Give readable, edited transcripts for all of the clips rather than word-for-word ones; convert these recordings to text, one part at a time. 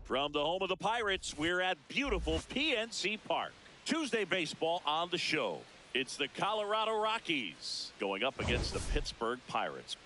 From the home of the Pirates, we're at beautiful PNC Park. Tuesday baseball on the show. It's the Colorado Rockies going up against the Pittsburgh Pirates.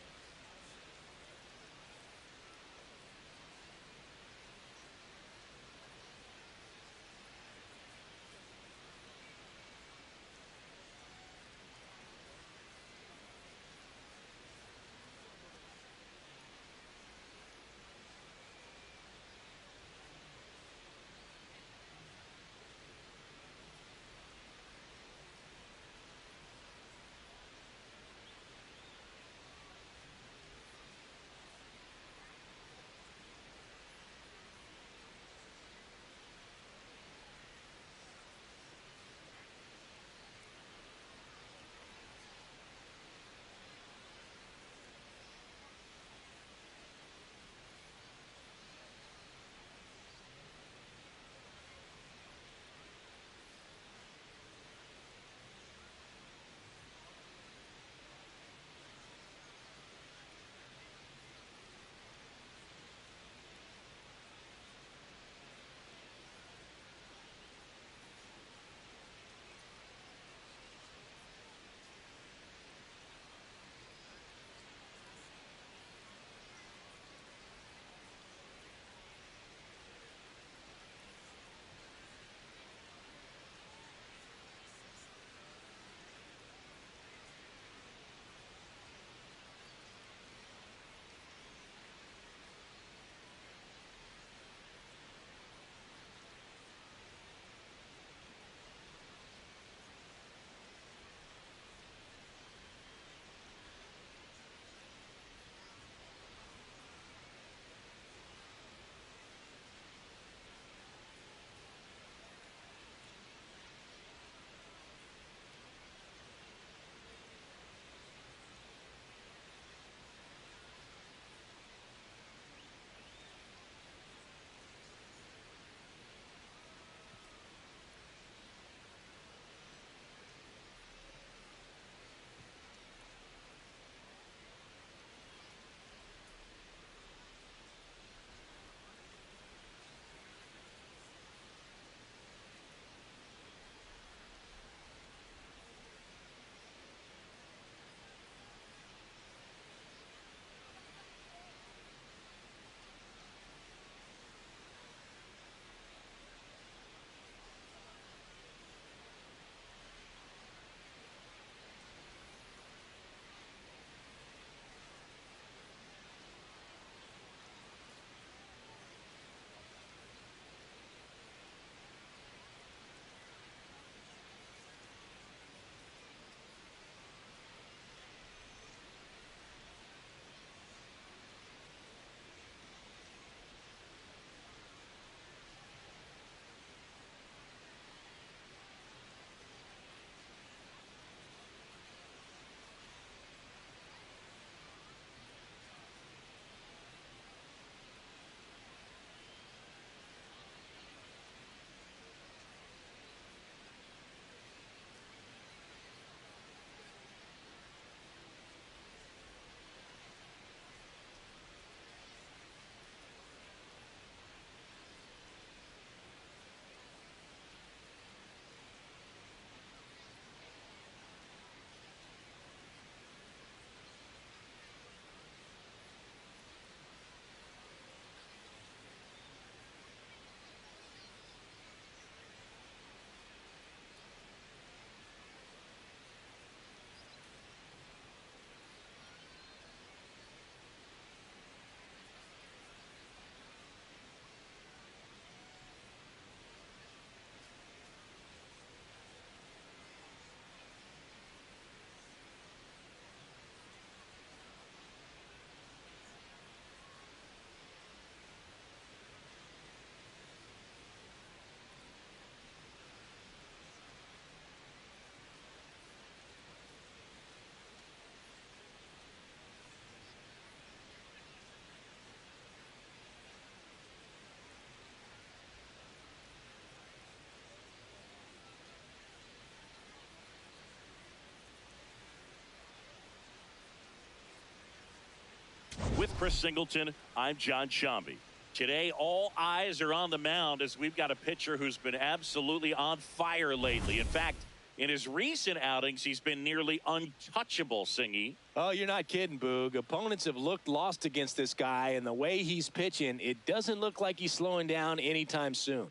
With Chris Singleton, I'm John Shambi. Today, all eyes are on the mound as we've got a pitcher who's been absolutely on fire lately. In fact, in his recent outings, he's been nearly untouchable, Singy. Oh, you're not kidding, Boog. Opponents have looked lost against this guy, and the way he's pitching, it doesn't look like he's slowing down anytime soon.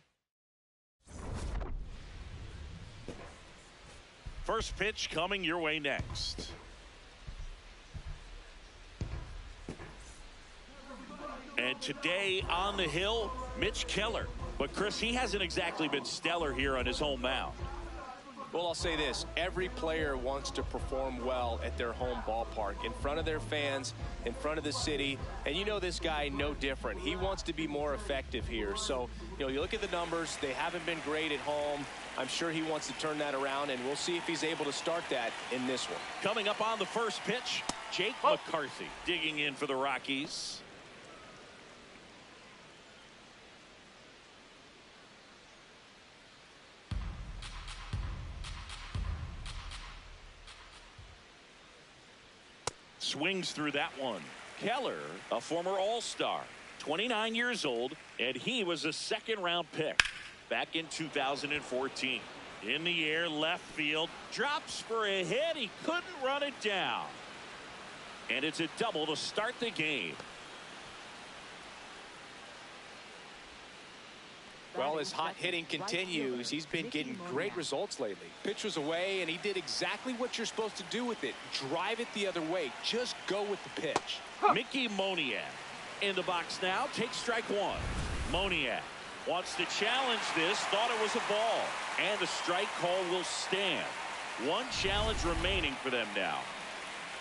First pitch coming your way next. And today on the hill, Mitch Keller. But, Chris, he hasn't exactly been stellar here on his home mound. Well, I'll say this. Every player wants to perform well at their home ballpark, in front of their fans, in front of the city. And you know this guy no different. He wants to be more effective here. So, you look at the numbers. They haven't been great at home. I'm sure he wants to turn that around, and we'll see if he's able to start that in this one. Coming up on the first pitch, Jake McCarthy digging in for the Rockies. Swings through that one. Keller, a former All-Star, 29 years old, and he was a second-round pick back in 2014. In the air, left field, drops for a hit. He couldn't run it down. And it's a double to start the game. Well, as hot hitting continues, he's been getting great results lately. Pitch was away, and he did exactly what you're supposed to do with it. Drive it the other way. Just go with the pitch. Mickey Moniak in the box now. Takes strike one. Moniak wants to challenge this. Thought it was a ball. And the strike call will stand. One challenge remaining for them now.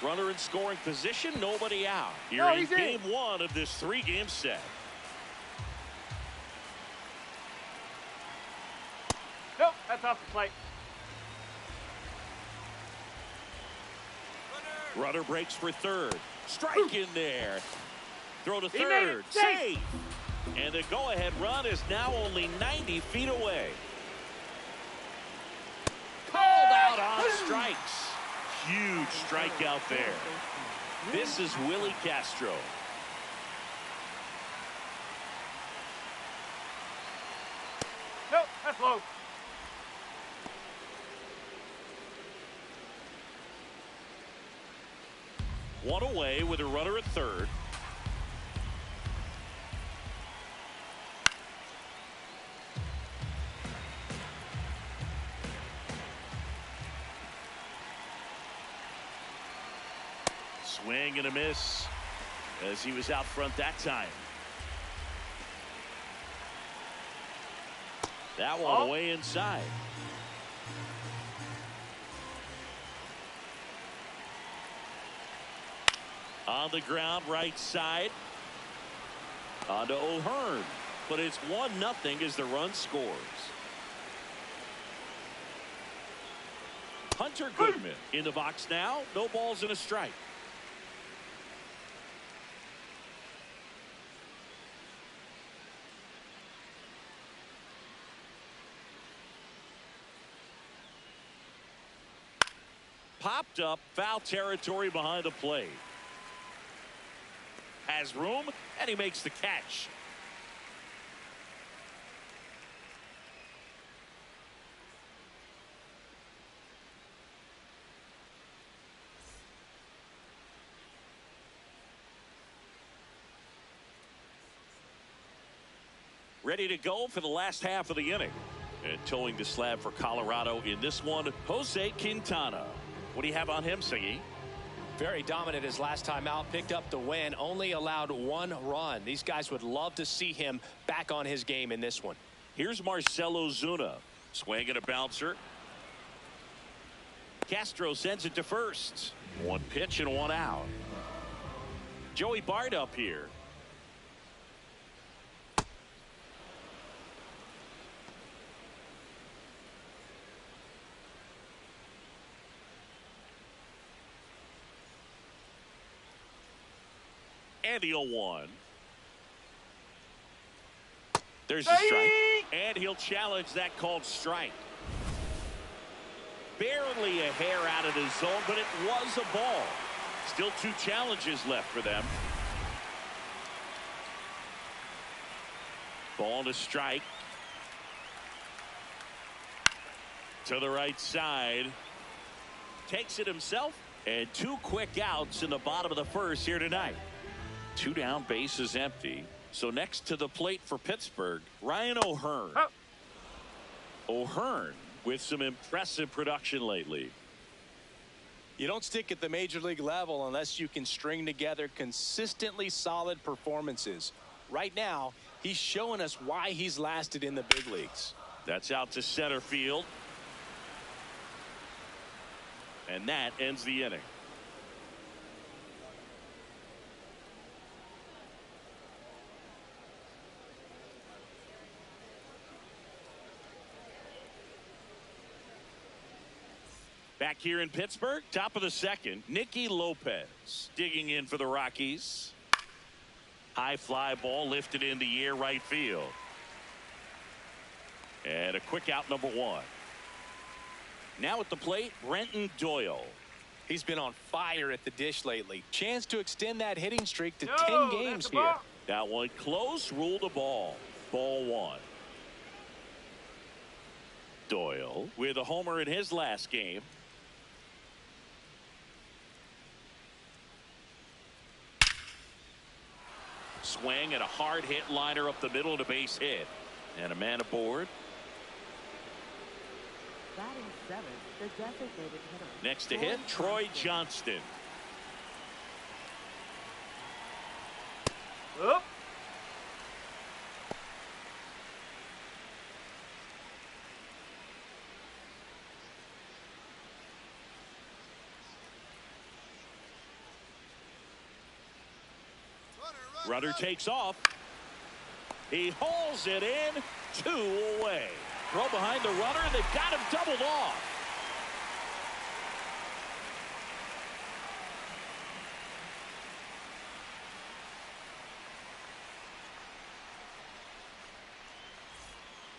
Runner in scoring position. Nobody out. Here in game one of this three-game set. Nope, that's off the plate. Runner breaks for third. Strike in there. Throw to third. Safe. And the go-ahead run is now only 90 feet away. Called out on strikes. Huge strikeout there. This is Willie Castro. Nope, that's low. One away with a runner at third. Swing and a miss as he was out front that time. That one away inside. On the ground, right side. On to O'Hearn. But it's 1-0 as the run scores. Hunter Goodman in the box now. No balls and a strike. Popped up, foul territory behind the plate. Has room, and he makes the catch. Ready to go for the last half of the inning. And towing the slab for Colorado in this one, Jose Quintana. What do you have on him, Singy? Very dominant his last time out, picked up the win, only allowed one run. These guys would love to see him back on his game in this one. Here's Marcell Ozuna. Swing and a bouncer. Castro sends it to first. One pitch and one out. Joey Bart up here. And the 0-1. There's a strike. And he'll challenge that called strike. Barely a hair out of the zone, but it was a ball. Still two challenges left for them. Ball to strike. To the right side. Takes it himself. And 2 quick outs in the bottom of the first here tonight. 2 down, bases empty. So next to the plate for Pittsburgh, Ryan O'Hearn. Oh. O'Hearn with some impressive production lately. You don't stick at the major league level unless you can string together consistently solid performances. Right now, he's showing us why he's lasted in the big leagues. That's out to center field. And that ends the inning. Back here in Pittsburgh, top of the second, Nicky Lopez digging in for the Rockies. High fly ball lifted in the air right field. And a quick out, number 1. Now at the plate, Brenton Doyle. He's been on fire at the dish lately. Chance to extend that hitting streak to No, 10 games that's a here. ball. That one close, ruled a ball. Ball 1. Doyle with a homer in his last game. Swing and a hard hit liner up the middle to base hit. And a man aboard. Batting 7th, the designated hitter. Next to hit, Troy Johnston. Up. Runner takes off. He hauls it in. 2 away. Throw behind the runner. They've got him doubled off.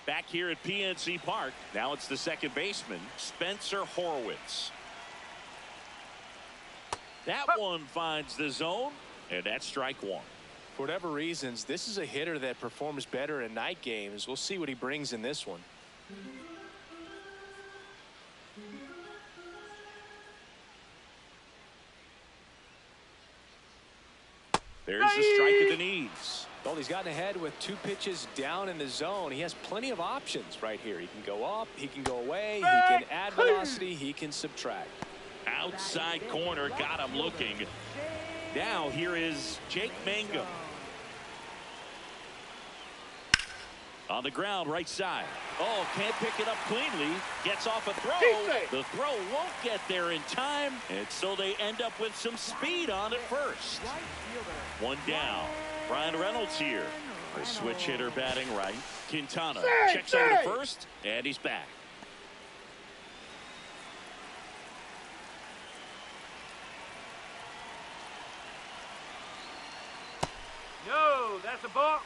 Back here at PNC Park. Now it's the second baseman, Spencer Horwitz. That one finds the zone, and that's strike 1. For whatever reasons, this is a hitter that performs better in night games. We'll see what he brings in this one. There's the strike at the knees. Well, he's gotten ahead with 2 pitches down in the zone. He has plenty of options right here. He can go up, he can go away, he can add velocity, he can subtract. Outside corner, got him looking. Now here is Jake Mangum. On the ground, right side. Oh, can't pick it up cleanly. Gets off a throw. The throw won't get there in time, and so they end up with some speed on it first. One down. Brian Reynolds here. The switch hitter batting right. Quintana checks over to first, and he's back. No, that's a ball.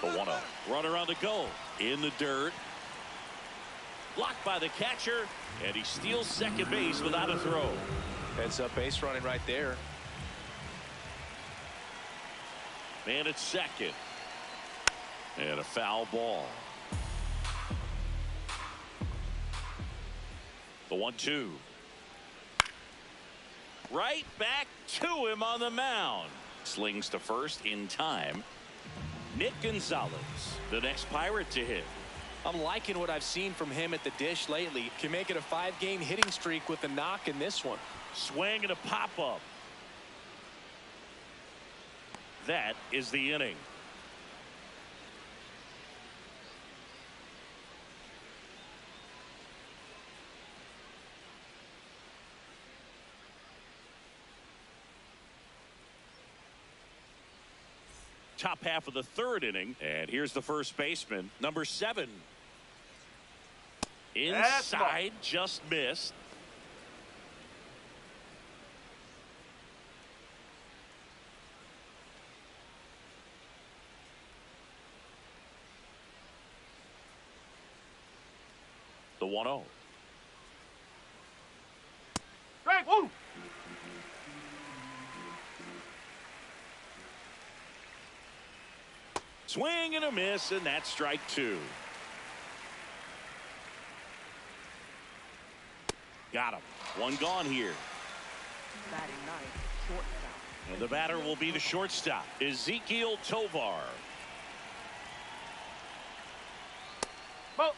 The 1-0. Runner on the go. In the dirt. Blocked by the catcher. And he steals second base without a throw. Heads up base running right there. Man at second. And a foul ball. The 1-2. Right back to him on the mound. Slings to first in time. Nick Gonzalez, the next Pirate to hit. I'm liking what I've seen from him at the dish lately. Can make it a 5-game hitting streak with a knock in this one. Swing and a pop-up. That is the inning. Top half of the third inning, and here's the first baseman, number 7. Inside, just missed. The 1-0. Strike. Woo. Swing and a miss, and that's strike 2. Got him. One gone here. Batting ninth, shortstop. And the batter will be the shortstop, Ezekiel Tovar. Ball.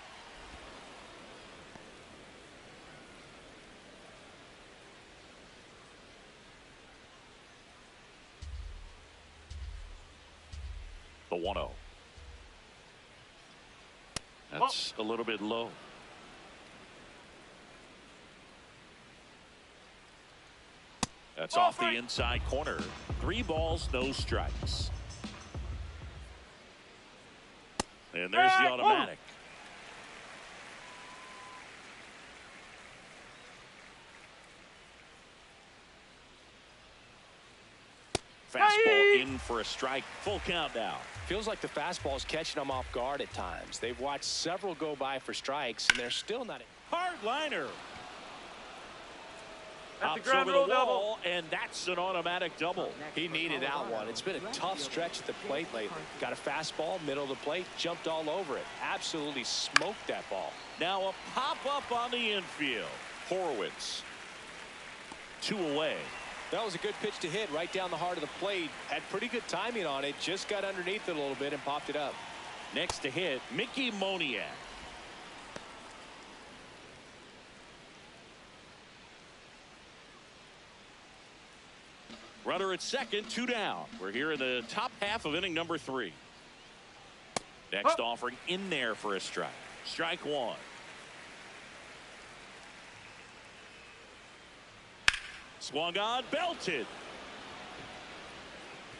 The 1-0. That's a little bit low. That's off the inside corner. 3 balls, no strikes. And there's the automatic. Fastball in for a strike. Full count now. Feels like the fastball is catching them off guard at times. They've watched several go by for strikes, and they're still not. Hard liner. That's a Hops ground over rule the double. wall, and that's an automatic double. He needed that one. It's been a tough stretch at the plate lately. Got a fastball, middle of the plate, jumped all over it. Absolutely smoked that ball. Now a pop-up on the infield. Horowitz. 2 away. That was a good pitch to hit right down the heart of the plate. Had pretty good timing on it. Just got underneath it a little bit and popped it up. Next to hit, Mickey Moniak. Runner at second, 2 down. We're here in the top half of inning number 3. Next offering in there for a strike. Strike 1. Swung on, belted.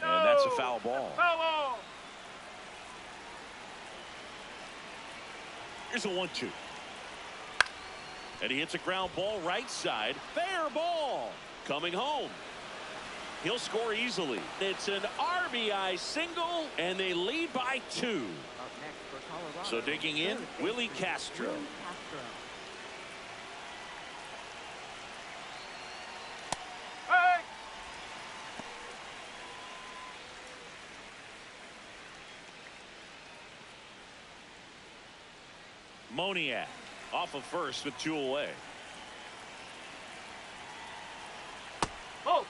And that's a foul ball. Foul ball. Here's a 1-2. And he hits a ground ball right side. Fair ball. Coming home. He'll score easily. It's an RBI single, and they lead by 2. Up next for Colorado. So digging in, Willie Castro. Willie Castro. Hey. Moniak off of first with 2 away. Oh.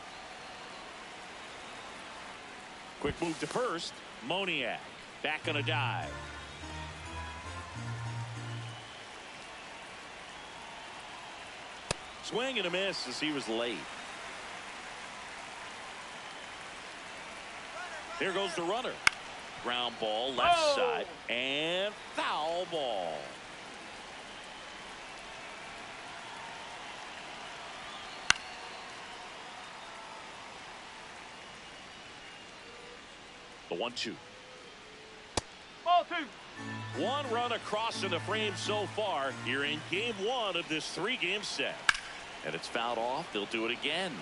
Quick move to first. Moniak back on a dive. Swing and a miss as he was late. Here goes the runner. Ground ball left side and foul ball. The 1-2. Ball 2. 1 run across in the frame so far here in game 1 of this 3-game set. And it's fouled off. They'll do it again.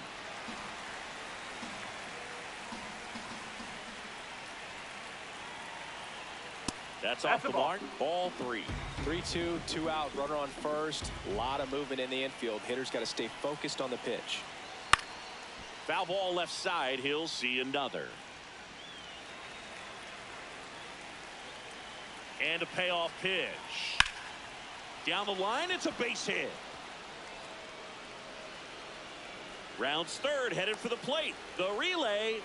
That's off the mark. Ball 3. 3-2, 2 out, runner on first. A lot of movement in the infield. Hitter's got to stay focused on the pitch. Foul ball left side. He'll see another. And a payoff pitch. Down the line, it's a base hit. Rounds third, headed for the plate. The relay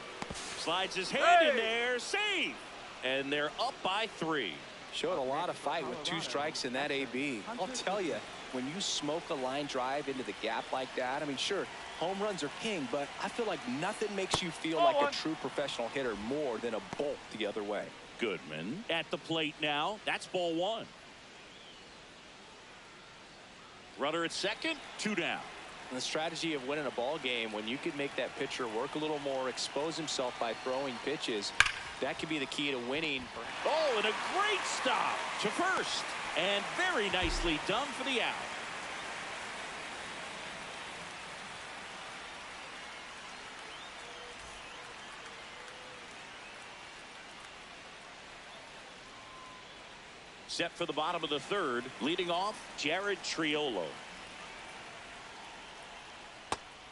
slides his hand in there, save. And they're up by 3. Showed a lot of fight with 2 strikes in that AB. I'll tell you, when you smoke a line drive into the gap like that, I mean, sure, home runs are king, but I feel like nothing makes you feel like a true professional hitter more than a bolt the other way. Goodman at the plate now. That's ball 1. Runner at second, 2 down. And the strategy of winning a ball game, when you can make that pitcher work a little more, expose himself by throwing pitches, that could be the key to winning. Oh, and a great stop to first. And very nicely done for the out. Set for the bottom of the third. Leading off, Jared Triolo.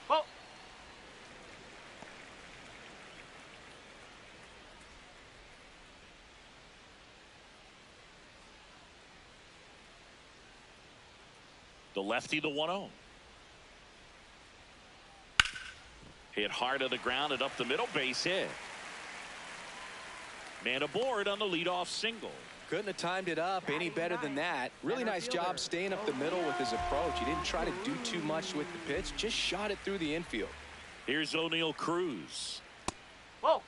Ball. The lefty, the 1-0. Hit hard on the ground and up the middle, base hit. Man aboard on the leadoff single. Couldn't have timed it up any better than that. Really nice job staying up the middle with his approach. He didn't try to do too much with the pitch, just shot it through the infield. Here's O'Neal Cruz. Whoa.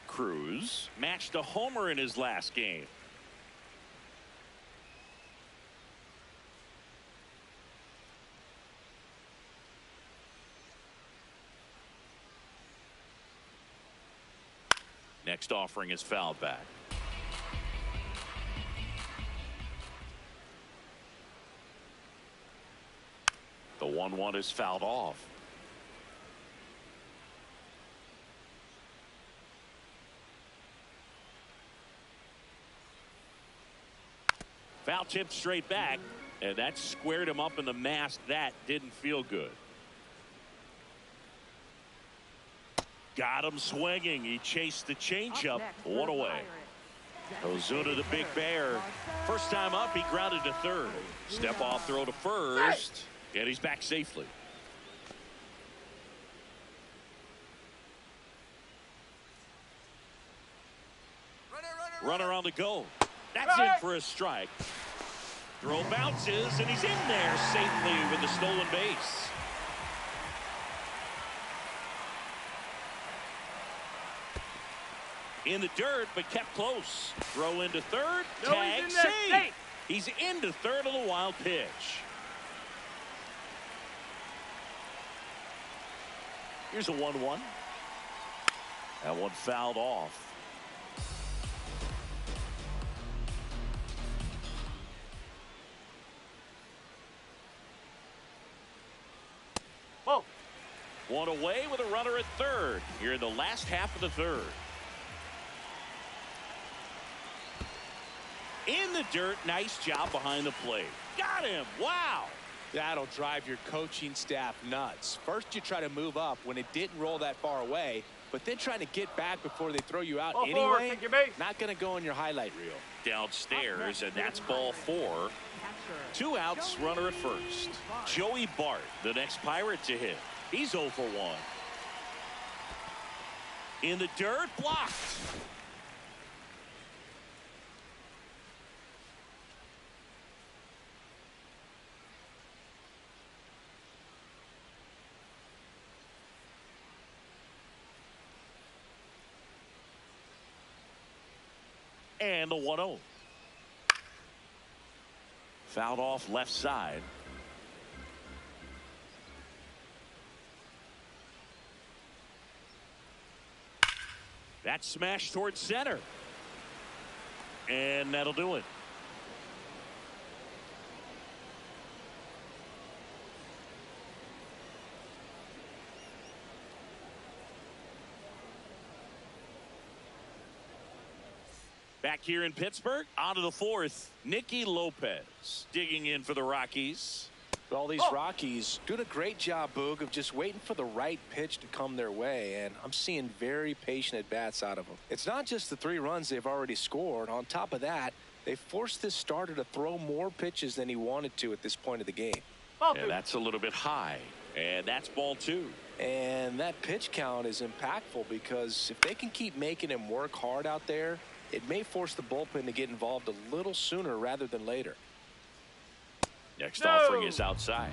Cruz matched a homer in his last game. Next offering is fouled back. The 1-1 is fouled off. Foul tip straight back, and that squared him up in the mask. That didn't feel good. Got him swinging. He chased the changeup. One away. Ozuna, the big bear. First time up, he grounded to third. Step off throw to first. And he's back safely. Runner on the go. That's in for a strike. Throw bounces, and he's in there safely with the stolen base. In the dirt, but kept close. Throw into third. No, Tag he's in there. safe. Safe. He's into third on the wild pitch. Here's a 1-1. That one fouled off. Whoa. One away with a runner at third. Here in the last half of the third. In the dirt, nice job behind the plate. Got him. Wow. That'll drive your coaching staff nuts. First, you try to move up when it didn't roll that far away, but then trying to get back before they throw you out Ball anyway. forward, take your base. Not going to go in your highlight reel. Downstairs, and that's ball 4. 2 outs, runner at first. Joey Bart, the next Pirate to hit. He's 0 for 1. In the dirt, blocked. And the 1-0. Fouled off left side. That smash towards center. And that'll do it. Back here in Pittsburgh, on to the 4th, Nicky Lopez digging in for the Rockies. All these Rockies doing a great job, Boog, of just waiting for the right pitch to come their way, and I'm seeing very patient at-bats out of them. It's not just the 3 runs they've already scored. On top of that, they forced this starter to throw more pitches than he wanted to at this point of the game. And that's a little bit high, and that's ball 2. And that pitch count is impactful because if they can keep making him work hard out there, it may force the bullpen to get involved a little sooner rather than later. Next offering is outside.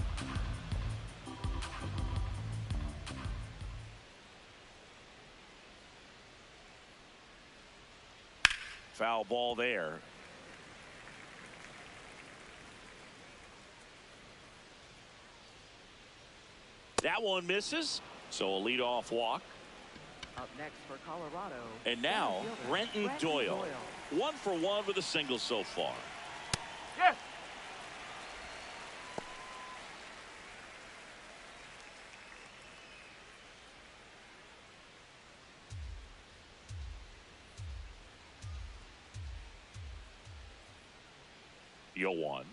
Foul ball there. That one misses, so a leadoff walk. Up next for Colorado. And now Brenton Doyle. 1 for 1 with a single so far. Yes. The 0-1.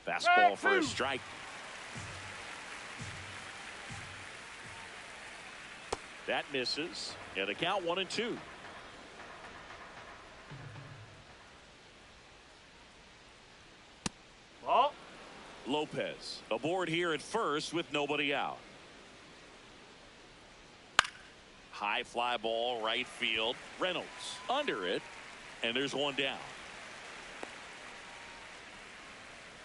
Fastball for a strike. That misses. And a count 1-2. Ball. Lopez aboard here at first with nobody out. High fly ball right field. Reynolds under it. And there's one down.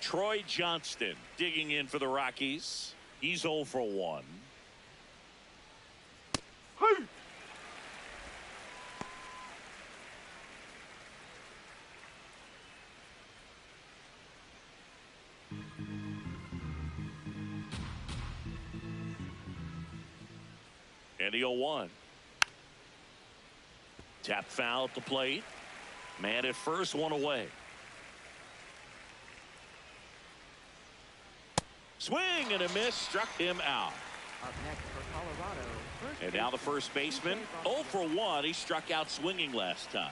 Troy Johnston digging in for the Rockies. He's 0 for 1. Hey. And the 0-1. Tap foul at the plate. Man at first, one away. Swing and a miss, struck him out. Up next for Colorado. And now the first baseman, 0 for 1. He struck out swinging last time.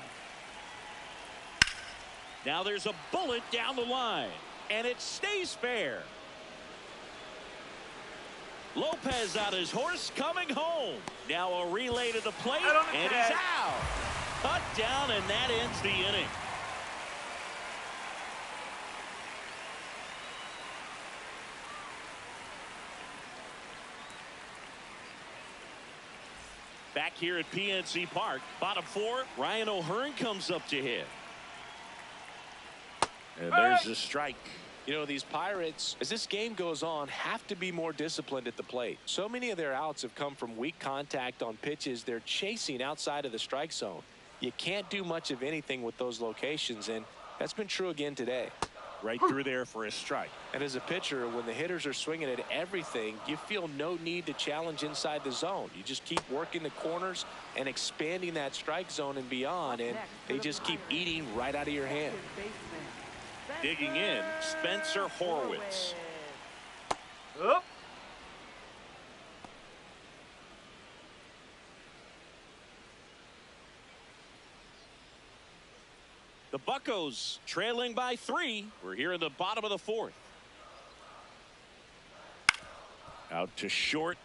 Now there's a bullet down the line, and it stays fair. Lopez on his horse coming home. Now a relay to the plate, and he's out. Cut down, and that ends the inning. Back here at PNC Park, bottom 4, Ryan O'Hearn comes up to hit. And there's a strike. You know, these Pirates, as this game goes on, have to be more disciplined at the plate. So many of their outs have come from weak contact on pitches they're chasing outside of the strike zone. You can't do much of anything with those locations, and that's been true again today. Right through there for a strike. And as a pitcher, when the hitters are swinging at everything, you feel no need to challenge inside the zone. You just keep working the corners and expanding that strike zone and beyond, and they just keep eating right out of your hand. Digging in, Spencer Horwitz. Up. The Buccos trailing by 3. We're here in the bottom of the 4th. Out to short.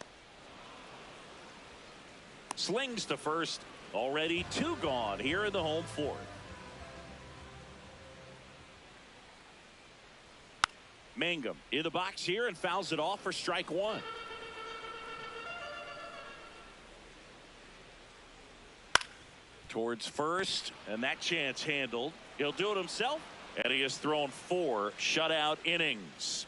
Slings to first. Already 2 gone here in the home 4th. Mangum in the box here and fouls it off for strike 1. Towards first, and that chance handled. He'll do it himself, and he has thrown 4 shutout innings.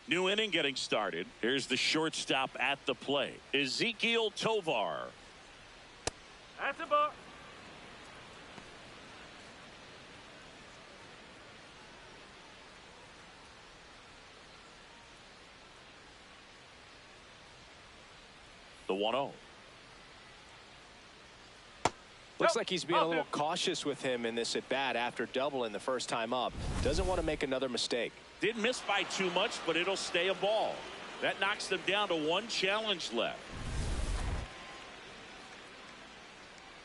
New inning getting started. Here's the shortstop at the plate, Ezekiel Tovar. That's a ball. The 1-0. Looks like he's being a little cautious with him in this at bat after doubling the first time up. Doesn't want to make another mistake. Didn't miss by too much, but it'll stay a ball. That knocks them down to 1 challenge left.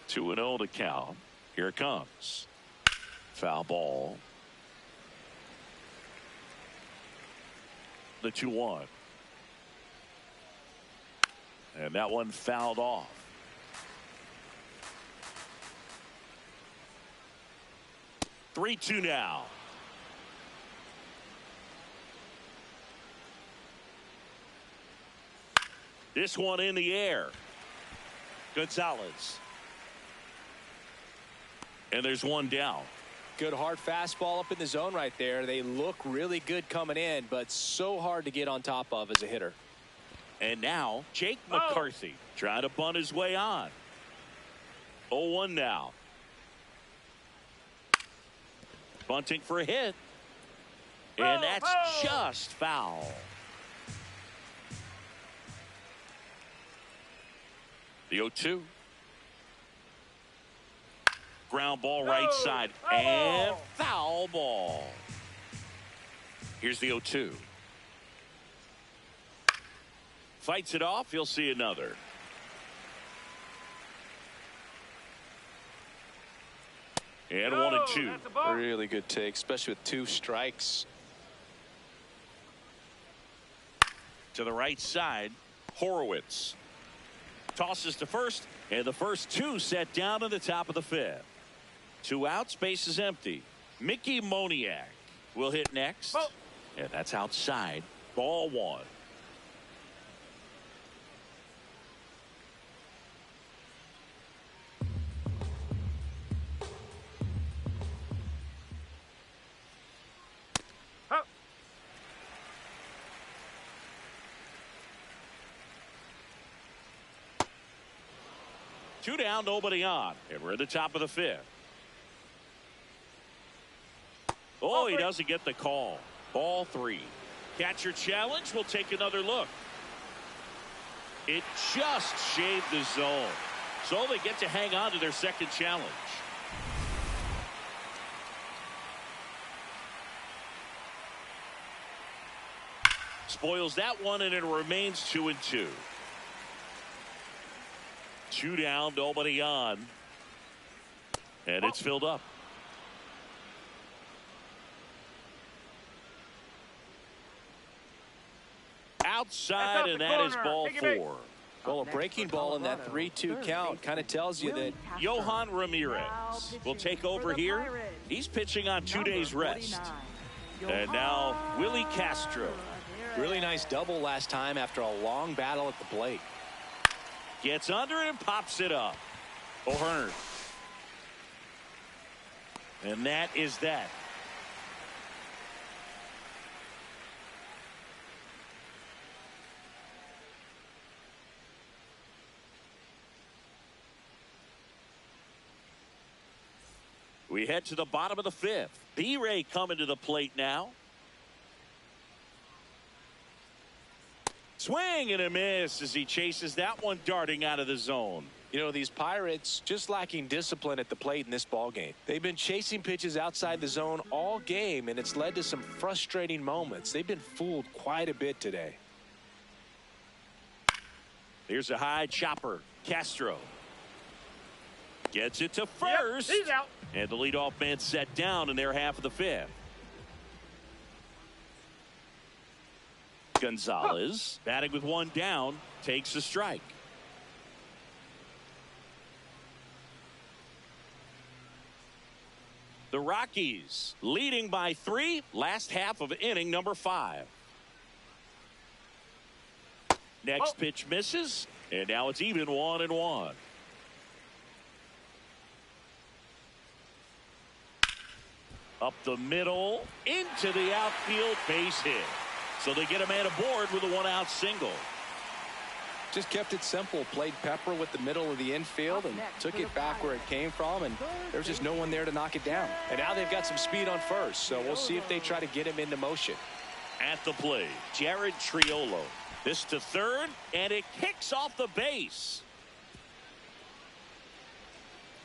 2-0 to count. Here it comes. Foul ball. The 2-1. And that one fouled off. Three 2 now. This one in the air. Gonzalez. And there's one down. Good hard fastball up in the zone right there. They look really good coming in, but so hard to get on top of as a hitter. And now Jake McCarthy trying to bunt his way on. 0-1 now. Bunting for a hit. And that's just foul. The 0-2. Ground ball right side. And foul ball. Here's the 0-2. fights it off. He'll see another. And 1-2. That's a ball. Really good take, especially with 2 strikes. To the right side, Horowitz tosses to first, and the first 2 set down in the top of the 5th. 2 outs, base is empty. Mickey Moniak will hit next, and that's outside. Ball 1. Huh. Two down, nobody on, and we're at the top of the 5th. Oh, he doesn't get the call. Ball 3. Catcher challenge. We'll take another look. It just shaved the zone, so they get to hang on to their second challenge. Spoils that one, and it remains 2-2. 2 down, nobody on, and it's filled up. Outside, and that is ball 4. Well, a breaking ball in that 3-2 count kind of tells you that Yohan Ramirez will take over here. He's pitching on 2 days rest. And now Willie Castro. really nice double last time after a long battle at the plate. Gets under it and pops it up. O'Hearn. And that is that. We head to the bottom of the 5th. B-Ray coming to the plate now. Swing and a miss as he chases that one darting out of the zone. You know, these Pirates just lacking discipline at the plate in this ball game. They've been chasing pitches outside the zone all game, and it's led to some frustrating moments. They've been fooled quite a bit today. Here's a high chopper. Castro gets it to first. Yep, he's out. And the leadoff man set down in their half of the 5th. Gonzalez batting with one down takes a strike. The Rockies leading by 3, last half of inning number 5. Next pitch misses, and now it's even 1-1. Up the middle, into the outfield, base hit. So they get a man aboard with a one-out single. Just kept it simple, played Pepper with the middle of the infield and took it back where it came from, and there's just no one there to knock it down. And now they've got some speed on first, so we'll see if they try to get him into motion. At the plate, Jared Triolo. This to third, and it kicks off the base.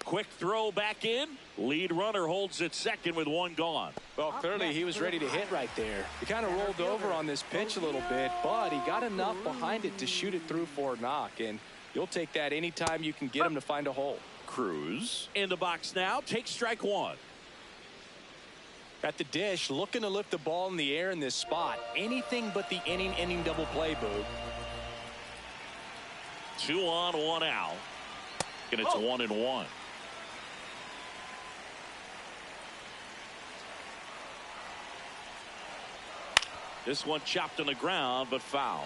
Quick throw back in. Lead runner holds at second with one gone. Well, clearly he was ready to hit right there. He kind of rolled over on this pitch a little bit, but he got enough behind it to shoot it through for a knock, and you'll take that anytime you can get him to find a hole. Cruz in the box now, takes strike one. At the dish, looking to lift the ball in the air in this spot. Anything but the inning double play, Boog. 2 on, 1 out. And it's 1-1. This one chopped on the ground, but foul.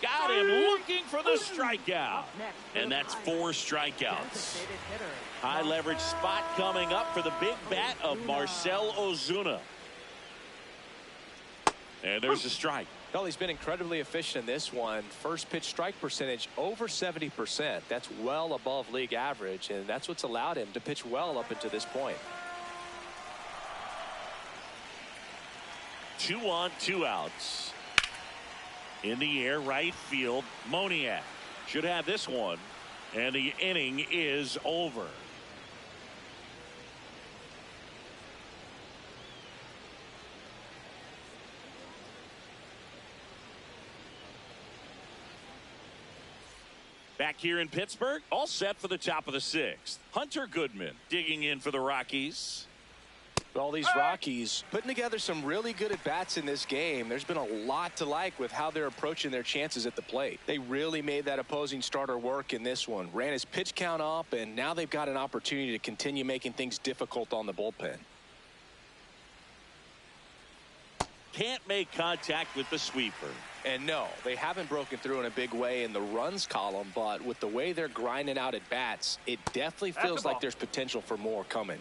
Got him looking for the strikeout. And that's 4 strikeouts. High leverage spot coming up for the big bat of Marcell Ozuna. And there's a strike. Well, he's been incredibly efficient in this one. First pitch strike percentage over 70%. That's well above league average, and that's what's allowed him to pitch well up until this point. 2 on, 2 outs. In the air, right field, Moniak should have this one, and the inning is over. Back here in Pittsburgh, all set for the top of the 6th. Hunter Goodman digging in for the Rockies. All these Rockies putting together some really good at-bats in this game. There's been a lot to like with how they're approaching their chances at the plate. They really made that opposing starter work in this one. Ran his pitch count up, and now they've got an opportunity to continue making things difficult on the bullpen. Can't make contact with the sweeper. And no, they haven't broken through in a big way in the runs column, but with the way they're grinding out at bats, it definitely feels like there's potential for more coming.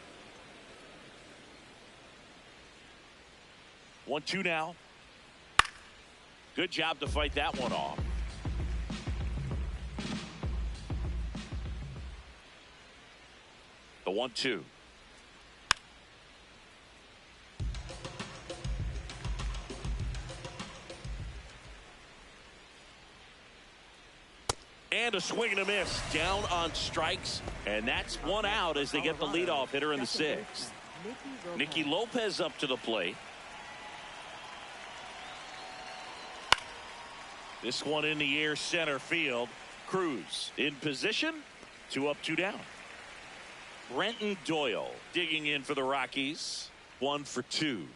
1-2 now. Good job to fight that one off. The 1-2. And a swing and a miss. Down on strikes. And that's one out as they get the leadoff hitter in the 6th. Nicky Lopez up to the plate. This one in the air, center field. Cruz in position. 2 up, 2 down. Brenton Doyle digging in for the Rockies. 1 for 2.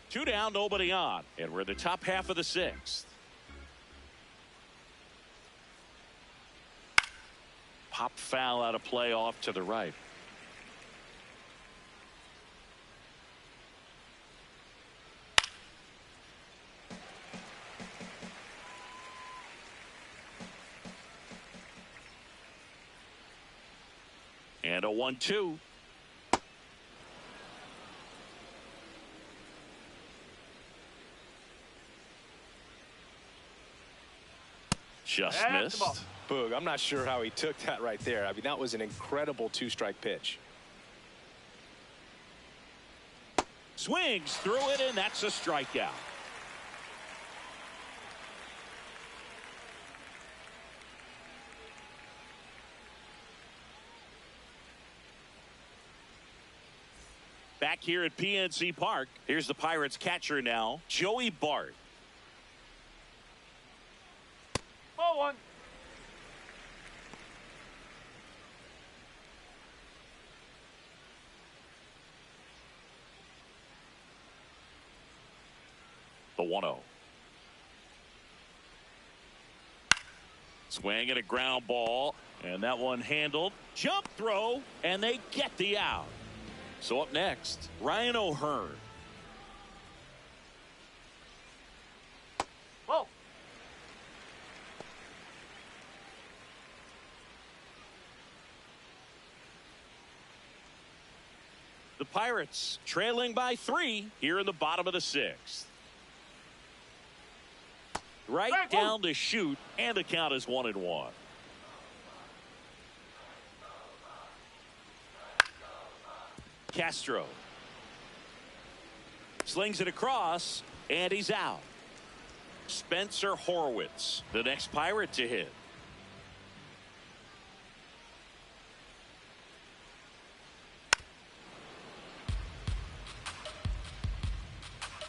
Two down, nobody on, and we're in the top half of the 6th. Pop foul out of play off to the right. And a 1-2. Just missed. Boog, I'm not sure how he took that right there. I mean, that was an incredible 2-strike pitch. Swings through it, and that's a strikeout. Back here at PNC Park, here's the Pirates catcher now, Joey Bart. Ball 1. The 1-0. Swing and a ground ball, and that one handled. Jump throw, and they get the out. So up next, Ryan O'Hearn. Whoa. The Pirates trailing by 3 here in the bottom of the 6th. Right down to shoot, and the count is 1-1. Castro slings it across, and he's out. Spencer Horwitz, the next Pirate to hit.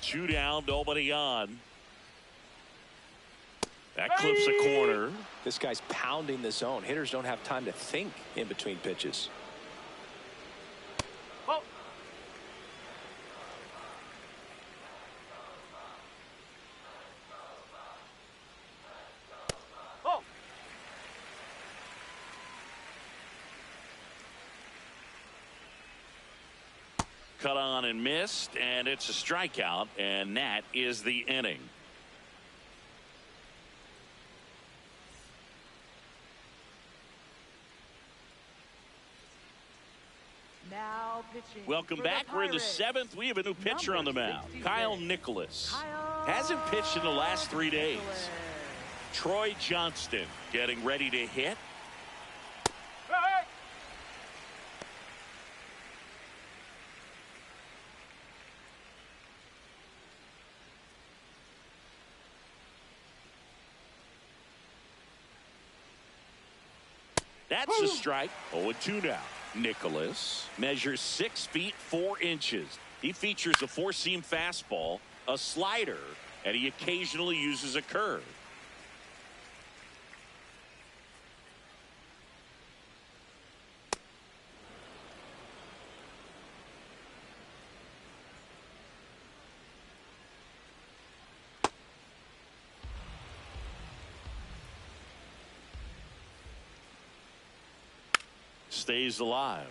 Two down, nobody on. That clips the corner. This guy's pounding the zone. Hitters don't have time to think in between pitches. Oh. Oh. Cut on and missed, and it's a strikeout, and that is the inning. Now pitching. Welcome back. We're in the 7th. We have a new pitcher on the mound. Kyle Nicholas. Hasn't pitched in the last 3 days. Troy Johnston getting ready to hit. Hey. That's a strike. 0-2 now. Nicholas measures 6 feet 4 inches. He features a 4-seam fastball, a slider, and he occasionally uses a curve. Stays alive.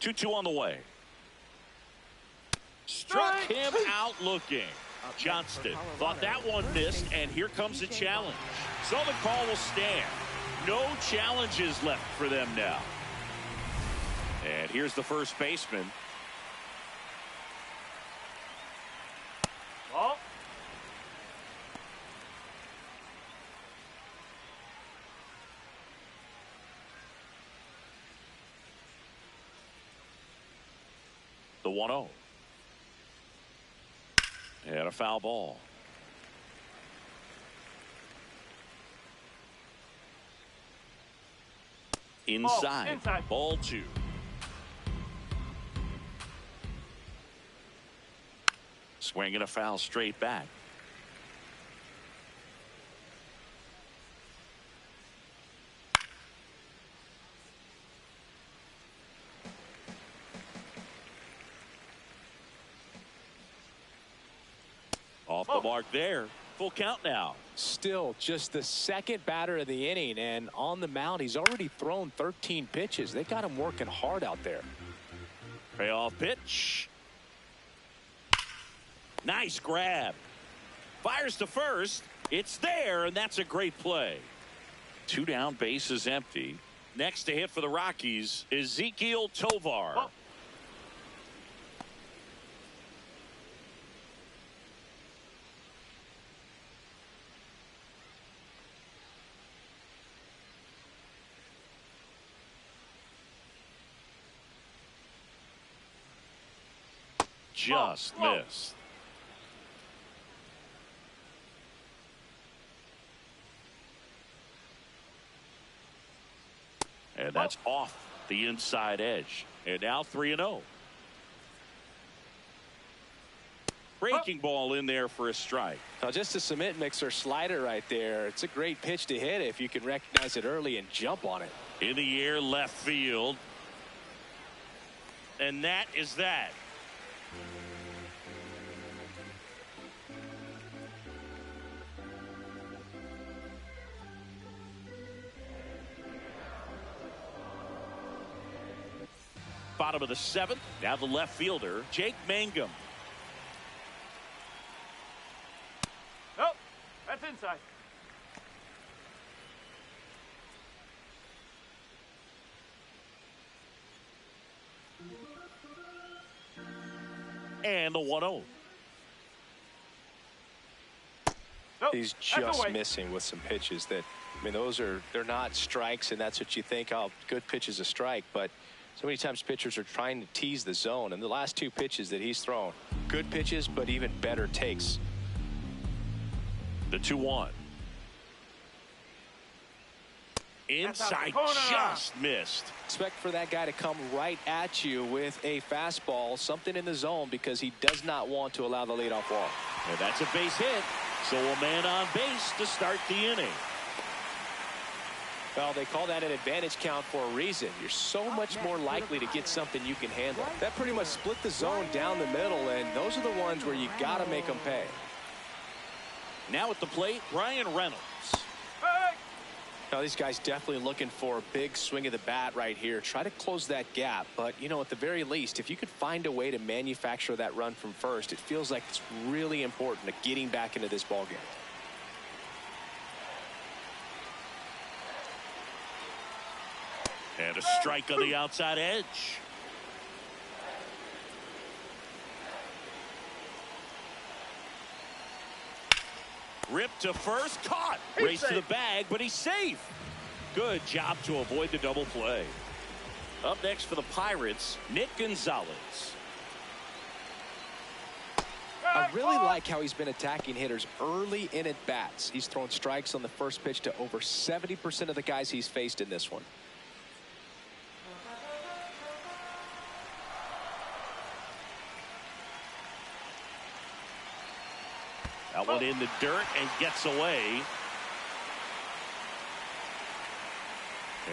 2-2 on the way. Struck him out looking. Johnston thought that one missed, and here comes the challenge. So the call will stand. No challenges left for them now. And here's the first baseman. Ball. The 1-0. And a foul ball. Inside. Ball 2. Swing and a foul straight back. Off the mark there. Full count now. Still just the second batter of the inning, and on the mound he's already thrown 13 pitches. They got him working hard out there. Payoff pitch. Nice grab. Fires to first. It's there, and that's a great play. 2 down, base is empty. Next to hit for the Rockies is Ezequiel Tovar. Oh. Just missed. And that's off the inside edge. And now 3-0. Breaking ball in there for a strike. Now just a cement mixer slider right there. It's a great pitch to hit if you can recognize it early and jump on it. In the air, left field. And that is that. Bottom of the 7th. Now the left fielder, Jake Mangum. Nope. That's inside. And the 1-0. Nope. He's just missing with some pitches that, I mean, they're not strikes, and that's what you think, oh, good pitch is a strike, but so many times pitchers are trying to tease the zone, and the last 2 pitches that he's thrown, good pitches, but even better takes. The 2-1. Inside, just missed. Expect for that guy to come right at you with a fastball, something in the zone, because he does not want to allow the leadoff walk. And that's a base hit. So a man on base to start the inning. Well, they call that an advantage count for a reason. You're so much more likely to get something you can handle. That pretty much split the zone down the middle, and those are the ones where you got to make them pay. Now at the plate, Brian Reynolds. Hey! Now these guys definitely looking for a big swing of the bat right here. Try to close that gap, but you know, at the very least, if you could find a way to manufacture that run from first, it feels like it's really important to getting back into this ballgame. And a strike on the outside edge. Ripped to first, caught. Race to the bag, but he's safe. Good job to avoid the double play. Up next for the Pirates, Nick Gonzalez. I really like how he's been attacking hitters early in at bats. He's thrown strikes on the first pitch to over 70% of the guys he's faced in this one. That one in the dirt and gets away.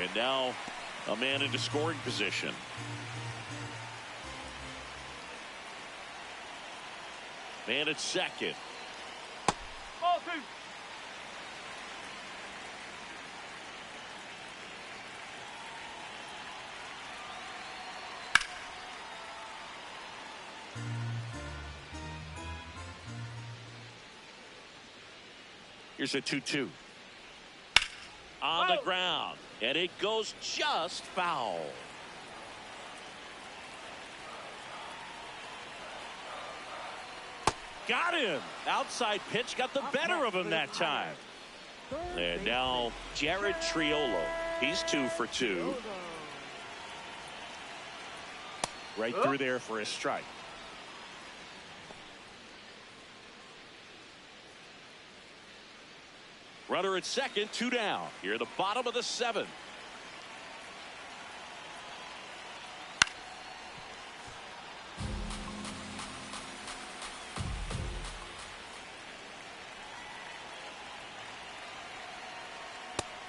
And now a man into scoring position. Man at second. Ball two. Here's a 2-2. On the ground. And it goes just foul. Got him. Outside pitch got the better of him that time. And now Jared Triolo. He's 2 for 2. Right through there for a strike. Runner at second, 2 down. Here at the bottom of the 7th.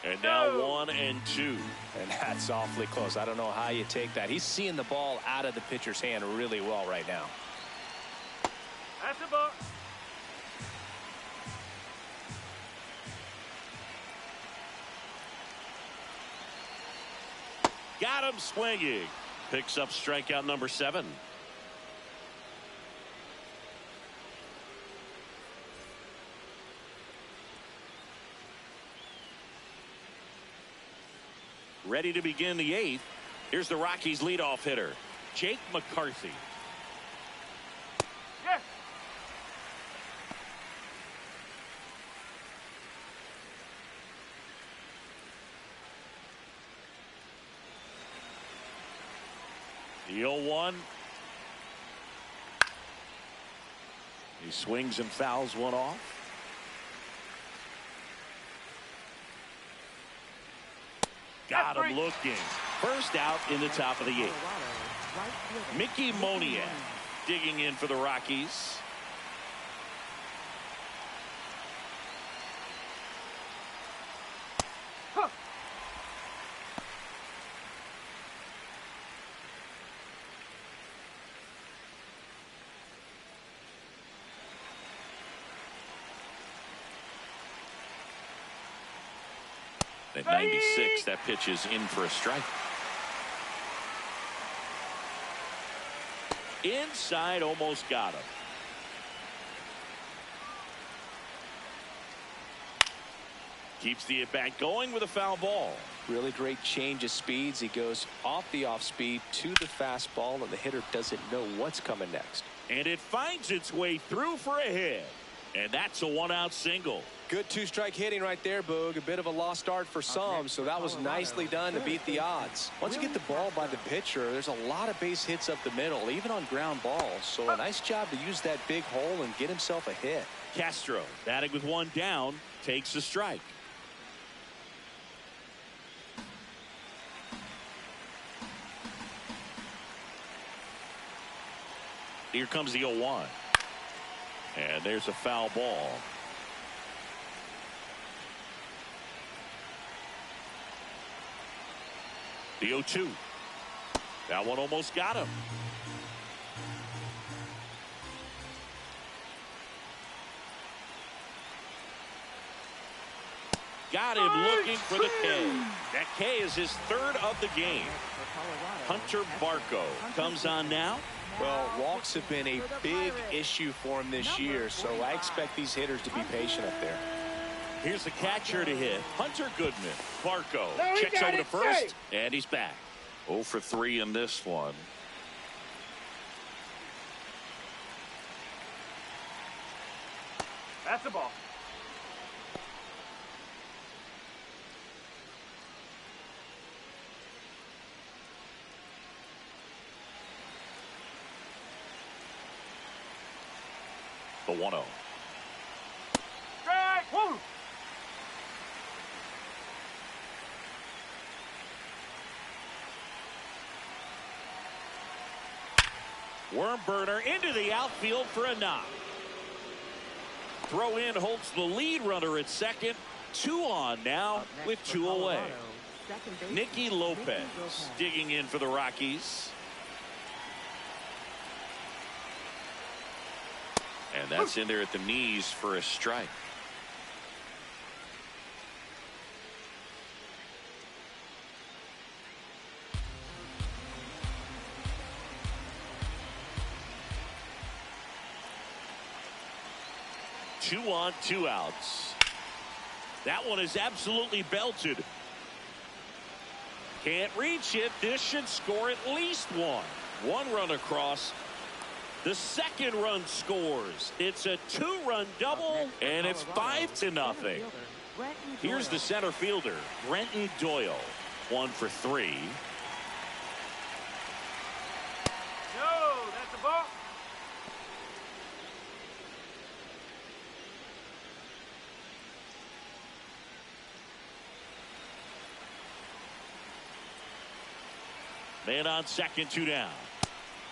And now 1-2. And that's awfully close. I don't know how you take that. He's seeing the ball out of the pitcher's hand really well right now. That's a ball. Got him swinging. Picks up strikeout number 7. Ready to begin the 8th. Here's the Rockies leadoff hitter, Jake McCarthy. Yes. The 0-1. He swings and fouls one off. Got him looking. First out in the top of the 8th. Mickey Moniak digging in for the Rockies. At 96, that pitch is in for a strike. Inside, almost got him. Keeps the at-bat going with a foul ball. Really great change of speeds. He goes off the off speed to the fastball, and the hitter doesn't know what's coming next. And it finds its way through for a hit. And that's a 1-out single. Good 2-strike hitting right there, Boog. A bit of a lost start for some, so that was nicely done to beat the odds. Once you get the ball by the pitcher, there's a lot of base hits up the middle, even on ground balls. So a nice job to use that big hole and get himself a hit. Castro, batting with 1 down, takes a strike. Here comes the 0-1. And there's a foul ball. The 0-2. That one almost got him. Got him looking for the K. That K is his 3rd of the game. Hunter Barco comes on now. Well, walks have been a big issue for him this year, so I expect these hitters to be patient up there. Here's the catcher to hit, Hunter Goodman. Barco checks over to first, and he's back. 0 for 3 in this one. That's a ball. The 1-0. Strike. Woo. Worm burner into the outfield for a knock. Throw in holds the lead runner at second. 2 on now with 2 away. Nicky Lopez digging in for the Rockies. And that's in there at the knees for a strike. Two on, 2 outs. That one is absolutely belted. Can't reach it. This should score at least 1. 1 run across. The second run scores. It's a 2-run double, and it's 5-0. Here's the center fielder, Brenton Doyle. 1 for 3. No, that's a ball. Man on second, 2 down.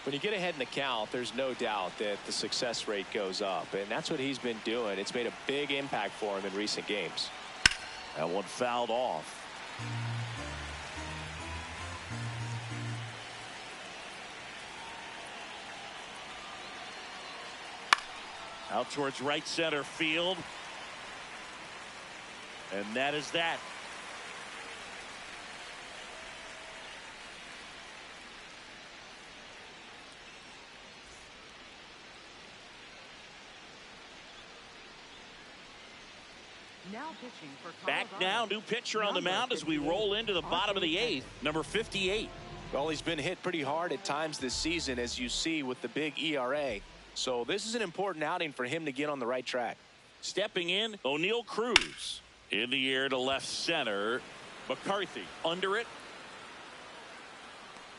When you get ahead in the count, there's no doubt that the success rate goes up, and that's what he's been doing. It's made a big impact for him in recent games. That one fouled off. Out towards right center field. And that is that. Now pitching for Back Colorado. now, new pitcher on the mound as we roll into the bottom of the 8th, number 58. Well, he's been hit pretty hard at times this season, as you see with the big ERA. So this is an important outing for him to get on the right track. Stepping in, O'Neal Cruz. In the air to left center. McCarthy under it.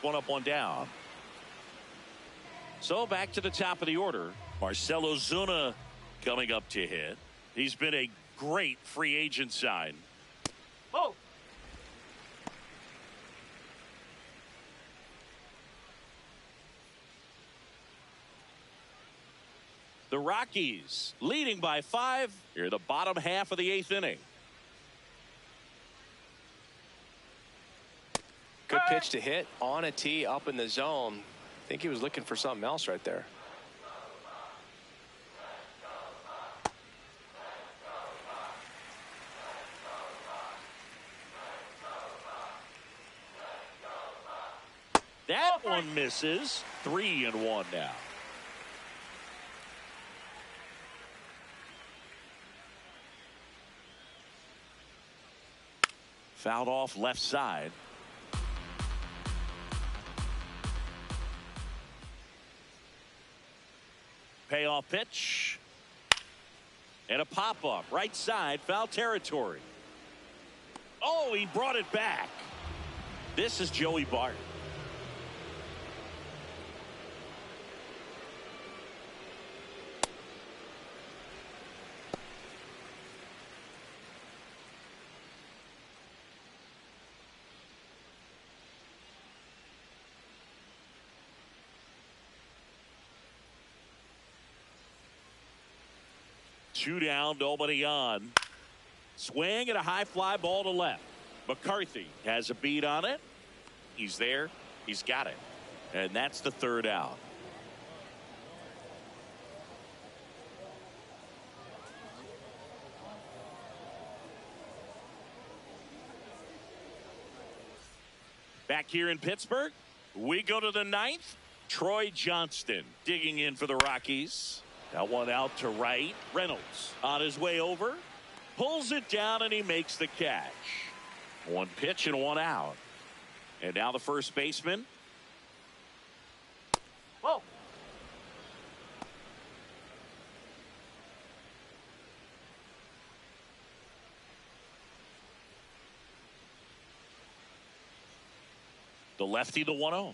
1 up, 1 down. So back to the top of the order. Marcell Ozuna coming up to hit. He's been a great free agent sign. Oh. The Rockies leading by 5 here in the bottom half of the 8th inning. Good pitch to hit on a tee up in the zone. I think he was looking for something else right there. That one misses. 3-1 now. Fouled off left side. Payoff pitch. And a pop-up right side, foul territory. Oh, he brought it back. This is Joey Bart. Two down, nobody on. Swing and a high fly ball to left. McCarthy has a beat on it. He's there. He's got it. And that's the 3rd out. Back here in Pittsburgh, we go to the 9th. Troy Johnston digging in for the Rockies. That one out to right. Reynolds on his way over. Pulls it down and he makes the catch. 1 pitch and 1 out. And now the first baseman. Whoa. The lefty, the 1-0.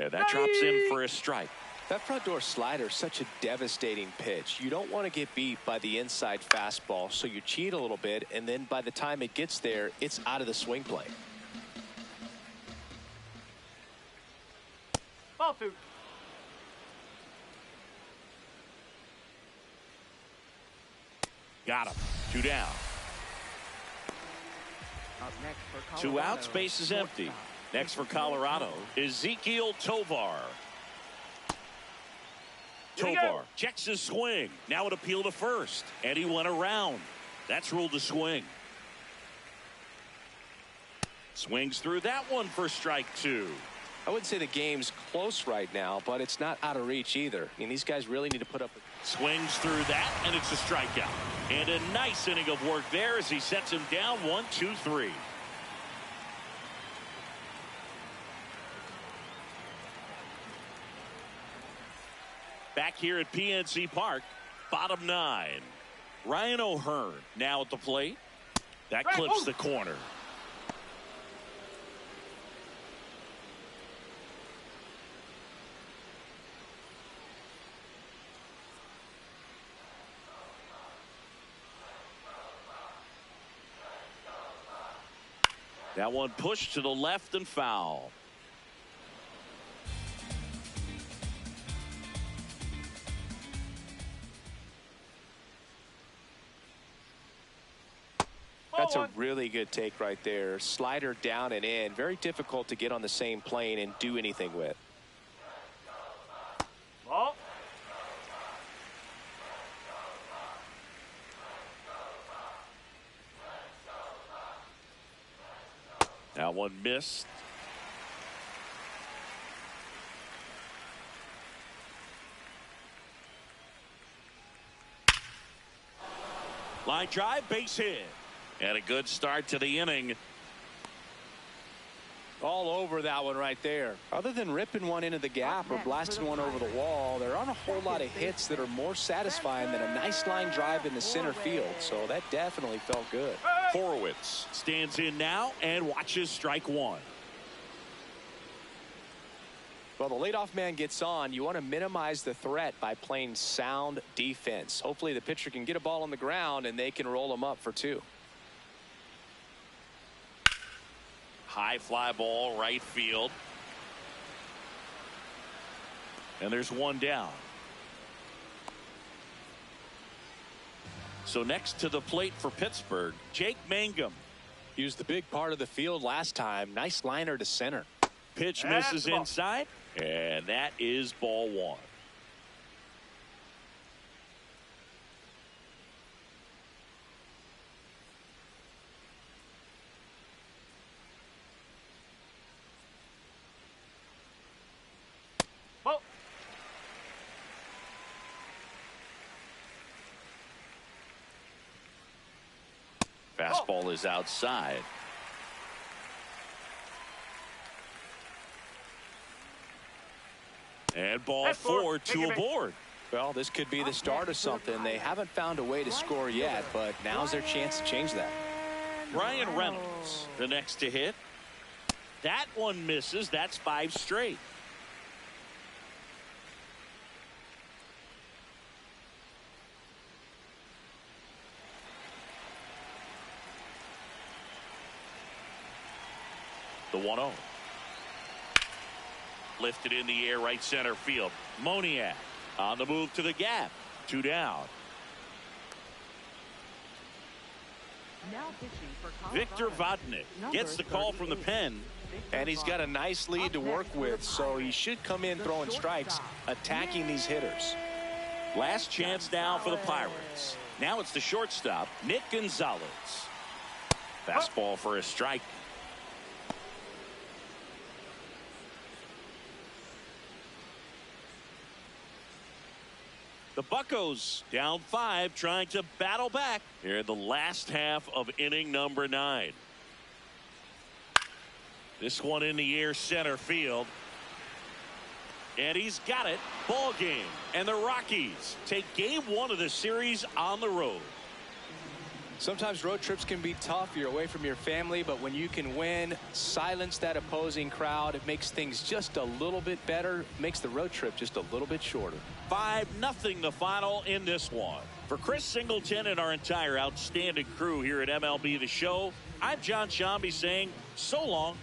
And that drops in for a strike. That front door slider is such a devastating pitch. You don't want to get beat by the inside fastball, so you cheat a little bit, and then by the time it gets there, it's out of the swing plane. Ball two. Got him. 2 down. Up next for 2 Colorado, outs, base is empty. shortstop. Next for Colorado, Ezekiel Tovar. Here we Tovar go. checks his swing. Now it appeal to first. And he went around. That's ruled a swing. Swings through that one for strike 2. I wouldn't say the game's close right now, but it's not out of reach either. I mean, these guys really need to put up a... Swings through that, and it's a strikeout. And a nice inning of work there as he sets him down 1, 2, 3. Back here at PNC Park, bottom 9. Ryan O'Hearn now at the plate. That clips the corner. That one pushed to the left and foul. That's a really good take right there. Slider down and in. Very difficult to get on the same plane and do anything with. Ball. That one missed. Line drive, base hit. And a good start to the inning. All over that one right there. Other than ripping one into the gap or blasting one over the wall, there aren't a whole lot of hits that are more satisfying than a nice line drive in the center field. So that definitely felt good. Horowitz stands in now and watches strike 1. Well, the leadoff man gets on. You want to minimize the threat by playing sound defense. Hopefully the pitcher can get a ball on the ground and they can roll him up for 2. High fly ball, right field. And there's one down. So next to the plate for Pittsburgh, Jake Mangum. Used the big part of the field last time. Nice liner to center. Pitch That's misses the ball. inside, and that is ball 1. Ball. Fastball is outside. And ball That's 4 Take to it a back. board. Well, this could be the start of something. They haven't found a way to score yet, but now's their chance to change that. Ryan Reynolds, the next to hit. That one misses. That's 5 straight. The 1-0. Lifted in the air, right center field. Moniak on the move to the gap. 2 down. Now pitching for Colorado, Victor Vodnik number gets the call from the 38. pen. And he's got a nice lead to work with, so he should come in throwing strikes, attacking these hitters. Last chance now for the Pirates. Now it's the shortstop, Nick Gonzalez. Fastball for a strike. The Buccos down 5, trying to battle back here in the last half of inning number 9. This one in the air, center field. And he's got it. Ball game. And the Rockies take game 1 of the series on the road. Sometimes road trips can be tough. You're away from your family, but when you can win, silence that opposing crowd, it makes things just a little bit better, makes the road trip just a little bit shorter. 5-0 the final in this one. For Chris Singleton and our entire outstanding crew here at MLB The Show, I'm John Shambi saying so long.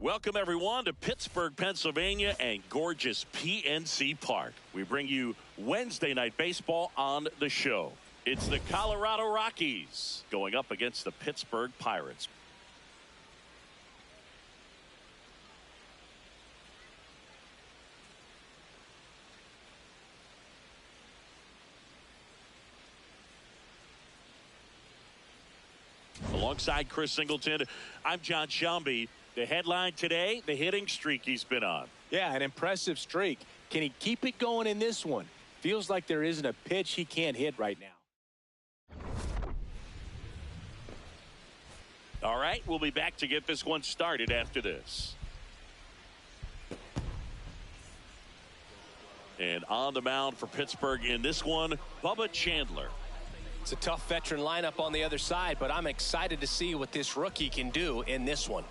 Welcome, everyone, to Pittsburgh, Pennsylvania, and gorgeous PNC Park. We bring you Wednesday Night Baseball on the show. It's the Colorado Rockies going up against the Pittsburgh Pirates. Alongside Chris Singleton, I'm John Shambi. The headline today, the hitting streak he's been on. Yeah, an impressive streak. Can he keep it going in this one? Feels like there isn't a pitch he can't hit right now. All right, we'll be back to get this one started after this. And on the mound for Pittsburgh in this one, Bubba Chandler. It's a tough veteran lineup on the other side, but I'm excited to see what this rookie can do in this one.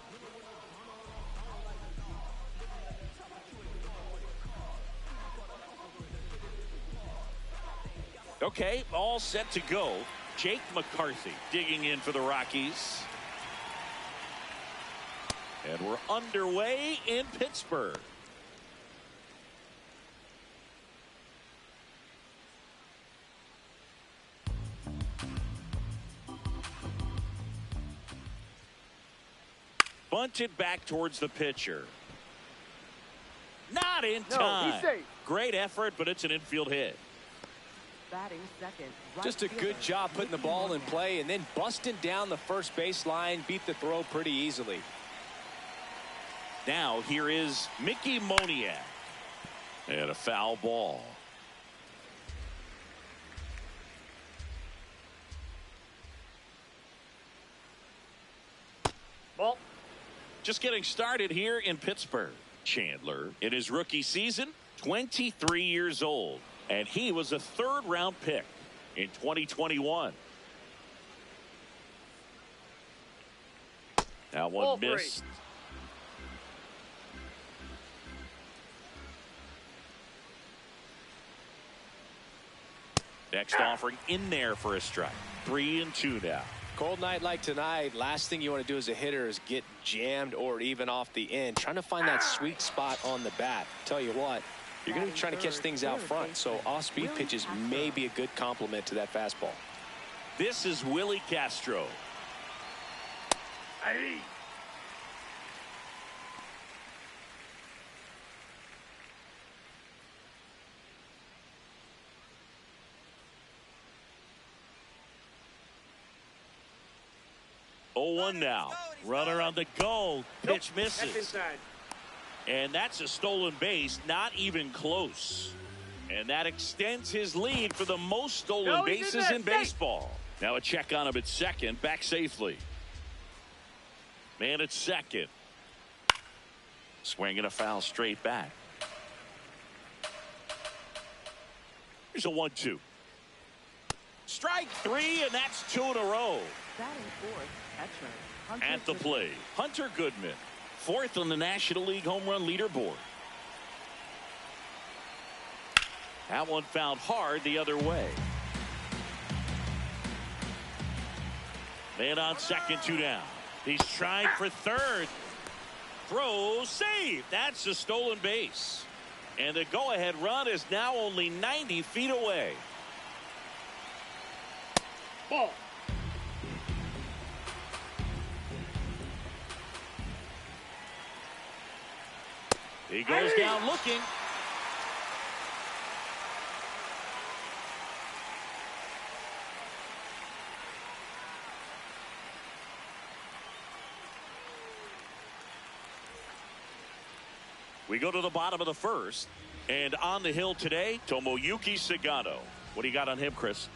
Okay, all set to go. Jake McCarthy digging in for the Rockies. And we're underway in Pittsburgh. Bunted back towards the pitcher. Not in time. he's safe. Great effort, but it's an infield hit. Batting second. Right Just a good job putting the ball in play and then busting down the first base line, beat the throw pretty easily. Now here is Mickey Moniak. And a foul ball. Ball. Just getting started here in Pittsburgh. Chandler, in his rookie season, 23 years old. And he was a third-round pick in 2021. That one missed. Next offering in there for a strike. 3-2 now. Cold night like tonight, last thing you want to do as a hitter is get jammed or even off the end. Trying to find that sweet spot on the bat. Tell you what, you're going to be trying to catch things out front, so off-speed pitches may be a good complement to that fastball. This is Willie Castro. Hey. Oh, 0-1 now. Runner on the go. Pitch misses. That's inside. And that's a stolen base. Not even close. And that extends his lead for the most stolen bases in baseball. Now a check on him at second, back safely. Man at second. Swinging a foul straight back. Here's a 1-2. Strike three, and that's 2 in a row. Batting fourth, catcher, Hunter At the Goodman. plate, Hunter Goodman, fourth on the National League home run leaderboard. That one fouled hard the other way. Man on second, 2 down. He's trying for third. Throw, save. That's a stolen base. And the go-ahead run is now only 90 feet away. Ball. He goes down looking. We go to the bottom of the first. And on the hill today, Tomoyuki Sagano. What do you got on him, Chris?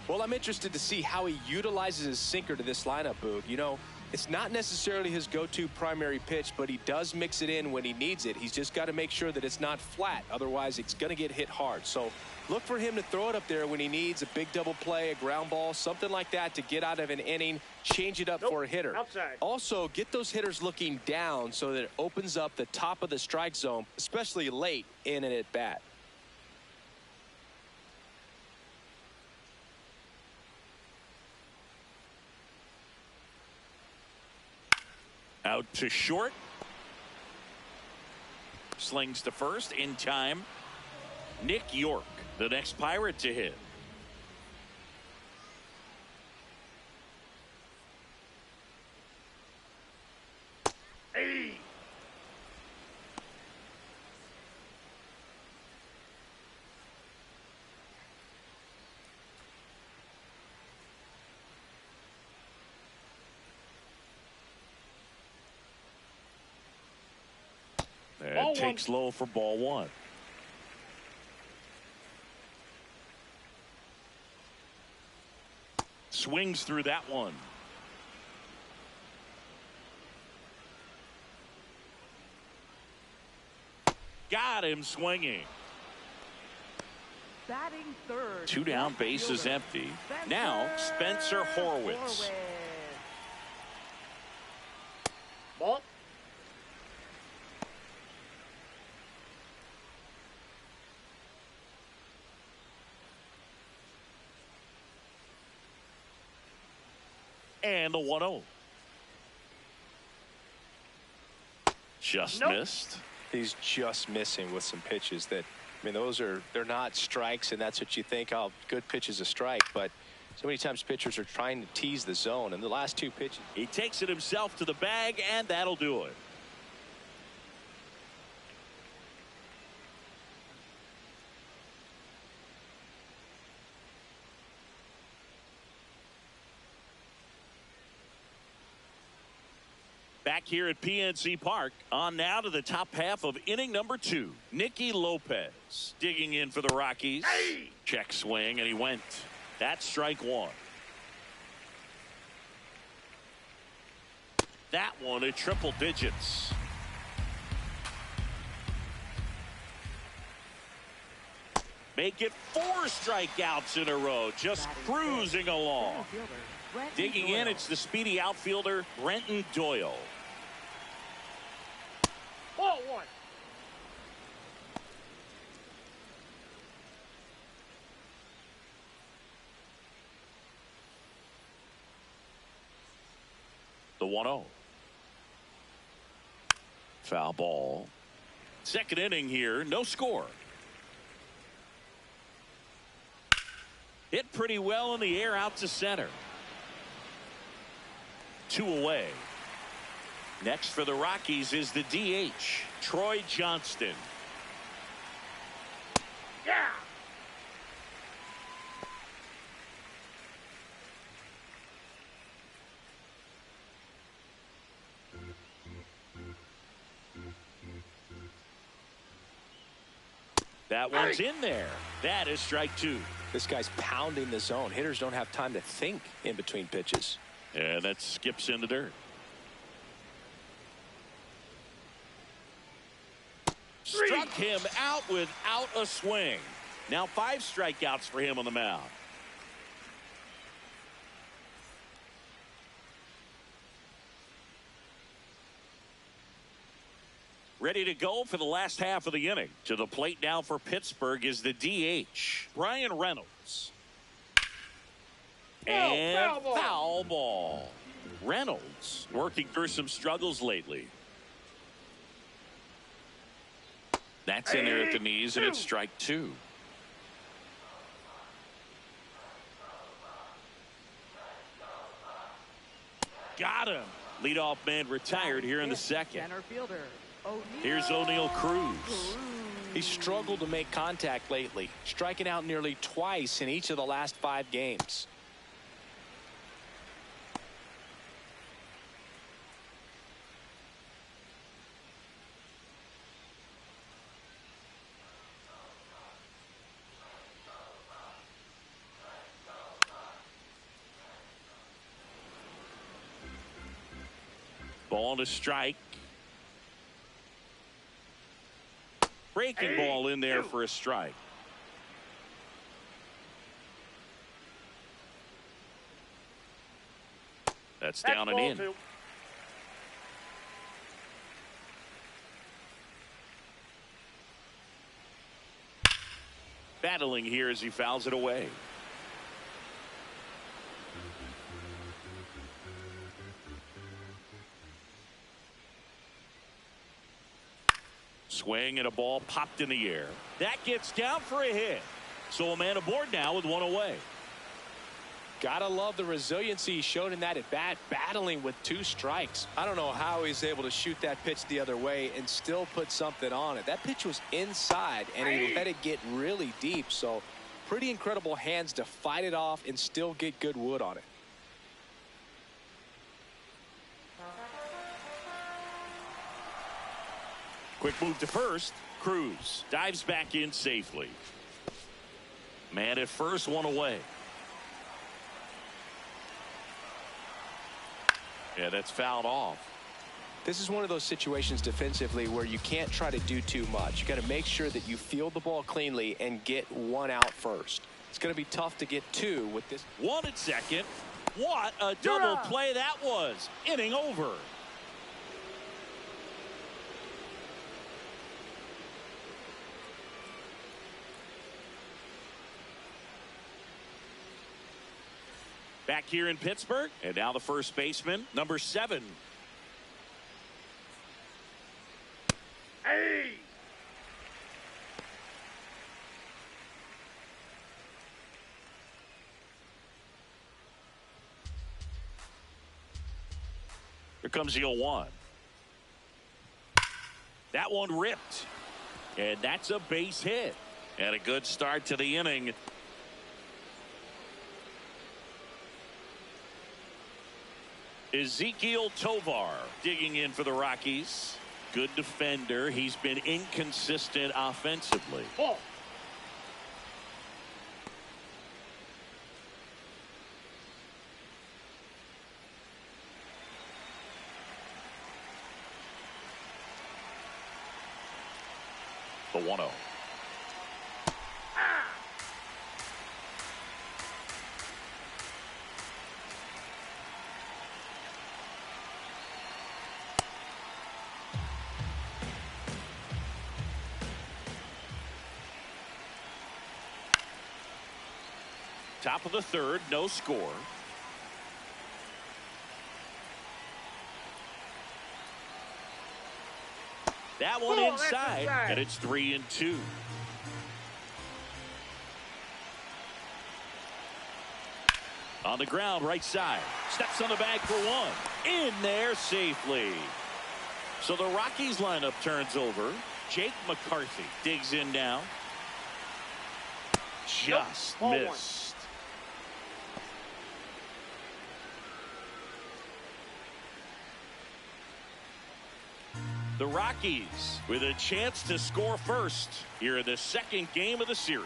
Well, I'm interested to see how he utilizes his sinker to this lineup, Boog. You know, it's not necessarily his go-to primary pitch, but he does mix it in when he needs it. He's just got to make sure that it's not flat. Otherwise, it's going to get hit hard. So look for him to throw it up there when he needs a big double play, a ground ball, something like that to get out of an inning, change it up for a hitter. Outside. Also, get those hitters looking down so that it opens up the top of the strike zone, especially late in an at-bat. Out to short. Slings to first in time. Nick York, the next Pirate to hit. Hey. And takes low for ball one. Swings through that one. Got him swinging. Batting third. 2 down, base is empty. Now Spencer Horwitz. Ball. And the 1-0. Just missed. He's just missing with some pitches that, I mean, they're not strikes, and that's what you think, oh, good pitch is a strike, but so many times pitchers are trying to tease the zone, and the last 2 pitches. He takes it himself to the bag, and that'll do it. Back here at PNC Park, on now to the top half of inning number 2. Nicky Lopez digging in for the Rockies. Hey! Check swing, and he went. That's strike 1. That one at triple digits. Make it 4 strikeouts in a row, just cruising along. Digging in, it's the speedy outfielder, Brenton Doyle. Ball 1. The 1-0. Foul ball. Second inning here, no score. Hit pretty well in the air out to center. 2 away. Next for the Rockies is the DH, Troy Johnston. Yeah. That one's in there. That is strike two. This guy's pounding the zone. Hitters don't have time to think in between pitches. And that skips in the dirt. Struck him out without a swing. Now 5 strikeouts for him on the mound. Ready to go for the last half of the inning. To the plate now for Pittsburgh is the DH, Brian Reynolds. And foul ball. Reynolds working through some struggles lately. That's in there at the knees, and it's strike two. Got him. Leadoff man retired here in the second. Center fielder. Here's O'Neal Cruz. He's struggled to make contact lately, striking out nearly twice in each of the last 5 games. Ball to strike. Breaking ball in there for a strike. That's down and in. Battling here as he fouls it away. Swing and a ball popped in the air. That gets down for a hit. So a man aboard now with one away. Gotta love the resiliency he showed in that at bat, battling with 2 strikes. I don't know how he's able to shoot that pitch the other way and still put something on it. That pitch was inside and he let it get really deep. So pretty incredible hands to fight it off and still get good wood on it. Quick move to first. Cruz dives back in safely. Man at first, one away. Yeah, that's fouled off. This is one of those situations defensively where you can't try to do too much. You got to make sure that you field the ball cleanly and get 1 out first. It's going to be tough to get 2 with this. 1 at second. What a double play that was. Inning over. Back here in Pittsburgh, and now the first baseman, number 7. Hey! Here comes the 0-1. That one ripped. And that's a base hit. And a good start to the inning. Ezequiel Tovar digging in for the Rockies. Good defender. He's been inconsistent offensively. Ball. The 1-0. Top of the third, no score. That one inside, and it's 3-2. On the ground, right side. Steps on the bag for 1. In there safely. So the Rockies lineup turns over. Jake McCarthy digs in now. Just missed. The Rockies with a chance to score first here in the second game of the series.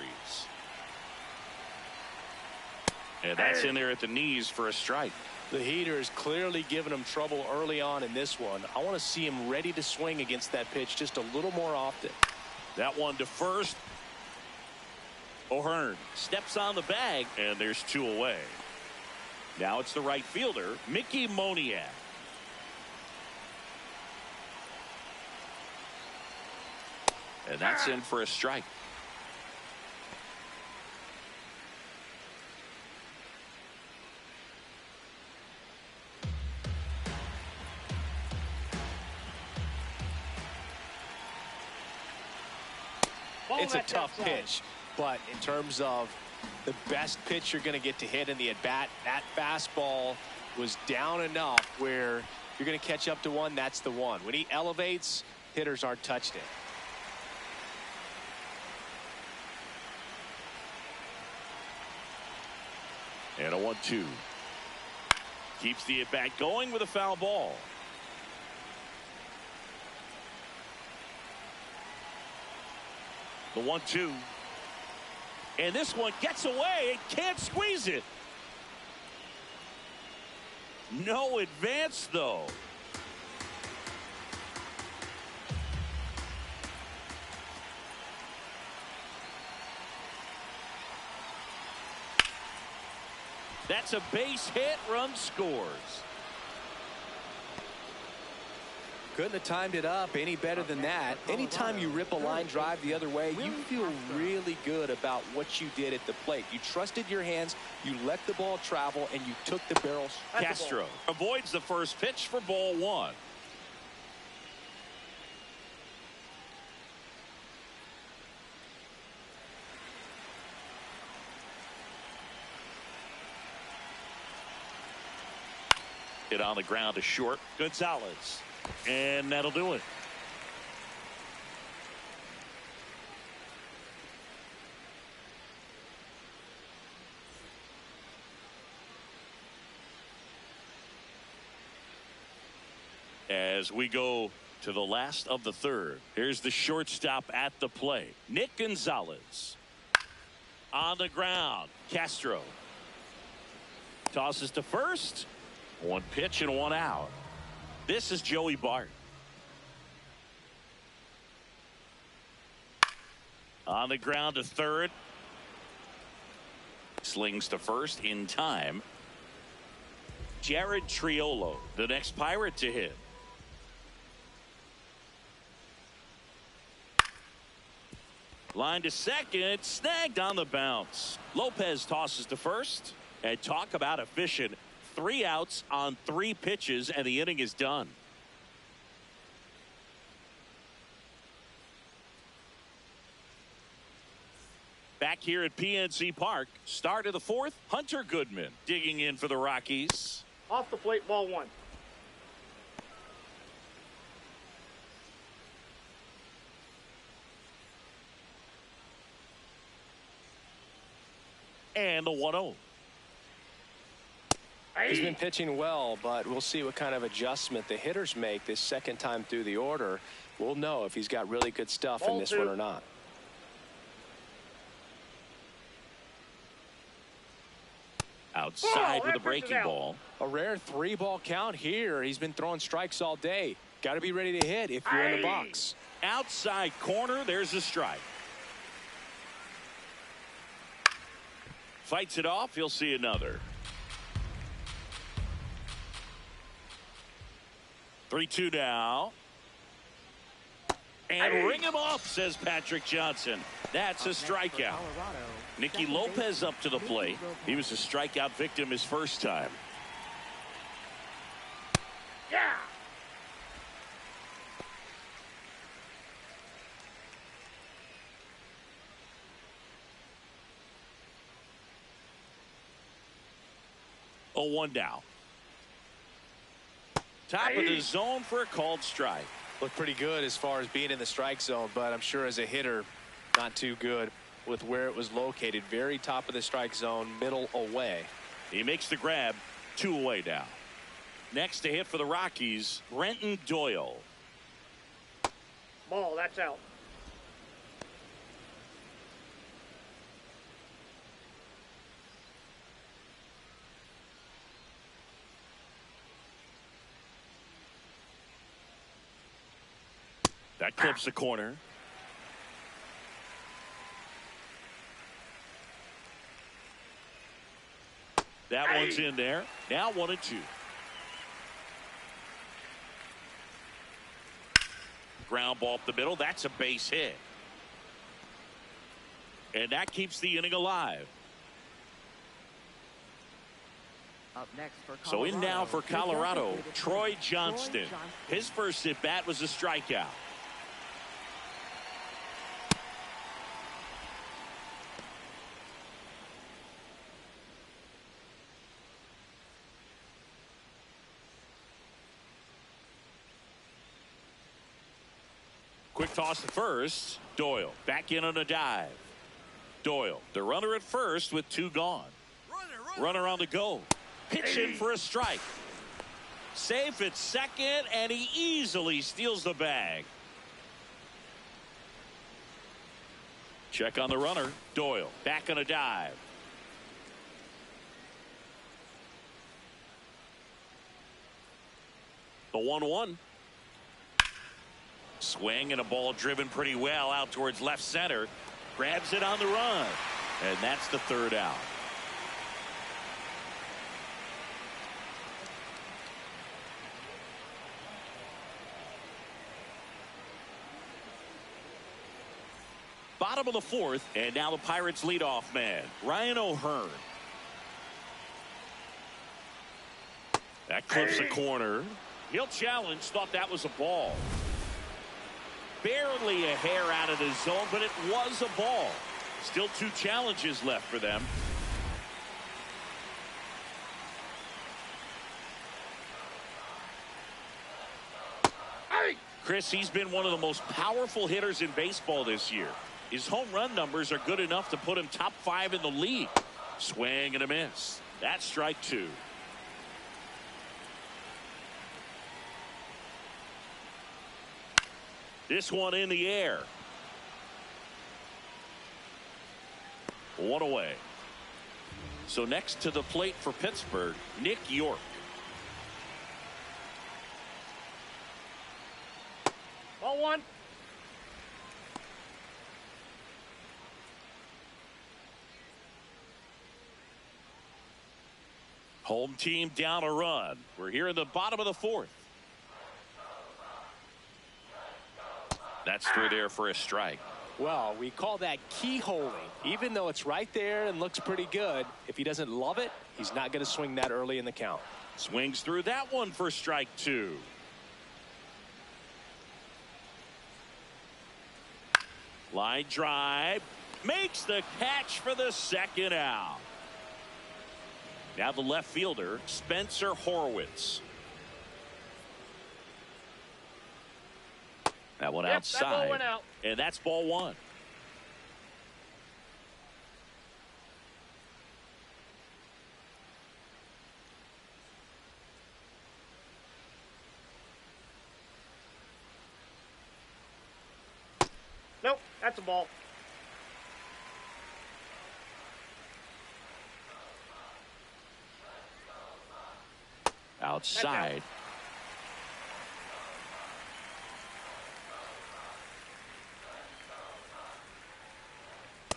And that's in there at the knees for a strike. The heater is clearly giving him trouble early on in this one. I want to see him ready to swing against that pitch just a little more often. That one to first. O'Hearn steps on the bag, and there's 2 away. Now it's the right fielder, Mickey Moniak. And that's in for a strike. It's a tough pitch, but in terms of the best pitch you're going to get to hit in the at-bat, that fastball was down enough where you're going to catch up to one. That's the one. When he elevates, hitters aren't touching it. And a 1-2. Keeps the at-bat going with a foul ball. The 1-2. And this one gets away. It can't squeeze it. No advance, though. That's a base hit. Run scores. Couldn't have timed it up any better than that. Anytime you rip a line drive the other way, you feel really good about what you did at the plate. You trusted your hands, you let the ball travel, and you took the barrels. Castro avoids the first pitch for ball 1. Hit on the ground to short. Gonzalez. And that'll do it. As we go to the last of the third, here's the shortstop at the plate, Nick Gonzalez. On the ground, Castro tosses to first. 1 pitch and 1 out. This is Joey Bart. On the ground to third. Slings to first in time. Jared Triolo, the next Pirate to hit. Line to second, snagged on the bounce. Lopez tosses to first. And talk about efficient. 3 outs on 3 pitches, and the inning is done. Back here at PNC Park, start of the 4th, Hunter Goodman digging in for the Rockies. Off the plate, ball 1. And the 1-0. He's been pitching well, but we'll see what kind of adjustment the hitters make this second time through the order. We'll know if he's got really good stuff in this one or not. Outside with a breaking ball. A rare 3-ball count here. He's been throwing strikes all day. Got to be ready to hit if you're in the box. Outside corner, there's a strike. Fights it off, he'll see another. 3-2 now. And ring him up, says Patrick Johnson. That's a strikeout. Nicky Lopez up to the plate. He was a strikeout victim his first time. Yeah. Oh, 1 down. Top of the zone for a called strike. Looked pretty good as far as being in the strike zone, but I'm sure as a hitter, not too good with where it was located. Very top of the strike zone, middle away. He makes the grab, 2 away now. Next to hit for the Rockies, Brenton Doyle. Ball, that's out. That clips the corner. That one's in there. Now 1-2. Ground ball up the middle. That's a base hit. And that keeps the inning alive. Up next for Colorado. So in now for Colorado, Troy Johnston. His first at bat was a strikeout. Quick toss to first. Doyle back in on a dive. Doyle, the runner at first with 2 gone. Runner on the go. Pitch in for a strike. Safe at second, and he easily steals the bag. Check on the runner. Doyle back on a dive. The 1-1. Swing and a ball driven pretty well out towards left center. Grabs it on the run. And that's the 3rd out. Bottom of the 4th, and now the Pirates leadoff man, Ryan O'Hearn. That clips the corner. He'll challenge, thought that was a ball. Barely a hair out of the zone, but it was a ball. Still 2 challenges left for them. Chris, he's been one of the most powerful hitters in baseball this year. His home run numbers are good enough to put him top 5 in the league. Swing and a miss. That's strike 2. This one in the air. 1 away. So next to the plate for Pittsburgh, Nick York. Ball 1. Home team down a run. We're here in the bottom of the 4th. That's through there for a strike. Well, we call that keyholing. Even though it's right there and looks pretty good, if he doesn't love it, he's not going to swing that early in the count. Swings through that one for strike 2. Line drive. Makes the catch for the 2nd out. Now the left fielder, Spencer Horwitz. That one outside. That ball went out. And that's ball 1. Nope, that's a ball. Outside.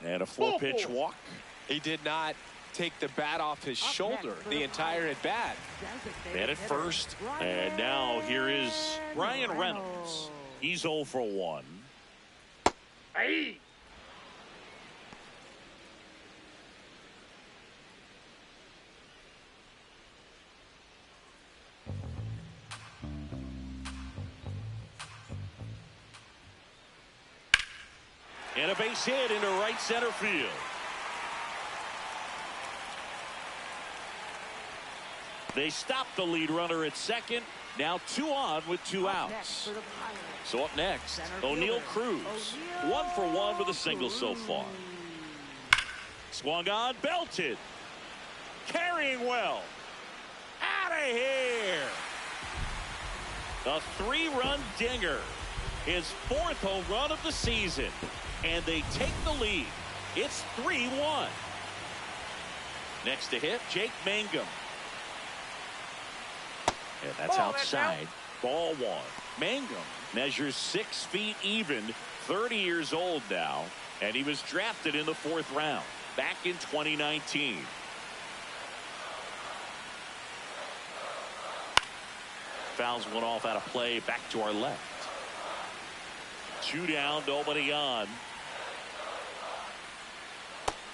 And a 4-pitch walk. He did not take the bat off his shoulder the entire at bat. Man at first. And now here is Ryan Reynolds. He's 0 for 1. Hey. And a base hit into right center field. They stopped the lead runner at second. Now 2 on with 2 outs. So up next, O'Neal Cruz. 1 for 1 with a single so far. Swung on, belted. Carrying well. Out of here. The 3-run dinger. his 4th home run of the season, and they take the lead. It's 3-1. Next to hit, Jake Mangum. And that's outside. Ball 1. Mangum measures 6 feet even, 30 years old now, and he was drafted in the 4th round back in 2019. Fouls one off out of play, back to our left. 2 down, nobody on.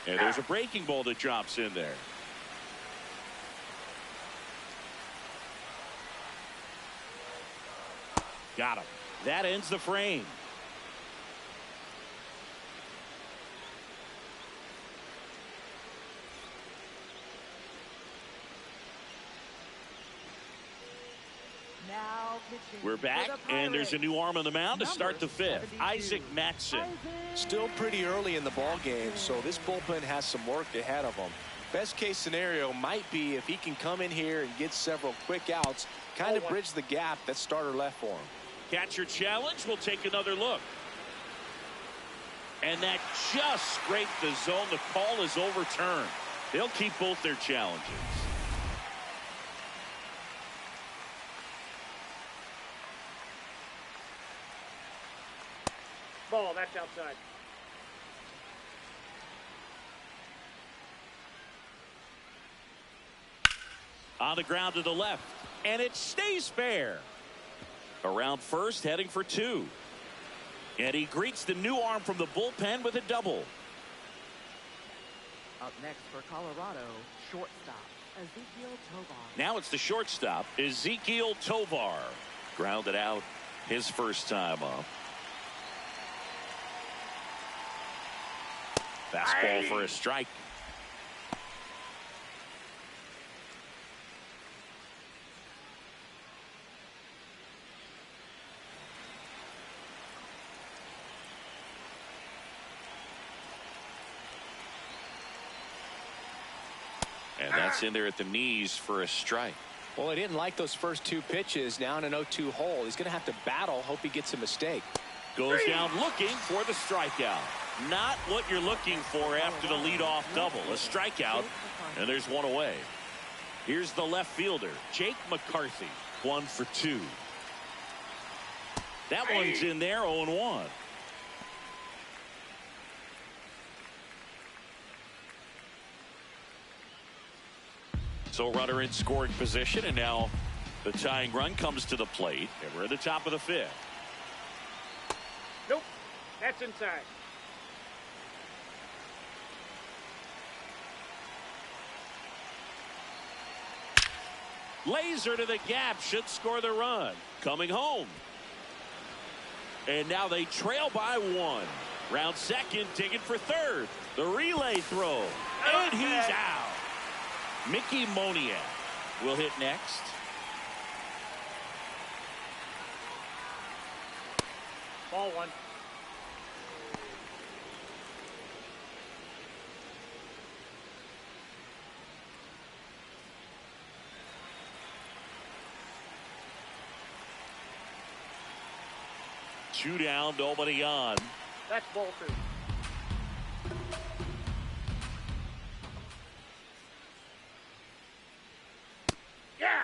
And there's a breaking ball that drops in there. Got him. That ends the frame. Now pitching. We're back, and there's a new arm on the mound to start the 5th. Isaac Matson. Still pretty early in the ball game, so this bullpen has some work ahead of them. Best case scenario might be if he can come in here and get several quick outs, kind of bridge the gap that starter left for him. Catcher challenge. We'll take another look. And that just scraped the zone. The call is overturned. They'll keep both their challenges. Ball, that's outside. On the ground to the left, and it stays fair. Around first, heading for 2. And he greets the new arm from the bullpen with a double. Up next for Colorado, shortstop Ezekiel Tovar. Now it's the shortstop, Ezekiel Tovar. Grounded out his first time up. Fastball for a strike. And that's in there at the knees for a strike. Well, he didn't like those first 2 pitches. Now in an 0-2 hole, he's going to have to battle. Hope he gets a mistake. Goes down looking for the strikeout. Not what you're looking for after the leadoff double. A strikeout, and there's one away. Here's the left fielder, Jake McCarthy. 1 for 2. That one's in there, 0-1. So runner in scoring position, and now the tying run comes to the plate, and we're at the top of the 5th. Nope, that's inside. Laser to the gap, should score the run. Coming home. And now they trail by 1. Round second, digging for 3rd. The relay throw. And he's out. Mickey Moniak will hit next. Ball 1. Two down, nobody on. That's ball 2. Yeah.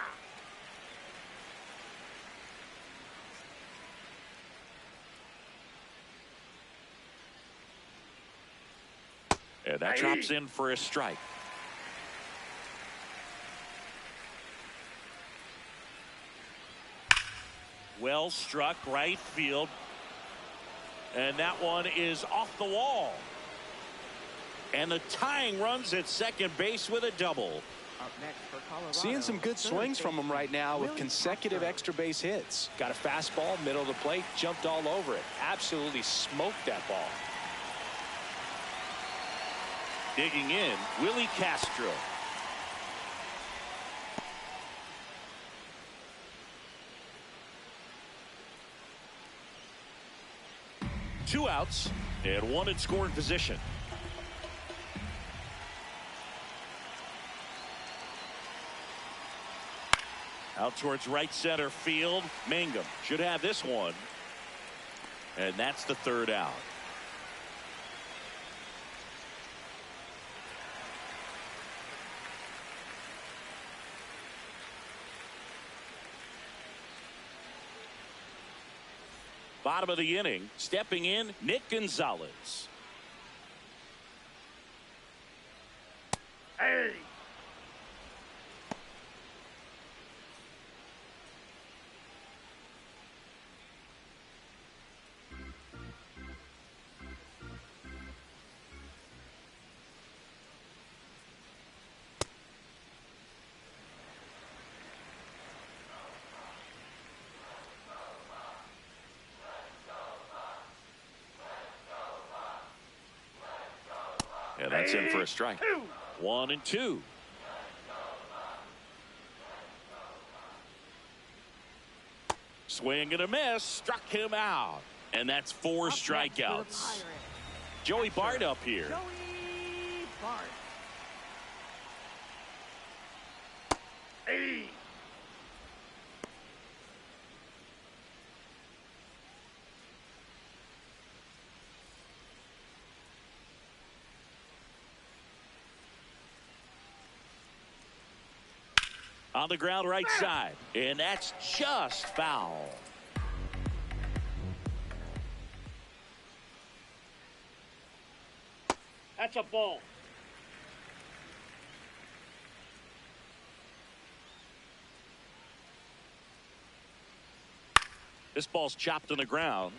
And that drops in for a strike. Well struck, right field. And that one is off the wall. And the tying runs at second base with a double. Up next for Colorado, Seeing some good swings from him right now with consecutive extra base hits. Got a fastball, middle of the plate, jumped all over it. Absolutely smoked that ball. Digging in, Willie Castro. Two outs and one in scoring position. Out towards right center field. Mangum should have this one. And that's the third out. Bottom of the inning, stepping in, Nick Gonzalez. Hey. Yeah, that's in for a strike. 1-2. Swing and a miss, struck him out. And that's 4 strikeouts. Joey Bart up here. Joey Bart. Hey. On the ground right side. And that's just foul. That's a ball. This ball's chopped on the ground.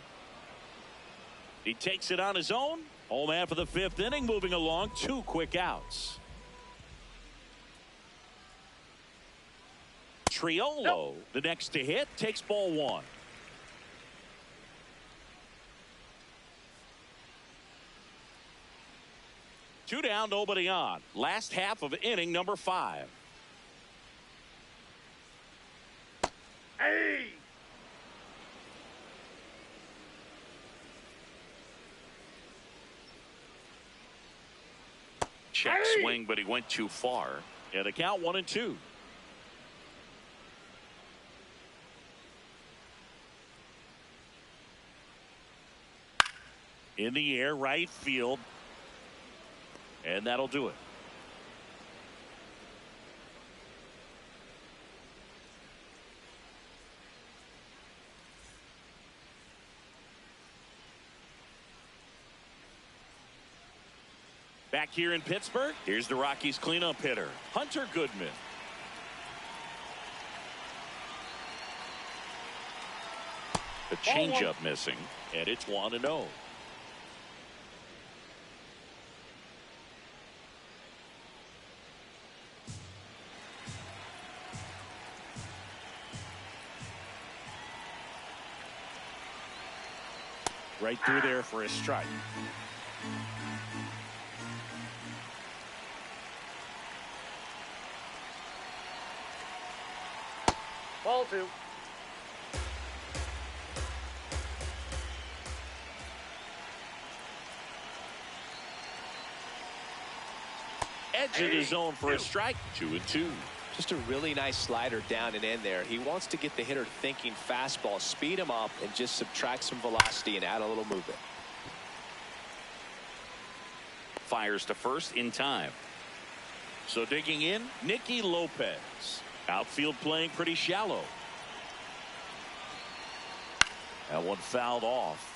He takes it on his own. Home half of the 5th inning, moving along. 2 quick outs. Triolo, the next to hit, takes ball 1. Two down, nobody on. Last half of inning number 5. Hey. Check swing, but he went too far. And the count 1-2. In the air, right field. And that'll do it. Back here in Pittsburgh, here's the Rockies cleanup hitter, Hunter Goodman. The changeup missing, and it's 1-0. Right through there for a strike. Ball 2. Edge of the zone for a strike. 2-2. Just a really nice slider down and in there. He wants to get the hitter thinking fastball, speed him up, and just subtract some velocity and add a little movement. Fires to first in time. So digging in, Nicky Lopez. Outfield playing pretty shallow. That one fouled off.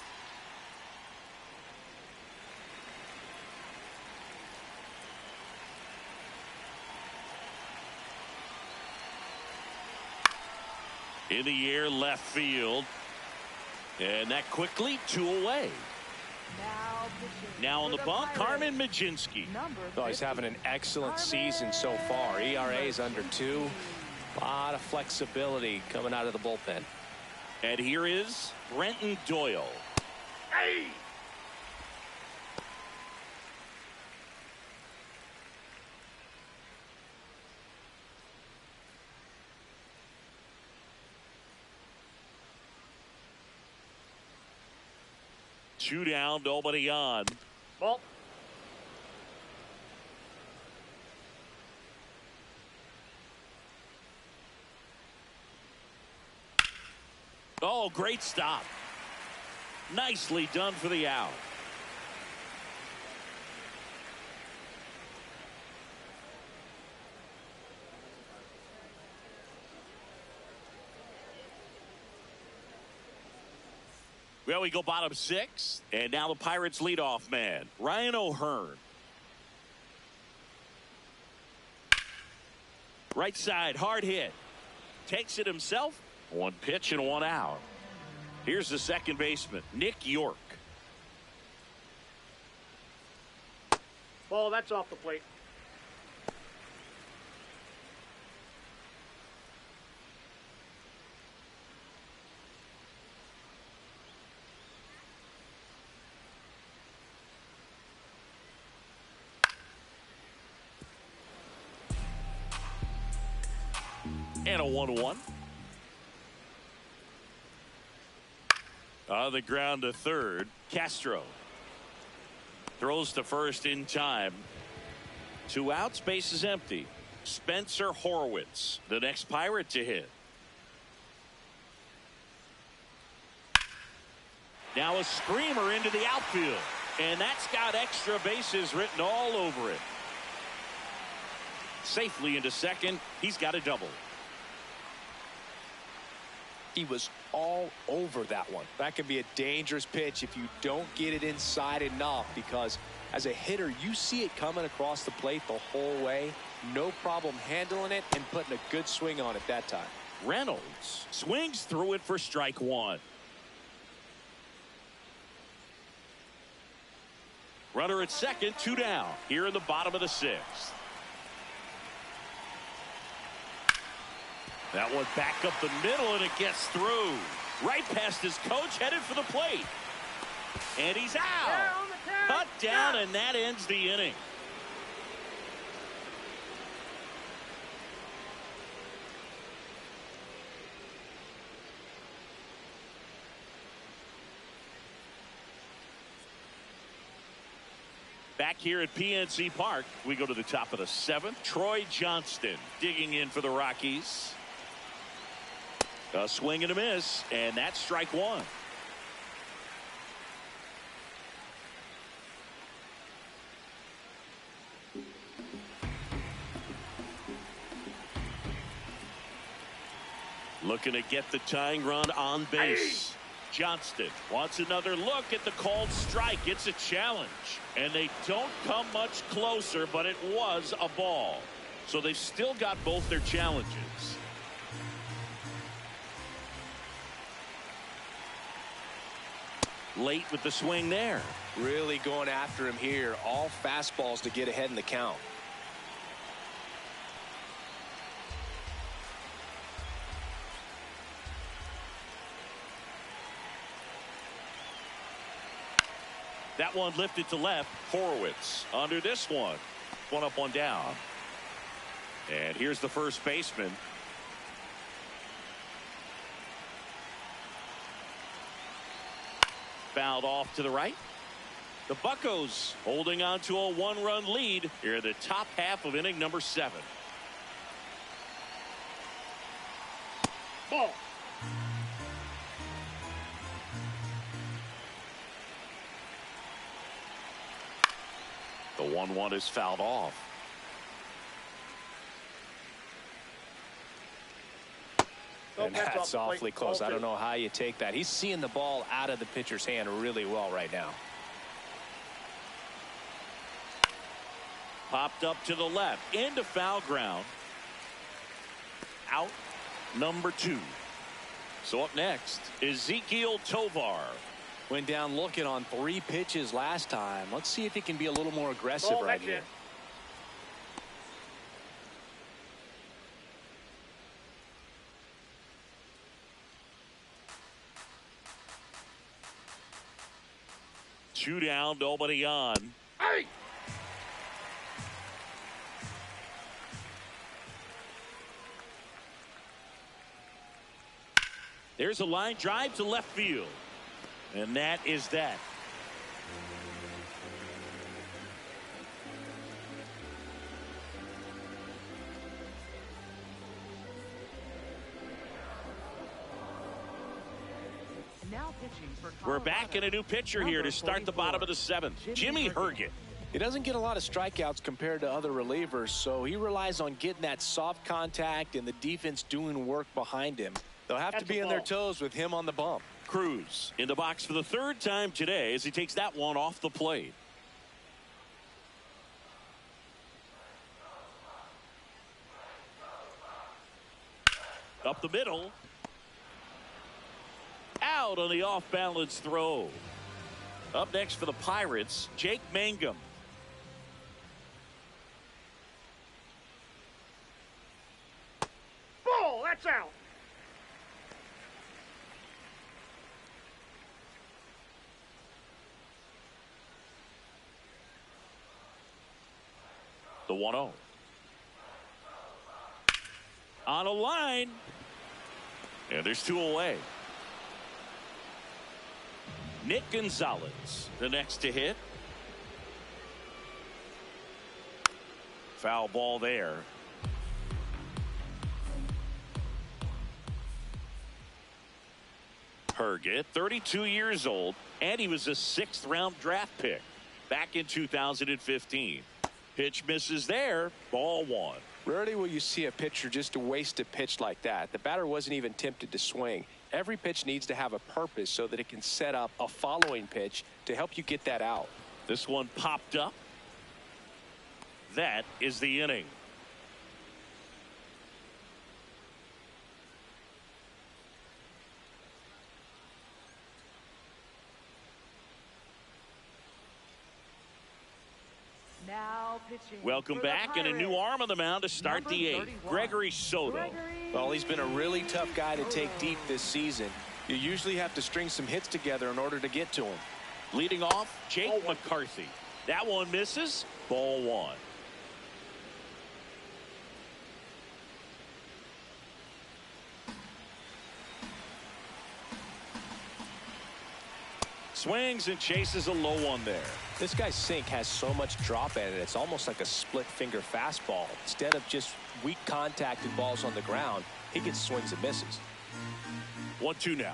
In the air, left field. And that quickly 2 away. Now on the bump, Carmen Majinski. Oh, he's having an excellent season so far. ERA is under 2. A lot of flexibility coming out of the bullpen. And here is Brenton Doyle. Hey. Two down, nobody on. Ball. Oh, great stop. Nicely done for the out. Well, we go bottom 6, and now the Pirates leadoff man, Ryan O'Hearn. Right side, hard hit. Takes it himself. One pitch and one out. Here's the second baseman, Nick York. Ball, that's off the plate. And a 1-1. On the ground to third, Castro. Throws to first in time. 2 outs, base is empty. Spencer Horwitz, the next Pirate to hit. Now a screamer into the outfield. And that's got extra bases written all over it. Safely into second. He's got a double. He was all over that one. That could be a dangerous pitch if you don't get it inside enough, because as a hitter, you see it coming across the plate the whole way. No problem handling it and putting a good swing on it that time. Reynolds swings through it for strike 1. Runner at second, 2 down. Here in the bottom of the 6th. That one back up the middle, and it gets through. Right past his coach, headed for the plate. And he's out. Cut down, and that ends the inning. Back here at PNC Park, we go to the top of the 7th. Troy Johnston digging in for the Rockies. A swing and a miss, and that's strike 1. Looking to get the tying run on base. Johnston wants another look at the called strike. It's a challenge, and they don't come much closer, but it was a ball. So they've still got both their challenges. Late with the swing there. Really going after him here. All fastballs to get ahead in the count. That one lifted to left. Horowitz under this one. 1 up, 1 down. And here's the first baseman. Fouled off to the right. The Buccos holding on to a 1-run lead here in the top half of inning number 7. Ball. The 1-1 is fouled off. And that's awfully close. I don't know how you take that. He's seeing the ball out of the pitcher's hand really well right now. Popped up to the left into foul ground. Out number 2. So up next, Ezequiel Tovar. Went down looking on 3 pitches last time. Let's see if he can be a little more aggressive right here. Two down, nobody on. Hey! There's a line drive to left field. And that is that. Now pitching for We're back in a new pitcher here to start the bottom of the 7th. Jimmy Herget. He doesn't get a lot of strikeouts compared to other relievers, so he relies on getting that soft contact and the defense doing work behind him. They'll have to be on their toes with him on the bump. Cruz in the box for the 3rd time today as he takes that one off the plate. Up the middle. Out on the off-balance throw. Up next for the Pirates, Jake Mangum. Ball, that's out. The 1-0. On a line. And there's 2 away. Nick Gonzalez, the next to hit. Foul ball there. Herget, 32 years old, and he was a 6th-round draft pick back in 2015. Pitch misses there. Ball 1. Rarely will you see a pitcher just waste a pitch like that. The batter wasn't even tempted to swing. Every pitch needs to have a purpose so that it can set up a following pitch to help you get that out. This one popped up. That is the inning. Now pitching. Welcome back, and a new arm on the mound to start the 8th. Gregory Soto. Well, he's been a really tough guy to take deep this season. You usually have to string some hits together in order to get to him. Leading off, Jake McCarthy. That one misses. Ball 1. Swings and chases a low one there. This guy's sink has so much drop in it, it's almost like a split finger fastball. Instead of just weak contacted balls on the ground, he gets swings and misses. 1-2 now.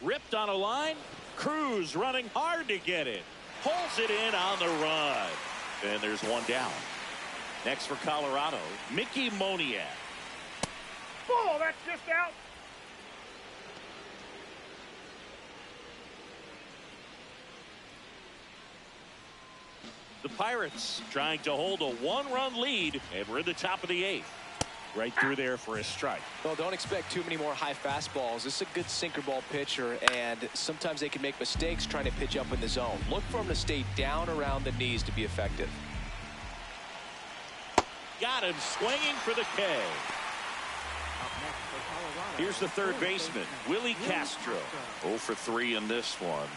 Ripped on a line. Cruz running hard to get it. Pulls it in on the run. And there's one down. Next for Colorado, Mickey Moniak. Ball, that's just out. The Pirates trying to hold a 1-run lead, and we're in the top of the 8th. Right through there for a strike. Well, don't expect too many more high fastballs. This is a good sinker ball pitcher, and sometimes they can make mistakes trying to pitch up in the zone. Look for him to stay down around the knees to be effective. Got him swinging for the K. Here's the 3rd baseman, Willie Castro. 0 for 3 in this one.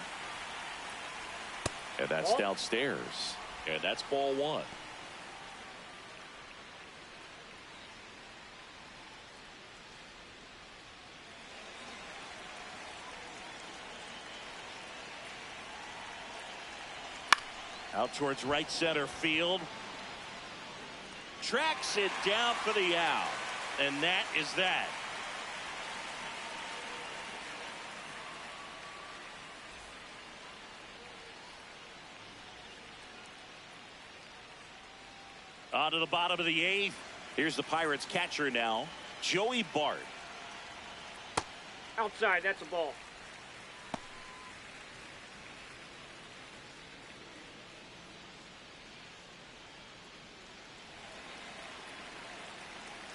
And that's downstairs. And that's ball 1. Out towards right center field. Tracks it down for the out. And that is that. On to the bottom of the 8th. Here's the Pirates catcher now, Joey Bart. Outside, that's a ball.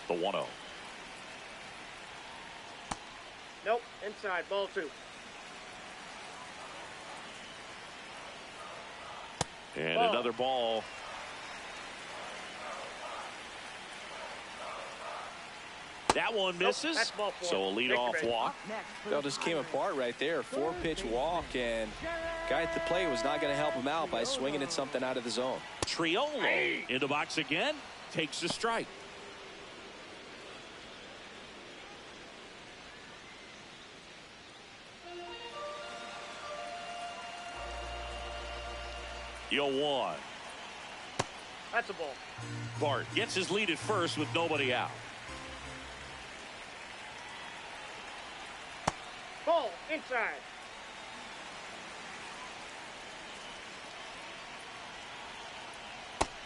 The 1-0. Nope, inside, ball 2. And another ball. That one misses. That's ball 4. So a leadoff walk. That just came apart right there. 4-pitch walk, and guy at the plate was not going to help him out by swinging at something out of the zone. Triolo in the box again. Takes the strike. Yo, 1. That's a ball. Bart gets his lead at first with nobody out. Ball, Inside.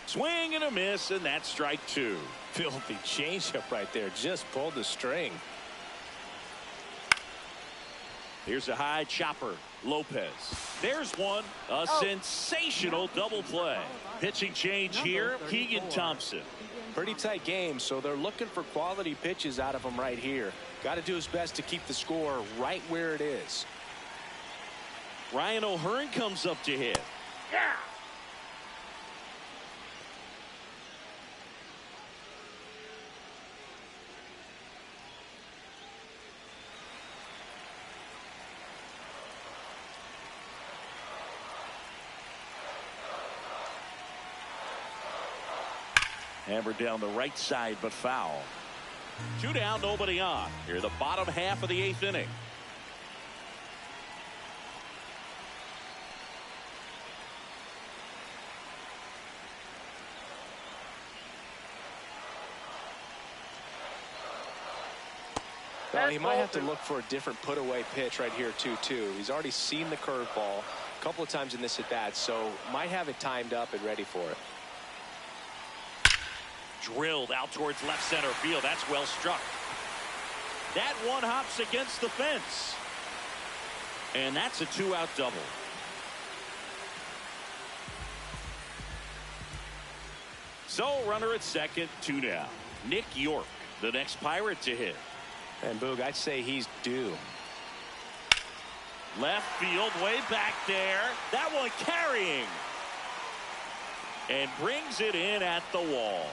Swing and a miss, and that's strike two. Filthy changeup right there. Just pulled the string. Here's a high chopper. Lopez. There's one. A sensational double play. Pitching change here. Keegan Thompson. Pretty tight game, so they're looking for quality pitches out of him right here. Got to do his best to keep the score right where it is. Ryan O'Hearn comes up to hit. Yeah. Hammered down the right side, but foul. 2 down, nobody on. Here, the bottom half of the 8th inning. Well, he might have to look for a different put-away pitch right here, too. He's already seen the curveball a couple of times in this at-bat, so might have it timed up and ready for it. Drilled out towards left center field. That's well struck. That one hops against the fence. And that's a 2-out double. So runner at second, 2 down. Nick York, the next Pirate to hit. And Boog, I'd say he's due. Left field, way back there. That one carrying. And brings it in at the wall.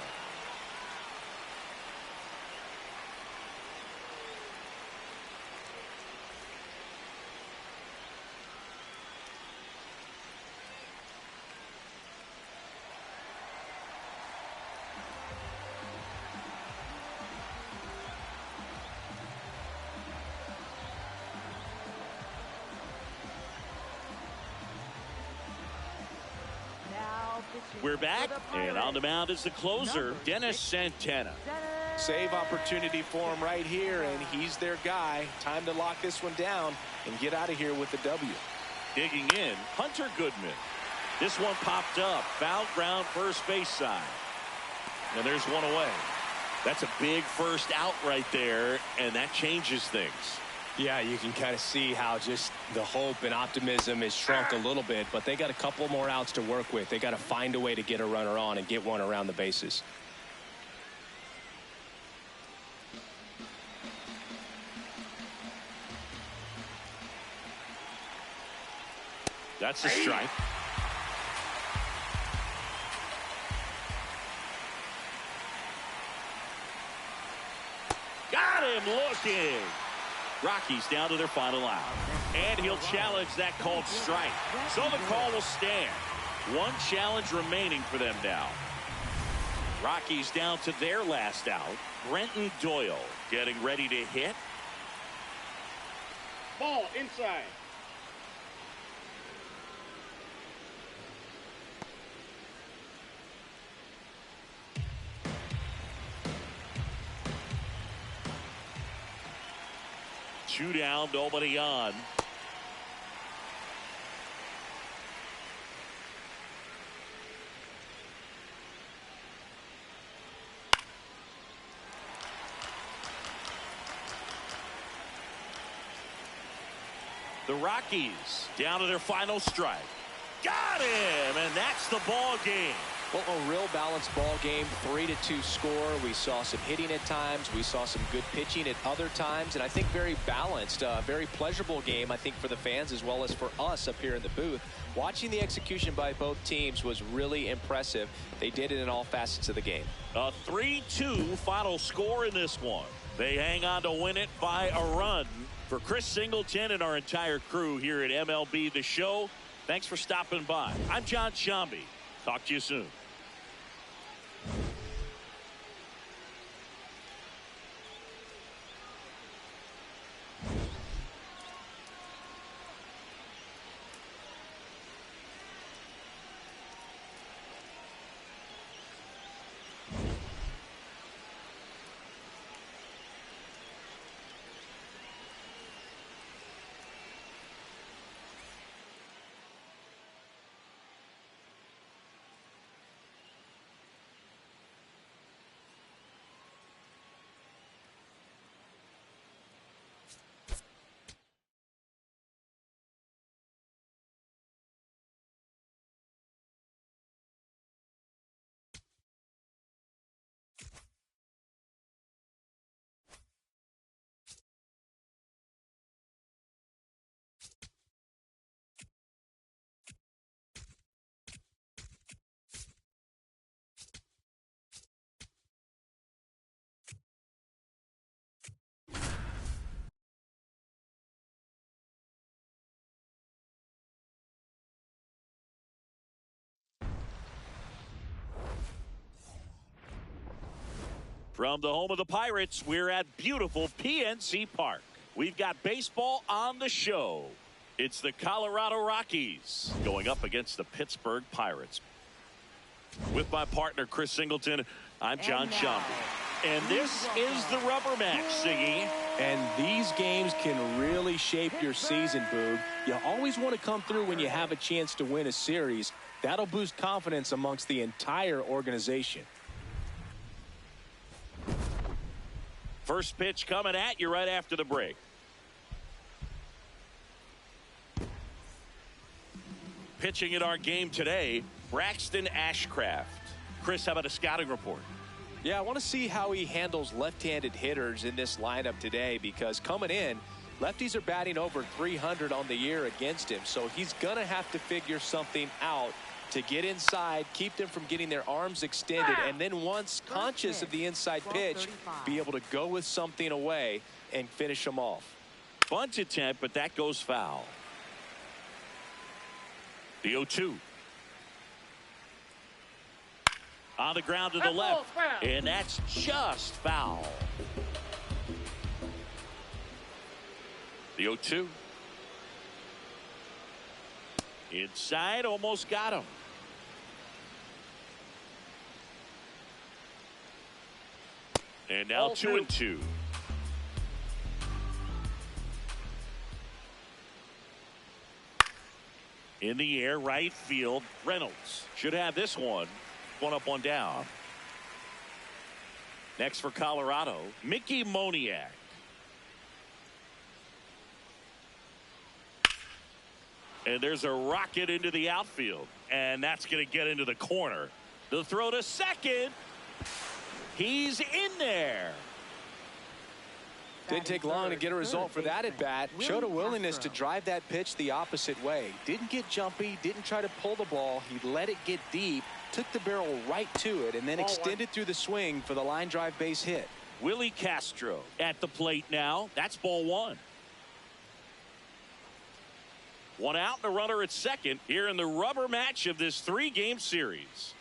We're back, and on the mound is the closer, Dennis Santana. Save opportunity for him right here, and he's their guy. Time to lock this one down and get out of here with the W. Digging in, Hunter Goodman. This one popped up, foul ground first base side. And there's one away. That's a big first out right there, and that changes things. Yeah, you can kind of see how just the hope and optimism is shrunk a little bit, but they got a couple more outs to work with. They got to find a way to get a runner on and get one around the bases. That's a strike. Got him looking. Rockies down to their final out. And he'll challenge that called strike. So the call will stand. One challenge remaining for them now. Rockies down to their last out. Brenton Doyle getting ready to hit. Ball inside. Two down, nobody on. The Rockies down to their final strike. Got him, and that's the ball game. Well, a real balanced ball game, 3-2 score. We saw some hitting at times. We saw some good pitching at other times, and I think very balanced, very pleasurable game, I think, for the fans as well as for us up here in the booth. Watching the execution by both teams was really impressive. They did it in all facets of the game. A 3-2 final score in this one. They hang on to win it by a run. For Chris Singleton and our entire crew here at MLB The Show, thanks for stopping by. I'm John Shambi. Talk to you soon. From the home of the Pirates, we're at beautiful PNC Park. We've got baseball on the show. It's the Colorado Rockies going up against the Pittsburgh Pirates. With my partner, Chris Singleton, I'm John Schaumburg. And this is the rubber match, Siggy. And these games can really shape your season, Boog. You always want to come through when you have a chance to win a series. That'll boost confidence amongst the entire organization. First pitch coming at you right after the break. Pitching in our game today, Braxton Ashcraft. Chris, how about a scouting report? Yeah, I want to see how he handles left-handed hitters in this lineup today, because coming in, lefties are batting over 300 on the year against him. So he's going to have to figure something out to get inside, keep them from getting their arms extended, and then once conscious of the inside pitch, be able to go with something away and finish them off. Bunt attempt, but that goes foul. The 0-2. On the ground to the left, and that's just foul. The 0-2. Inside, almost got him. And now 2-2. In the air, right field, Reynolds should have this one. One up, one down. Next for Colorado, Mickey Moniak. And there's a rocket into the outfield, and that's going to get into the corner. The throw to second. He's in there. Didn't take long to get a result for that at bat. Showed a willingness to drive that pitch the opposite way. Didn't get jumpy, didn't try to pull the ball. He let it get deep, took the barrel right to it, and then extended through the swing for the line drive base hit. Willie Castro at the plate now. That's ball one. One out and a runner at second here in the rubber match of this three-game series.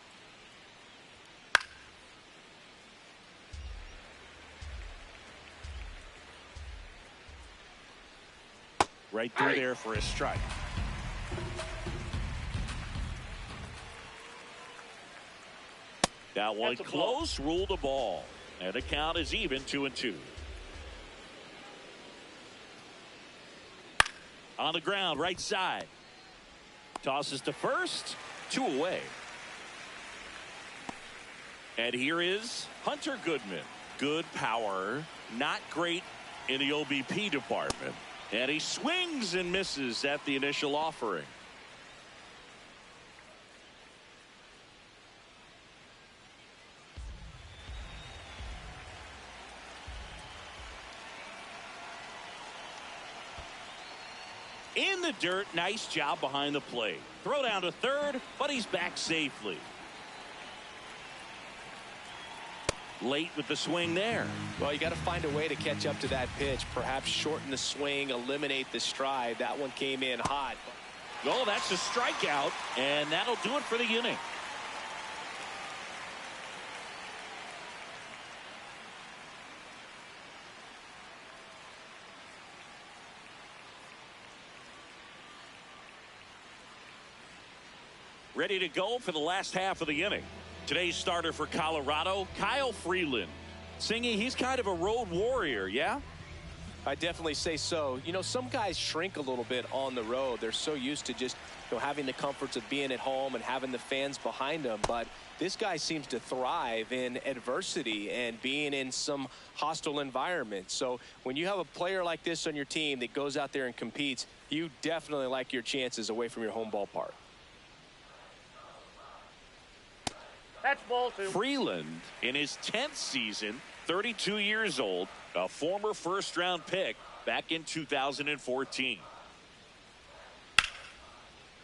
Right through there for a strike. That one close, ruled the ball. And the count is even, 2-2. On the ground, right side. Tosses to first, 2 away. And here is Hunter Goodman. Good power, not great in the OBP department. And he swings and misses at the initial offering. In the dirt, nice job behind the plate. Throw down to third, but he's back safely. Late with the swing there. Well, you got to find a way to catch up to that pitch. Perhaps shorten the swing, eliminate the stride. That one came in hot. Oh, that's a strikeout, and that'll do it for the inning. Ready to go for the last half of the inning. Today's starter for Colorado, Kyle Freeland. Singy, he's kind of a road warrior, yeah? I definitely say so. You know, some guys shrink a little bit on the road. They're so used to just, having the comforts of being at home and having the fans behind them. But this guy seems to thrive in adversity and being in some hostile environment. So when you have a player like this on your team that goes out there and competes, you definitely like your chances away from your home ballpark. That's ball two. Freeland in his 10th season, 32 years old, a former first-round pick back in 2014.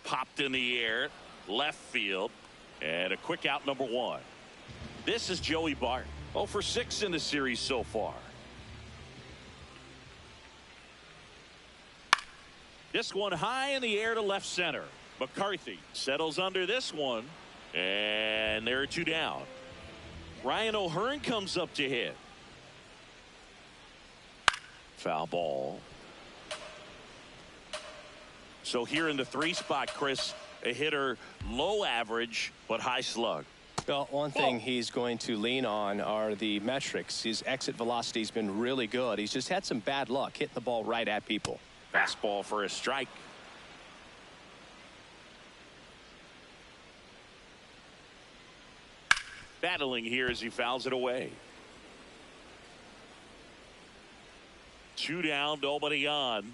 Popped in the air, left field, and a quick out, number one. This is Joey Bart, 0 for 6 in the series so far. This one high in the air to left center. McCarthy settles under this one. And there are 2 down. Ryan O'Hearn comes up to hit. Foul ball. So here in the 3 spot, Chris, a hitter low average but high slug. Well, one thing he's going to lean on are the metrics. His exit velocity has been really good. He's just had some bad luck hitting the ball right at people. Fastball for a strike. Battling here as he fouls it away. 2 down, nobody on.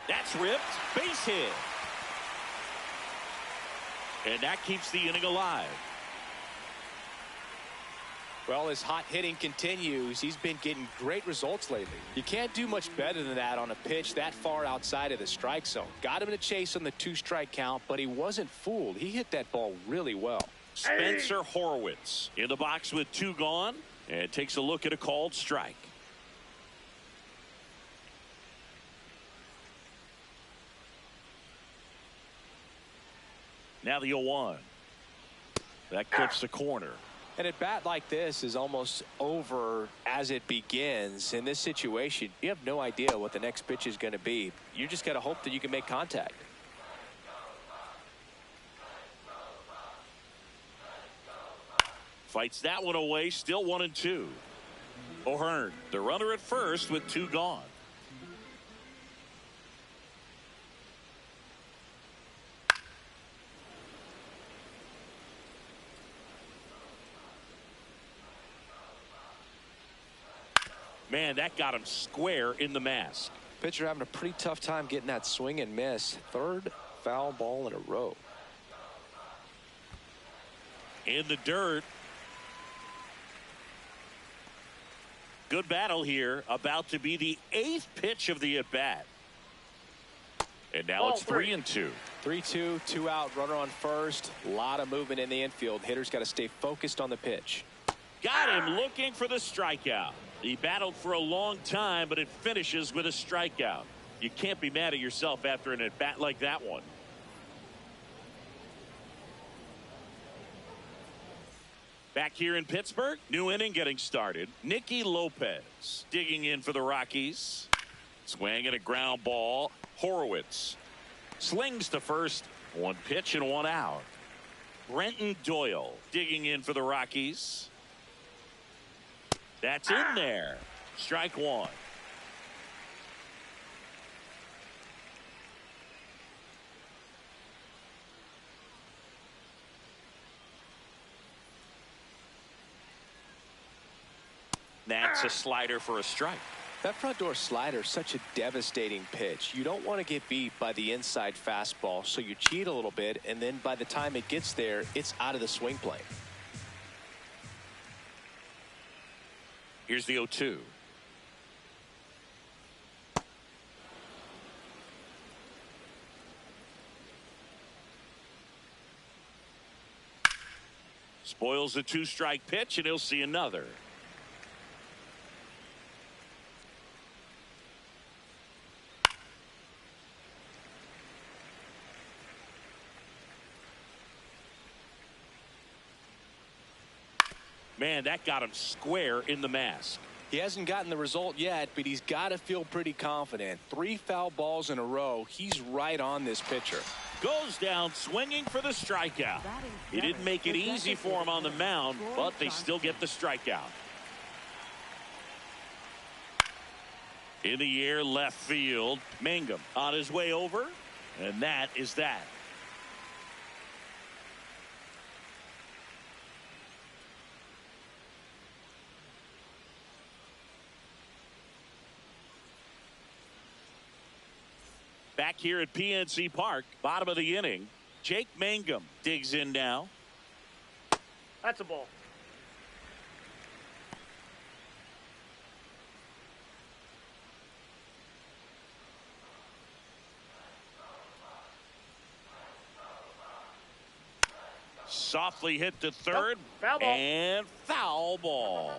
That's ripped. Base hit. And that keeps the inning alive. Well, his hot hitting continues. He's been getting great results lately. You can't do much better than that on a pitch that far outside of the strike zone. Got him to chase on the 2-strike count, but he wasn't fooled. He hit that ball really well. Spencer Horwitz in the box with 2 gone and takes a look at a called strike. Now the 0-1. That clips the corner. And a bat like this is almost over as it begins. In this situation, you have no idea what the next pitch is going to be. You just got to hope that you can make contact. Fights that one away. Still 1-2. O'Hearn, the runner at first with 2 gone. Man, that got him square in the mask. Pitcher having a pretty tough time getting that swing and miss. 3rd foul ball in a row. In the dirt. Good battle here. About to be the 8th pitch of the at-bat. And now it's 3-2. 3-2, 2 out, runner on first. A lot of movement in the infield. Hitter's got to stay focused on the pitch. Got him looking for the strikeout. He battled for a long time, but it finishes with a strikeout. You can't be mad at yourself after an at-bat like that one. Back here in Pittsburgh, new inning getting started. Nicky Lopez digging in for the Rockies. Swing and a ground ball. Horowitz slings to first. 1 pitch and 1 out. Brenton Doyle digging in for the Rockies. That's in there. Strike 1. That's a slider for a strike. That front door slider is such a devastating pitch. You don't want to get beat by the inside fastball, so you cheat a little bit, and then by the time it gets there, it's out of the swing plane. Here's the 0-2. Spoils the 2-strike pitch, and he'll see another. Man, that got him square in the mask. He hasn't gotten the result yet, but he's got to feel pretty confident. 3 foul balls in a row. He's right on this pitcher. Goes down swinging for the strikeout. He didn't make it easy for him on the mound, but they still get the strikeout. In the air, left field. Mangum on his way over, and that is that. Back here at PNC Park, bottom of the inning, Jake Mangum digs in now. That's a ball. Softly hit to third. Foul ball. And foul ball.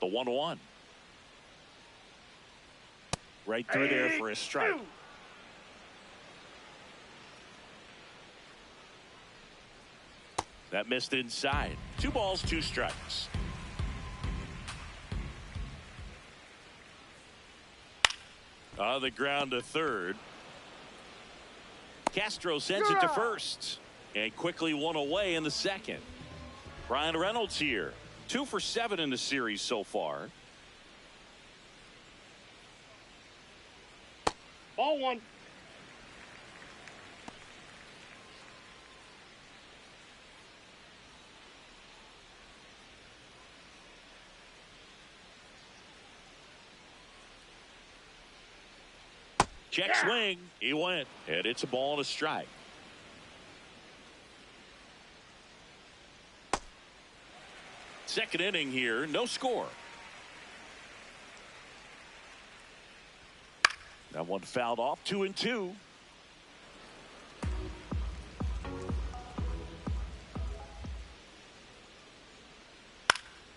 The 1-1. Right through there for a strike. That missed inside. 2 balls, 2 strikes. On the ground to third. Castro sends it to first. And quickly 1 away in the second. Ryan Reynolds here. 2 for 7 in the series so far. Ball 1. Check swing. He went. And it's a ball and a strike. Second inning here. No score. That one fouled off. 2-2.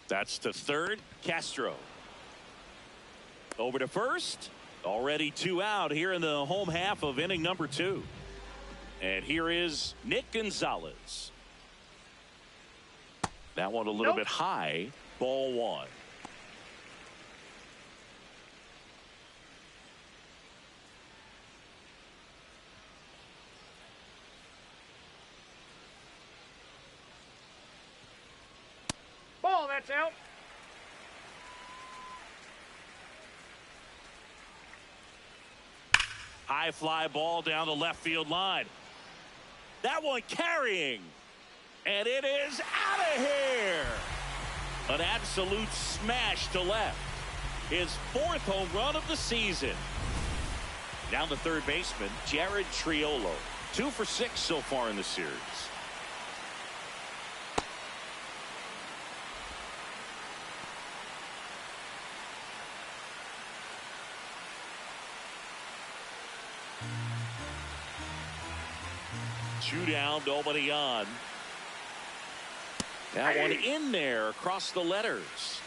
That's to third. Castro. Over to first. Already 2 out here in the home half of inning number 2. And here is Nick Gonzalez. That one a little bit high. Ball 1. Ball, that's out. High fly ball down the left field line. That one carrying. And it is out of here. An absolute smash to left. His 4th home run of the season. Down to third baseman, Jared Triolo. 2 for 6 so far in the series. Two down, nobody on. That one in there across the letters.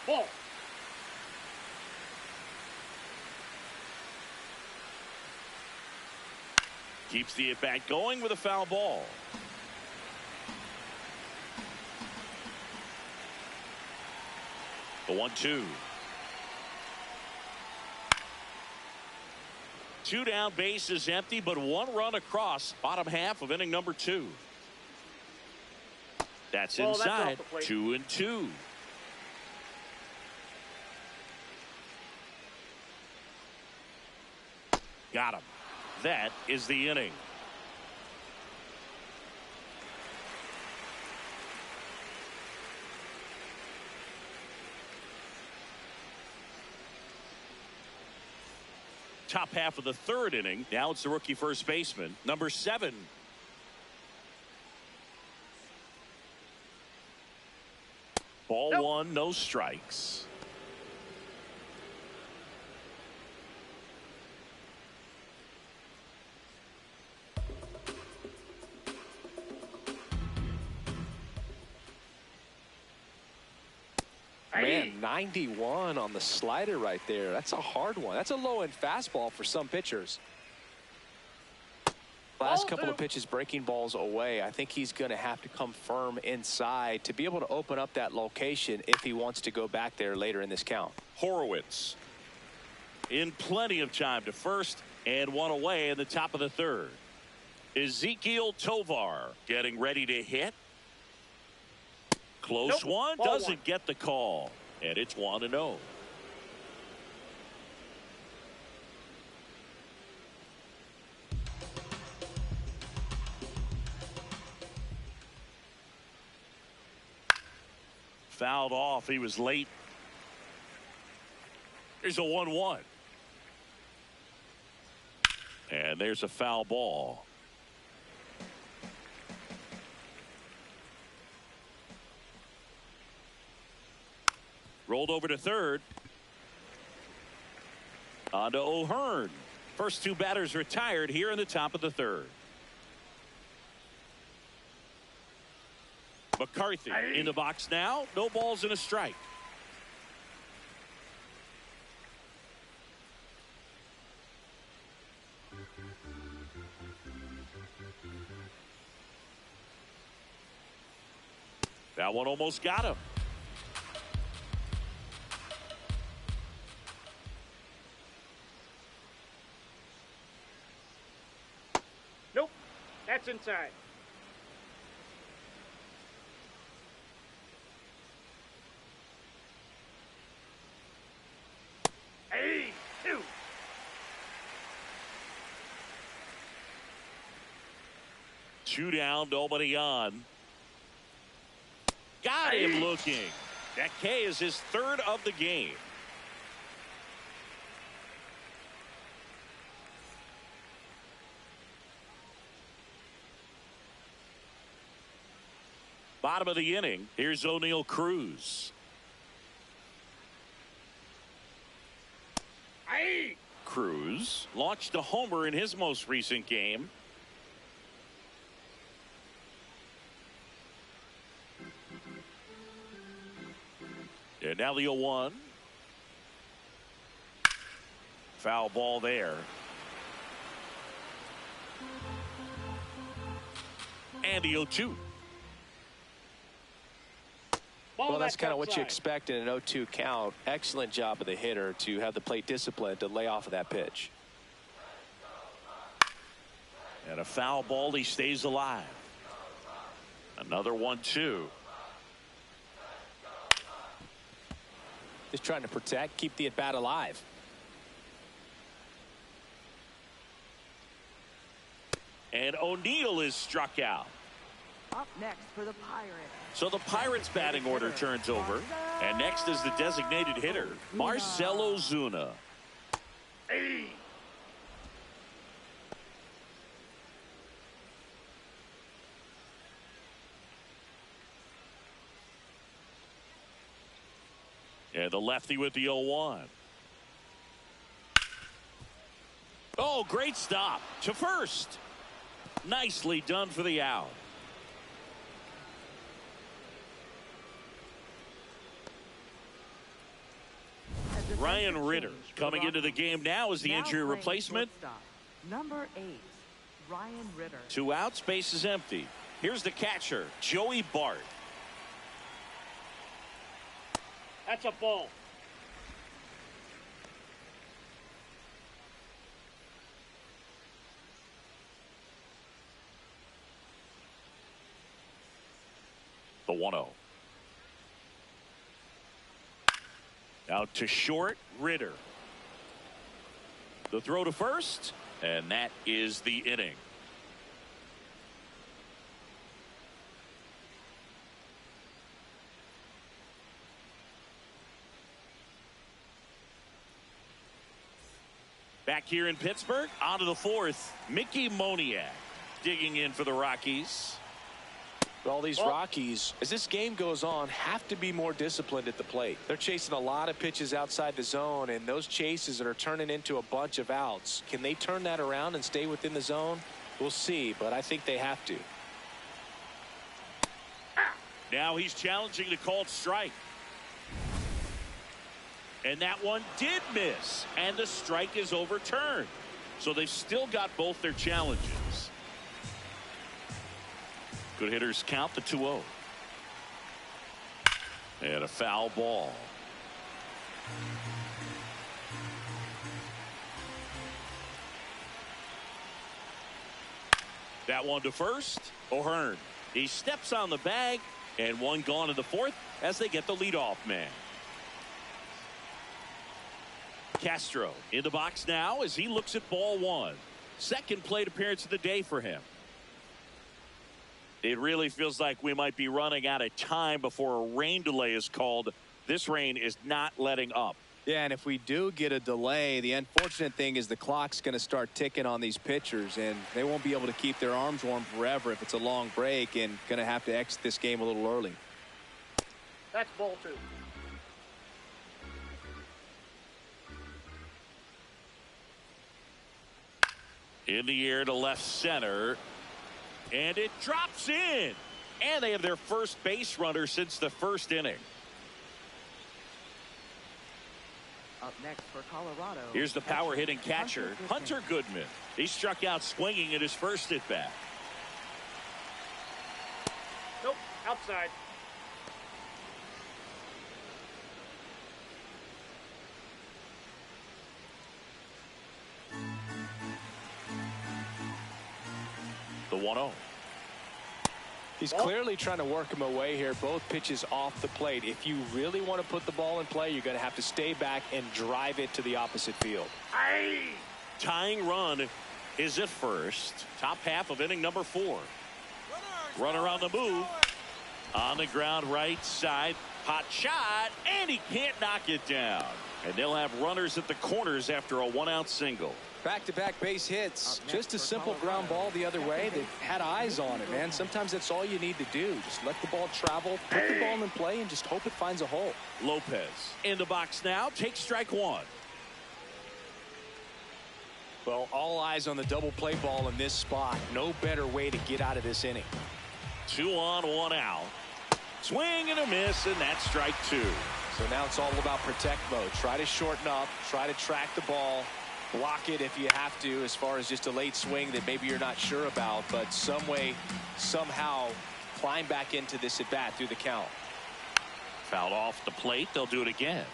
Ball. Keeps the at-bat going with a foul ball. The 1-2. 2 down, base is empty, but 1 run across. Bottom half of inning number 2. That's inside. 2-2. Got him. That is the inning. Top half of the 3rd inning. Now it's the rookie first baseman, number 7. Ball 1, no strikes. Man, 91 on the slider right there. That's a hard one. That's a low-end fastball for some pitchers. Last couple of pitches breaking balls away. I think he's going to have to come firm inside to be able to open up that location if he wants to go back there later in this count. Horowitz in plenty of time to first, and 1 away in the top of the 3rd. Ezekiel Tovar getting ready to hit. Close one, doesn't get the call, and it's 1-0. Fouled off. He was late. Here's a 1-1. And there's a foul ball. Rolled over to third. On to O'Hearn. First 2 batters retired here in the top of the 3rd. McCarthy in the box now. No balls and a strike. That one almost got him. Nope. That's inside. Hey, 2. Two down, nobody on. Got him looking. That K is his third of the game. Bottom of the inning. Here's O'Neal Cruz. Hey. Cruz launched a homer in his most recent game. And now the 0-1. Foul ball there. And the 0-2. Well, that's kind of what you expect in an 0-2 count. Excellent job of the hitter to have the plate discipline to lay off of that pitch. And a foul ball, he stays alive. Another 1-2. Just trying to protect, keep the at-bat alive. And O'Neal is struck out. Up next for the Pirates. So the Pirates batting order turns over. And next is the designated hitter, Marcell Ozuna. Hey. And the lefty with the 0-1. Oh, great stop to first. Nicely done for the out. Ryan Ritter coming into the game now as the injury replacement. Number 8, Ryan Ritter. 2 outs, base is empty. Here's the catcher, Joey Bart. That's a ball. The 1-0. Out to short, Ritter. The throw to first, and that is the inning. Back here in Pittsburgh, on to the 4th, Mickey Moniak digging in for the Rockies. All these Rockies, as this game goes on, have to be more disciplined at the plate. They're chasing a lot of pitches outside the zone, and those chases that are turning into a bunch of outs, can they turn that around and stay within the zone? We'll see, but I think they have to. Now he's challenging the called strike. And that one did miss, and the strike is overturned. So they've still got both their challenges. Good hitters count the 2-0. And a foul ball. That one to first. O'Hearn. He steps on the bag, and one gone in the 4th as they get the leadoff man. Castro in the box now as he looks at ball 1. Second plate appearance of the day for him. It really feels like we might be running out of time before a rain delay is called. This rain is not letting up. Yeah, and if we do get a delay, the unfortunate thing is the clock's going to start ticking on these pitchers, and they won't be able to keep their arms warm forever if it's a long break, and going to have to exit this game a little early. That's ball 2. In the air to left center. And it drops in. And they have their first base runner since the 1st inning. Up next for Colorado. Here's the power hitting catcher, Hunter Goodman. He struck out swinging in his first at bat. Nope, outside. The 1-0. He's clearly trying to work him away here. Both pitches off the plate. If you really want to put the ball in play, you're going to have to stay back and drive it to the opposite field. Tying run is at first. Top half of inning number 4. Runner on the move. On the ground right side. Hot shot. And he can't knock it down. And they'll have runners at the corners after a 1-out single. Back-to-back base hits. Just a simple ground ball the other way. They've had eyes on it, man. Sometimes that's all you need to do. Just let the ball travel, put the ball in play, and just hope it finds a hole. Lopez in the box now. Takes strike 1. Well, all eyes on the double play ball in this spot. No better way to get out of this inning. 2 on, 1 out. Swing and a miss, and that's strike 2. So now it's all about protect mode. Try to shorten up, try to track the ball, block it if you have to, as far as just a late swing that maybe you're not sure about, but some way, somehow climb back into this at bat through the count. Fouled off the plate. They'll do it again.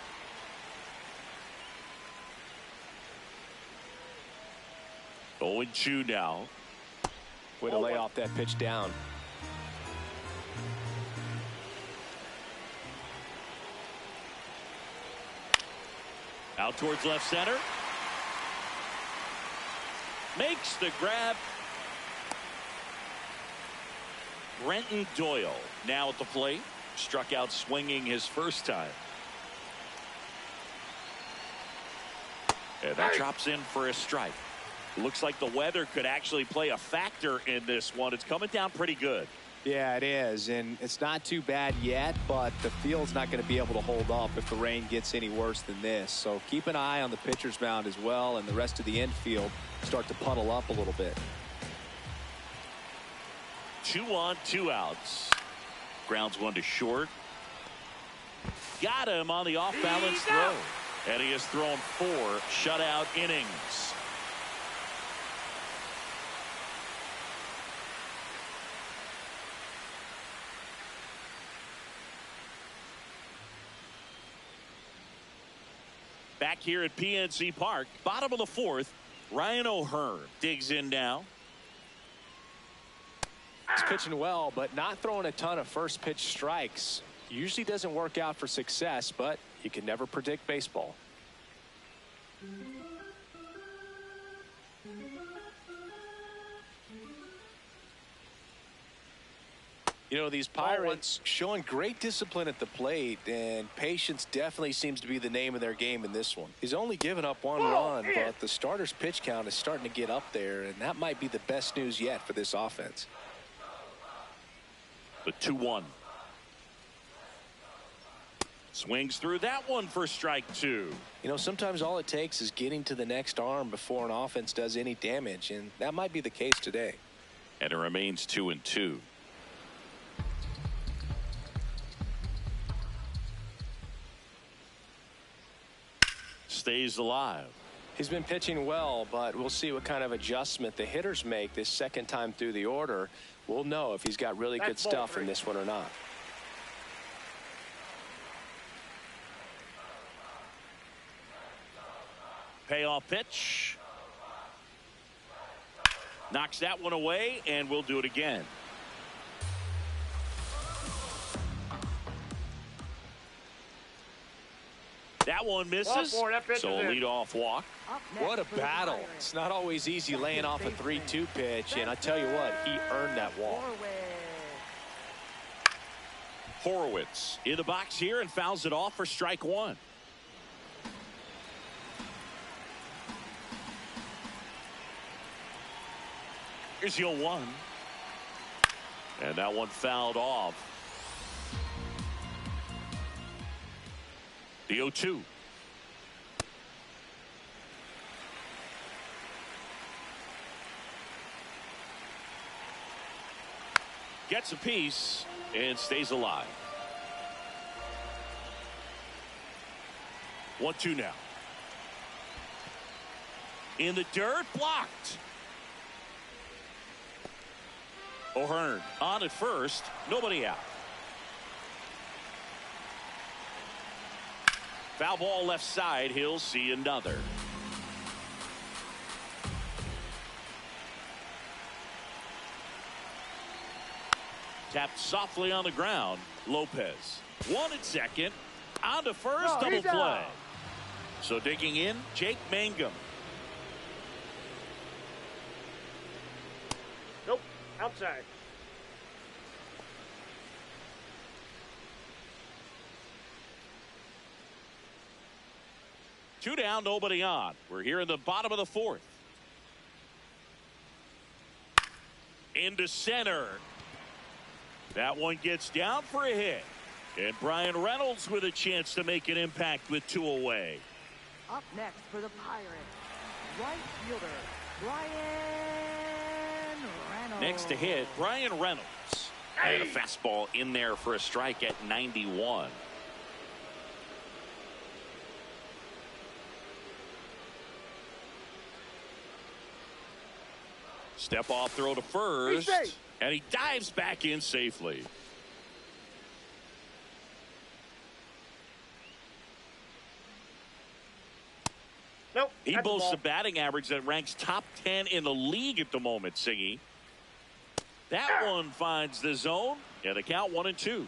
Oh, and 2 now. Way to lay off that pitch down. Out towards left center. Makes the grab. Brenton Doyle now at the plate. Struck out swinging his first time. And that drops in for a strike. Looks like the weather could actually play a factor in this one. It's coming down pretty good. Yeah, it is, and it's not too bad yet, but the field's not going to be able to hold up if the rain gets any worse than this. So keep an eye on the pitcher's mound as well, and the rest of the infield start to puddle up a little bit. 2 on, 2 outs. Grounds 1 to short. Got him on the off-balance throw. And he has thrown 4 shutout innings. Back here at PNC Park, bottom of the 4th, Ryan O'Hearn digs in now. He's pitching well, but not throwing a ton of first pitch strikes. Usually doesn't work out for success, but you can never predict baseball. You know, these Pirates showing great discipline at the plate, and patience definitely seems to be the name of their game in this one. He's only given up 1 run, but the starter's pitch count is starting to get up there, and that might be the best news yet for this offense. The 2-1. Swings through that one for strike 2. You know, sometimes all it takes is getting to the next arm before an offense does any damage, and that might be the case today. And it remains 2-2. Stays alive. He's been pitching well, but we'll see what kind of adjustment the hitters make this second time through the order. We'll know if he's got really good stuff in this one or not. Payoff pitch. Knocks that one away, and we'll do it again. That one misses. So a leadoff walk. What a battle. It's not always easy laying off a 3-2 pitch, and I tell you what, he earned that walk. Horowitz in the box here and fouls it off for strike 1. Here's 0-1. And that one fouled off. The 0-2. Gets a piece and stays alive. 1-2 now. In the dirt, blocked. O'Hearn on at first, nobody out. Foul ball left side, he'll see another. tapped softly on the ground. Lopez. 1 at second. On to first. No, Double he's play. out. So digging in, Jake Mangum. Nope. Outside. Two down, nobody on. We're here in the bottom of the fourth. Into center. That one gets down for a hit. And Brian Reynolds with a chance to make an impact with 2 away. Up next for the Pirates, right fielder, Brian Reynolds. Next to hit, Brian Reynolds. And a fastball in there for a strike at 91. Step off throw to first. And he dives back in safely. Nope. He That's a boasts ball. a batting average that ranks top 10 in the league at the moment, Singy. That one finds the zone. And the count 1-2.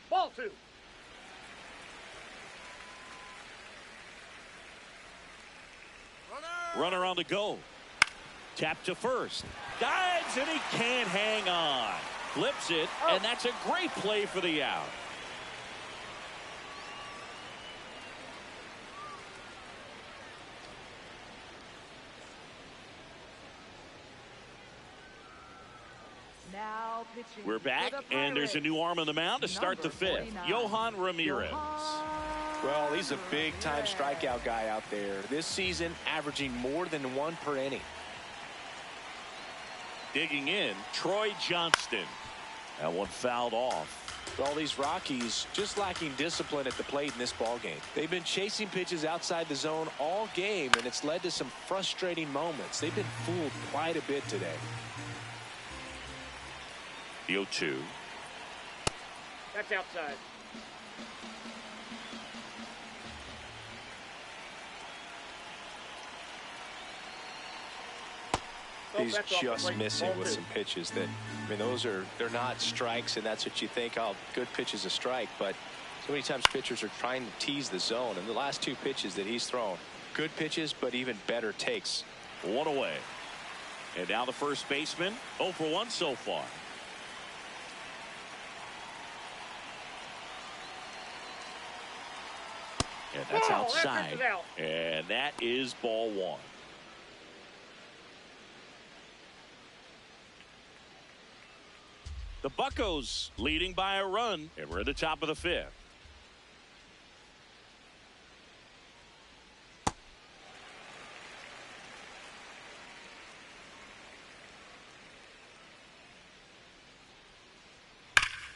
Ball 2. Runner on the go. Tap to first. Dives and he can't hang on. Flips it, and that's a great play for the out. Now pitching. We're back, for the and there's a new arm on the mound to start the Number fifth. 49. Johan Ramirez. Well, he's a big-time strikeout guy out there. This season, averaging more than 1 per inning. Digging in, Troy Johnston. That one fouled off. Well, these Rockies just lacking discipline at the plate in this ballgame. They've been chasing pitches outside the zone all game, and it's led to some frustrating moments. They've been fooled quite a bit today. The 0-2. That's outside. He's That's off the just plate. missing Ball with 2. some pitches that, I mean, they're not strikes, and that's what you think, oh, good pitch is a strike. But so many times pitchers are trying to tease the zone, and the last 2 pitches that he's thrown, good pitches, but even better takes. 1 away. And now the first baseman, 0 for 1 so far. And that's Ball, outside. that's out. And that is ball 1. The Buccos leading by a run, and we're at the top of the 5th.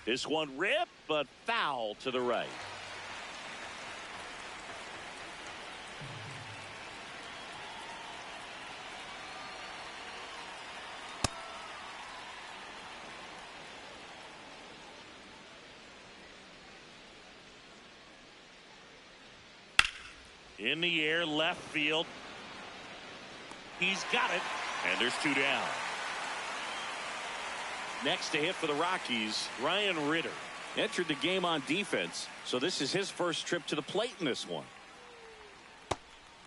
This one ripped, but foul to the right. In the air, left field. He's got it, and there's 2 down. Next to hit for the Rockies, Ryan Ritter. Entered the game on defense, so this is his first trip to the plate in this one.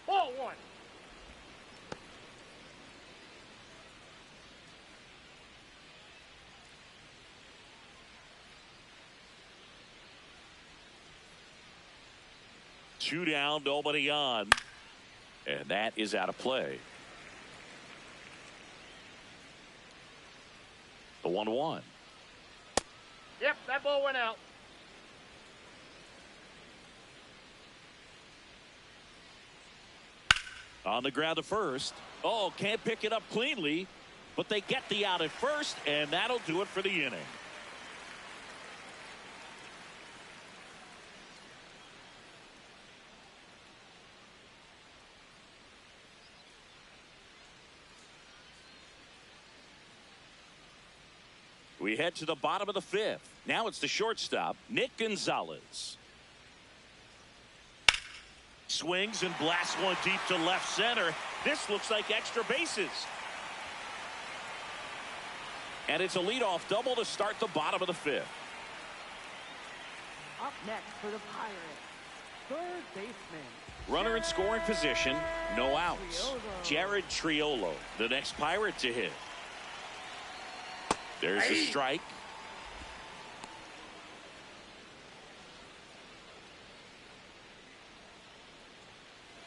Ball 1. Two down, nobody on. And that is out of play. The 1-1. Yep, that ball went out. On the ground to first. Oh, can't pick it up cleanly, but they get the out at first, and that'll do it for the inning. We head to the bottom of the 5th. Now it's the shortstop, Nick Gonzalez. Swings and blasts one deep to left center. This looks like extra bases. And it's a leadoff double to start the bottom of the fifth. Up next for the Pirates, third baseman. Runner in scoring position, no outs. Jared Triolo, the next Pirate to hit. There's a strike.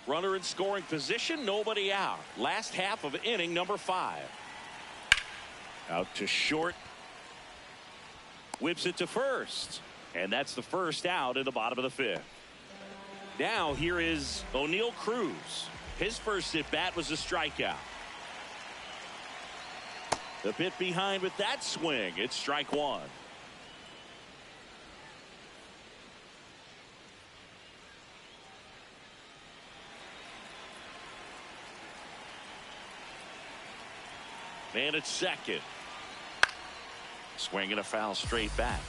Runner in scoring position, nobody out. Last half of inning number 5. Out to short. Whips it to first. And that's the first out in the bottom of the fifth. Now here is O'Neal Cruz. His first at bat was a strikeout. The bit behind with that swing. It's strike one. Man at second. Swinging a foul straight back.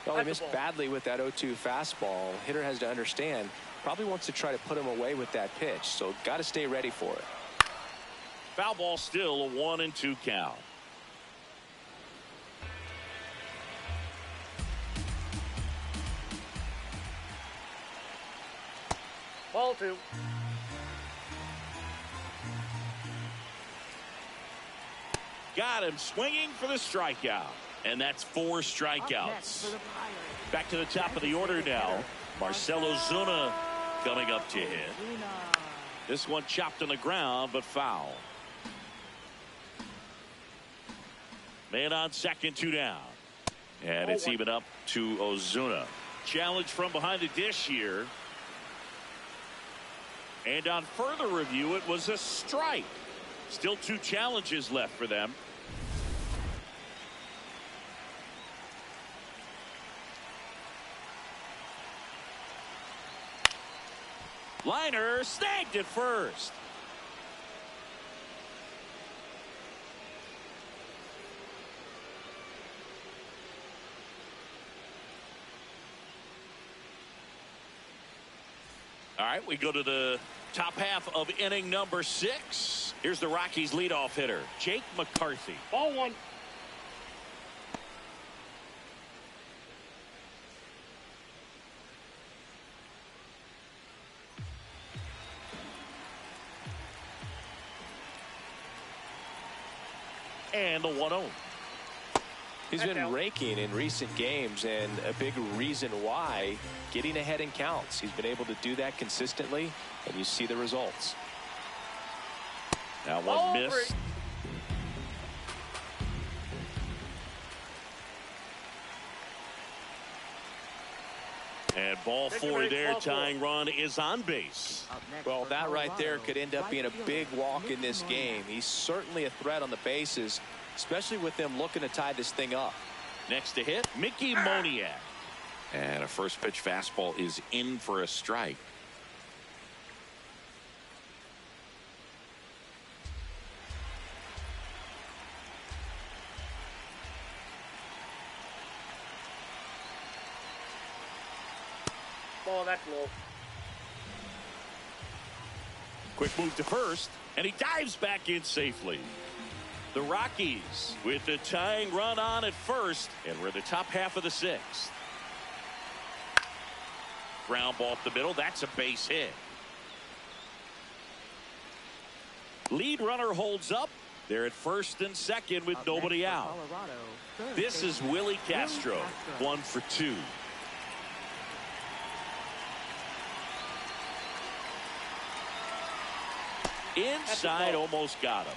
Well, he missed badly with that 0-2 fastball. Hitter has to understand, probably wants to try to put him away with that pitch, so got to stay ready for it. Foul ball, still a 1-2 count. Ball 2. Got him swinging for the strikeout. And that's 4 strikeouts. Back to the top of the order now. Marcell Ozuna coming up to hit. This one chopped on the ground, but foul. Man on second, 2 down. And it's even up to Ozuna. Challenge from behind the dish here. And on further review, it was a strike. Still 2 challenges left for them. Liner snagged at first. All right, we go to the top half of inning number 6. Here's the Rockies leadoff hitter, Jake McCarthy. Ball 1. And the 1-0. He's been raking in recent games, and a big reason why, getting ahead in counts. He's been able to do that consistently, and you see the results. Now one miss. And ball 4 there. Tying run is on base. Well, that right there could end up being a big walk in this game. He's certainly a threat on the bases, especially with them looking to tie this thing up. Next to hit, Mickey Moniak. And a first pitch fastball is in for a strike. Oh, that's low. Quick move to first, and he dives back in safely. The Rockies with the tying run on at first, and we're in the top half of the 6th. Ground ball up the middle. That's a base hit. Lead runner holds up. They're at first and second with nobody out. This is Willie Castro, 1 for 2. Inside, almost got him.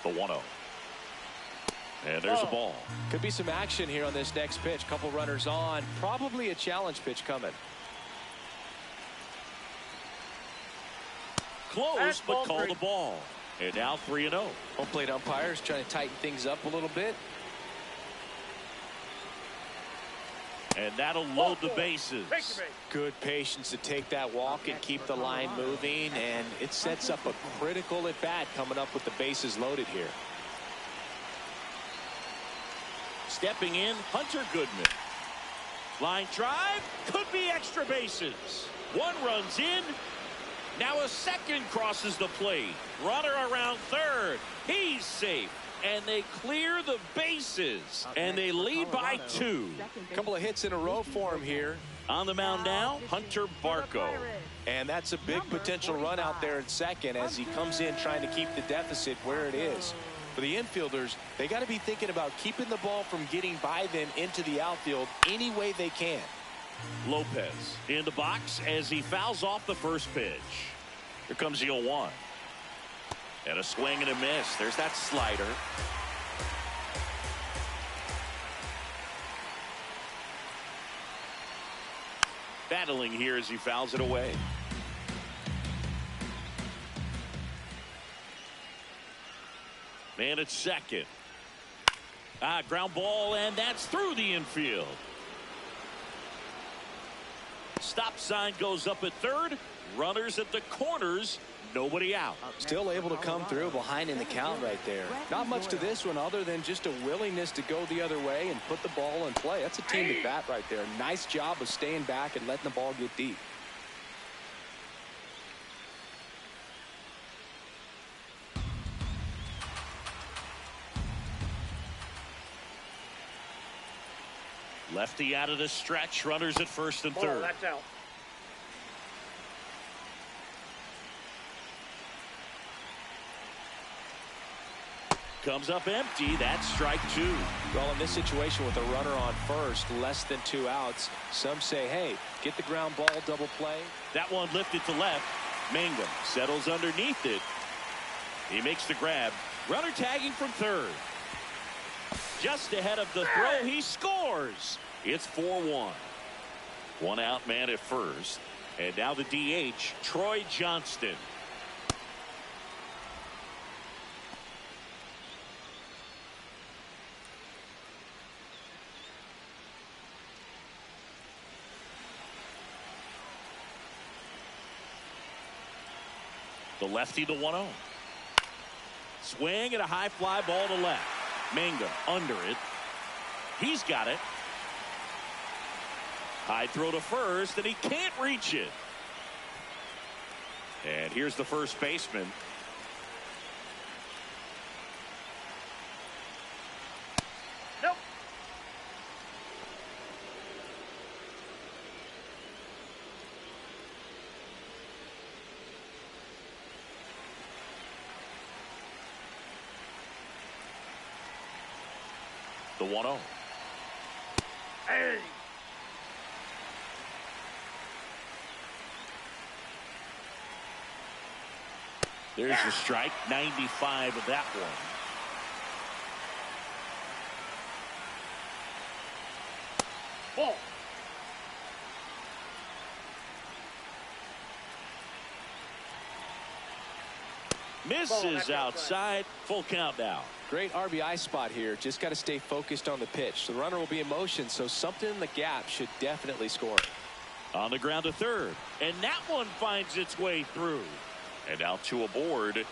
The 1-0. And there's a ball. Could be some action here on this next pitch. Couple runners on. Probably a challenge pitch coming. Close, but call the ball. And now 3-0. Home plate umpires trying to tighten things up a little bit. And that'll load the bases. Good patience to take that walk and keep the line moving, and it sets up a critical at bat coming up with the bases loaded here. Stepping in, Hunter Goodman. Line drive, could be extra bases. One runs in. Now a second crosses the plate. Runner around third. He's safe. And they clear the bases. And they lead by 2. A couple of hits in a row for him here. On the mound now, Hunter Barco. And that's a big potential run out there in second as he comes in trying to keep the deficit where it is. For the infielders, they got to be thinking about keeping the ball from getting by them into the outfield any way they can. Lopez in the box as he fouls off the first pitch. Here comes the 0-1. And a swing and a miss. There's that slider. Battling here as he fouls it away. Man at second. Ground ball, and that's through the infield. Stop sign goes up at third. Runners at the corners. Nobody out. Still able to come through behind in the count right there. Not much to this one other than just a willingness to go the other way and put the ball in play. That's a team at bat right there. Nice job of staying back and letting the ball get deep. Lefty out of the stretch. Runners at first and third. That's out. Comes up empty. That's strike 2. Well, in this situation with a runner on first, less than 2 outs, some say, hey, get the ground ball, double play. That one lifted to left. Mangum settles underneath it. He makes the grab. Runner tagging from third. Just ahead of the throw, he scores. It's 4-1. 1 out man at first. And now the DH, Troy Johnston. The lefty, the 1-0. Swing and a high fly ball to left. Mangum under it. He's got it. High throw to first, and he can't reach it. And here's the first baseman. Nope. The 1-0. Hey. There's the strike. 95 of that one. Ball. Misses outside. Full count now. Great RBI spot here. Just got to stay focused on the pitch. The runner will be in motion, so something in the gap should definitely score. On the ground to third. And that one finds its way through. And now 2 aboard.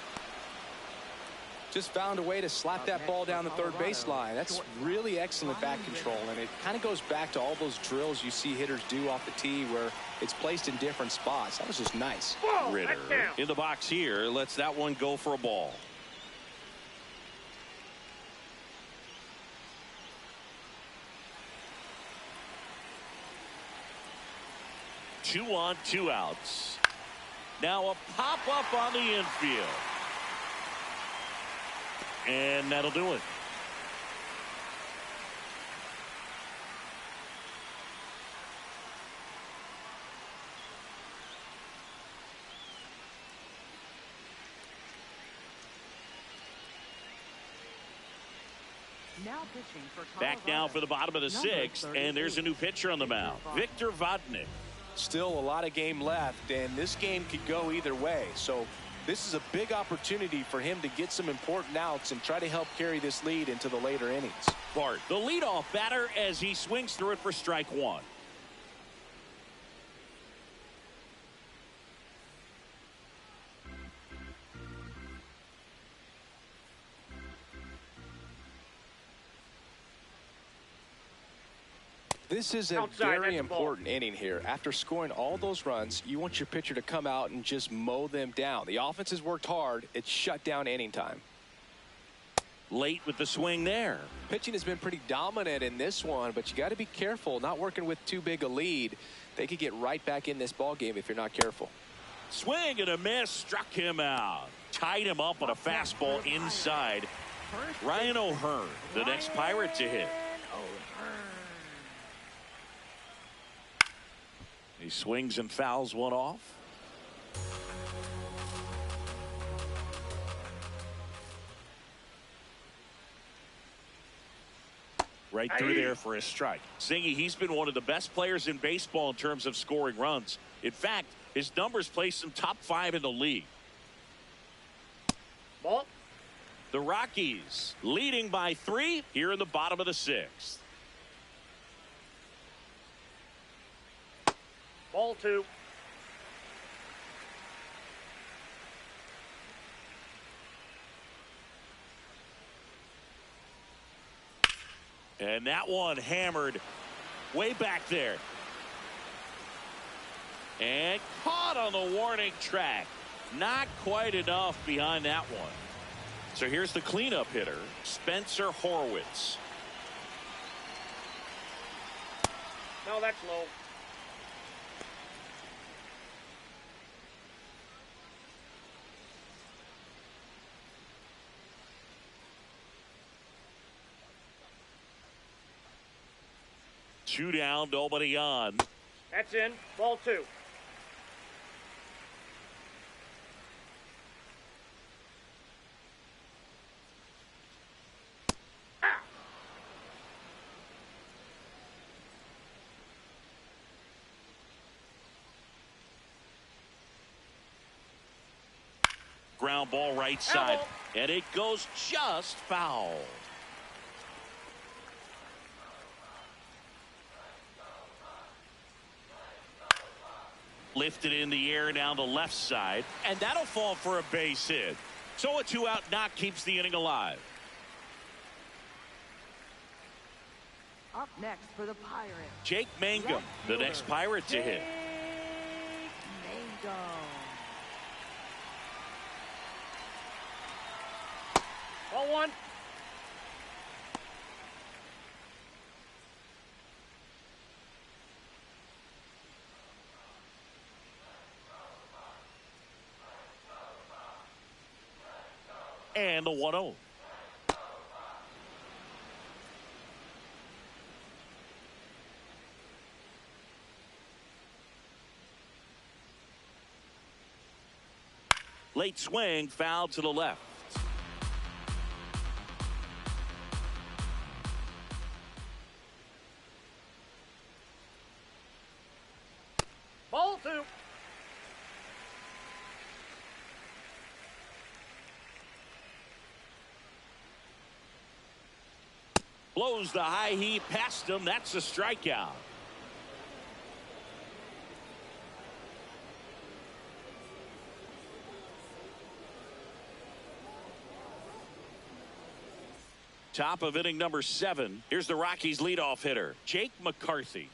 Just found a way to slap that ball down the third baseline. That's really excellent bat control, and it kind of goes back to all those drills you see hitters do off the tee where it's placed in different spots. That was just nice. Ritter in the box here lets that one go for a ball. Two on, 2 outs. Now a pop up on the infield. And that'll do it. Now pitching for Back now for the bottom of the 6th, and there's a new pitcher on the mound, Victor Vodnik. Still a lot of game left, and this game could go either way. So This is a big opportunity for him to get some important outs and try to help carry this lead into the later innings. Bart, the leadoff batter, as he swings through it for strike one. This is a very important inning here. After scoring all those runs, you want your pitcher to come out and just mow them down. The offense has worked hard. It's shut down inning time. Late with the swing there. Pitching has been pretty dominant in this one, but you got to be careful. Not working with too big a lead. They could get right back in this ball game if you're not careful. Swing and a miss, struck him out. Tied him up on a fastball inside. Ryan O'Hearn, the next Pirate to hit. He swings and fouls one off. Right through there for a strike. Singy, he's been one of the best players in baseball in terms of scoring runs. In fact, his numbers place him top 5 in the league. Ball. The Rockies leading by 3 here in the bottom of the 6th. Ball 2. And that one hammered way back there. And caught on the warning track. Not quite enough behind that one. So here's the cleanup hitter, Spencer Horwitz. No, that's low. Two down, nobody on. That's in. Ball 2. Ground ball right side. And it goes just foul. Lifted in the air down the left side, and that'll fall for a base hit. So a 2-out knock keeps the inning alive. Up next for the Pirates, Jake Mangum, the next Pirate to hit. Mangum. Ball 1. And the 1-0. Late swing, foul to the left. Ball 2. Blows the high heat past him. That's a strikeout. Top of inning number 7. Here's the Rockies leadoff hitter, Jake McCarthy.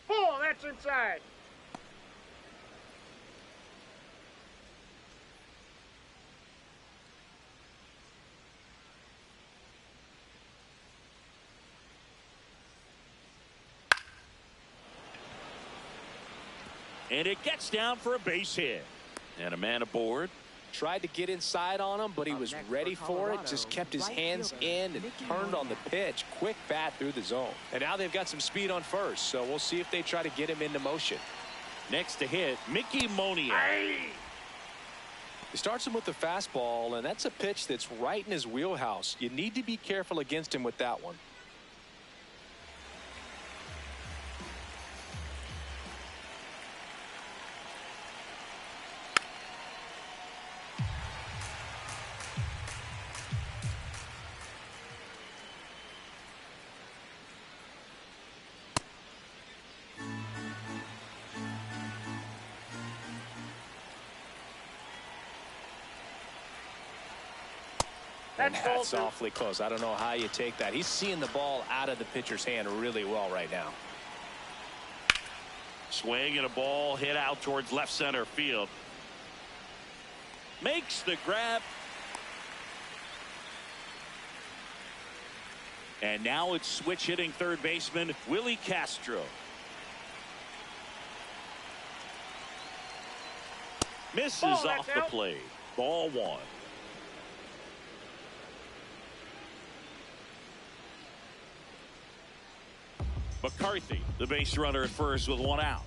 Ball, that's inside. And it gets down for a base hit. And a man aboard. Tried to get inside on him, but he was ready for it. Just kept his hands in and turned on the pitch. Quick bat through the zone. And now they've got some speed on first, so we'll see if they try to get him into motion. Next to hit, Mickey Moniak. He starts him with the fastball, and that's a pitch that's right in his wheelhouse. You need to be careful against him with that one. And That's ball that's two. awfully close. I don't know how you take that. He's seeing the ball out of the pitcher's hand really well right now. Swing and a ball hit out towards left center field. Makes the grab. And now it's switch hitting third baseman Willie Castro. Misses off the plate. Ball one. McCarthy, the base runner at first with one out.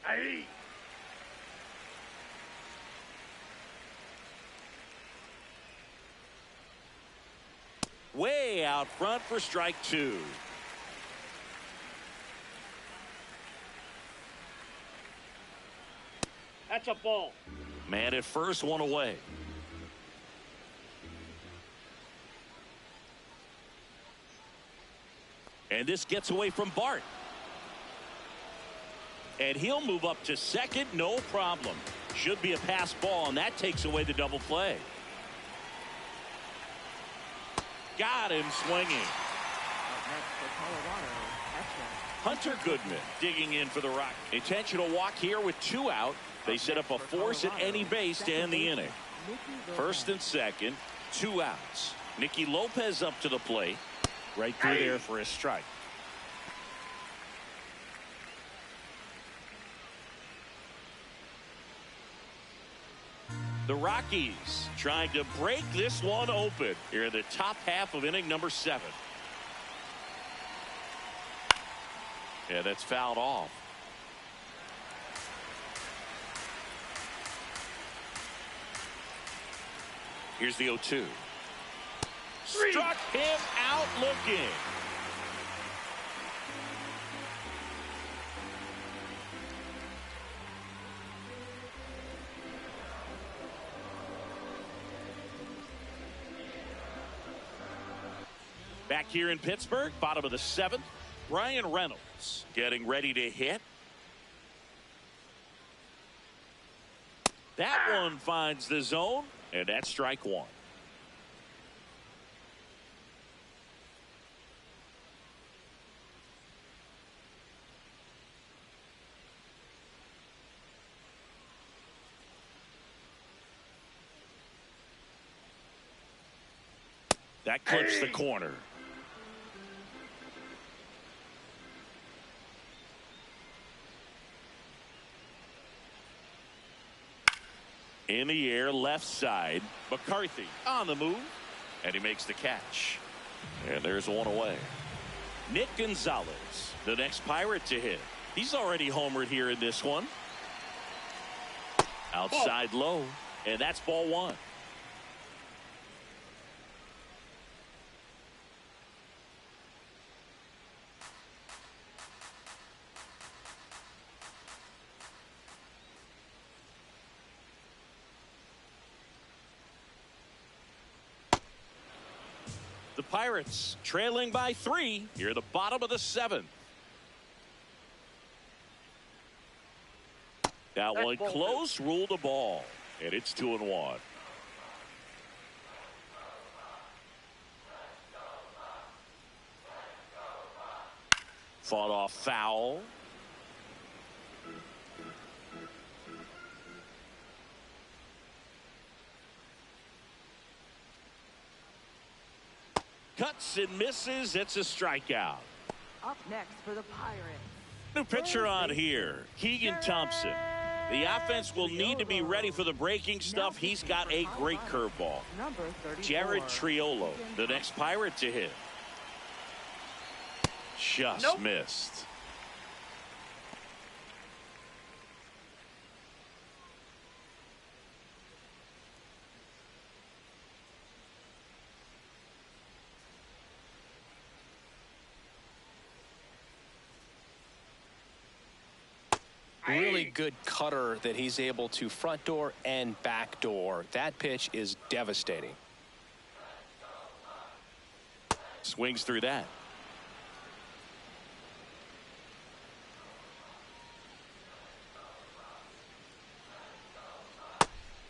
Aye. Way out front for strike two. That's a ball. Man at first, one away. And this gets away from Bart. And he'll move up to second, no problem. Should be a pass ball, and that takes away the double play. Got him swinging. Up next for Colorado, catcher. Hunter Goodman digging in for the Rockies. Intentional walk here with two out. They set up a force at any base to end the inning. First and second, two outs. Nicky Lopez up to the plate. Right through there for a strike. The Rockies trying to break this one open here in the top half of inning number 7. Yeah, that's fouled off. Here's the 0-2. Struck him out looking. Back here in Pittsburgh, bottom of the 7th, Brian Reynolds getting ready to hit. That one finds the zone, and that's strike one. That clips the corner. In the air, left side. McCarthy on the move, and he makes the catch. And there's one away. Nick Gonzalez, the next Pirate to hit. He's already homered here in this one. Outside low, and that's ball one. The Pirates trailing by 3 here at the bottom of the 7th. That one close, ruled the ball, and it's 2-1. Fought off foul. Cuts and misses. It's a strikeout. Up next for the Pirates. New pitcher on here, Keegan Thompson. The offense will need to be ready for the breaking stuff. He's got a great curveball. Number 34. Jared Triolo, the next Pirate to hit. Just missed. Really good cutter that he's able to front door and back door. That pitch is devastating. Swings through that.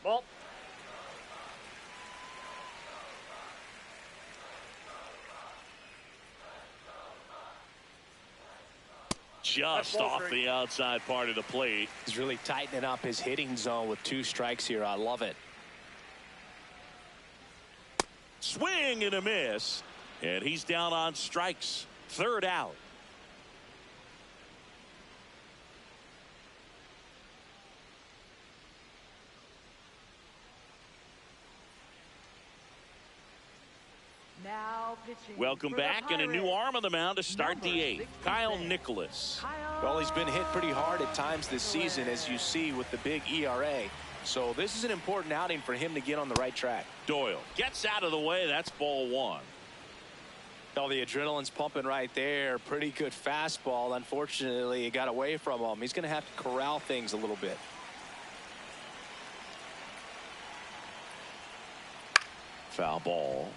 Ball. Just off the outside part of the plate. He's really tightening up his hitting zone with 2 strikes here. I love it. Swing and a miss. And he's down on strikes. 3rd out. Now pitching. Welcome back, and a new arm on the mound to start the 8th. Kyle Nicholas. Well, he's been hit pretty hard at times this season, as you see with the big ERA. So this is an important outing for him to get on the right track. Doyle gets out of the way. That's ball 1. Oh, the adrenaline's pumping right there. Pretty good fastball. Unfortunately, it got away from him. He's going to have to corral things a little bit. Foul ball.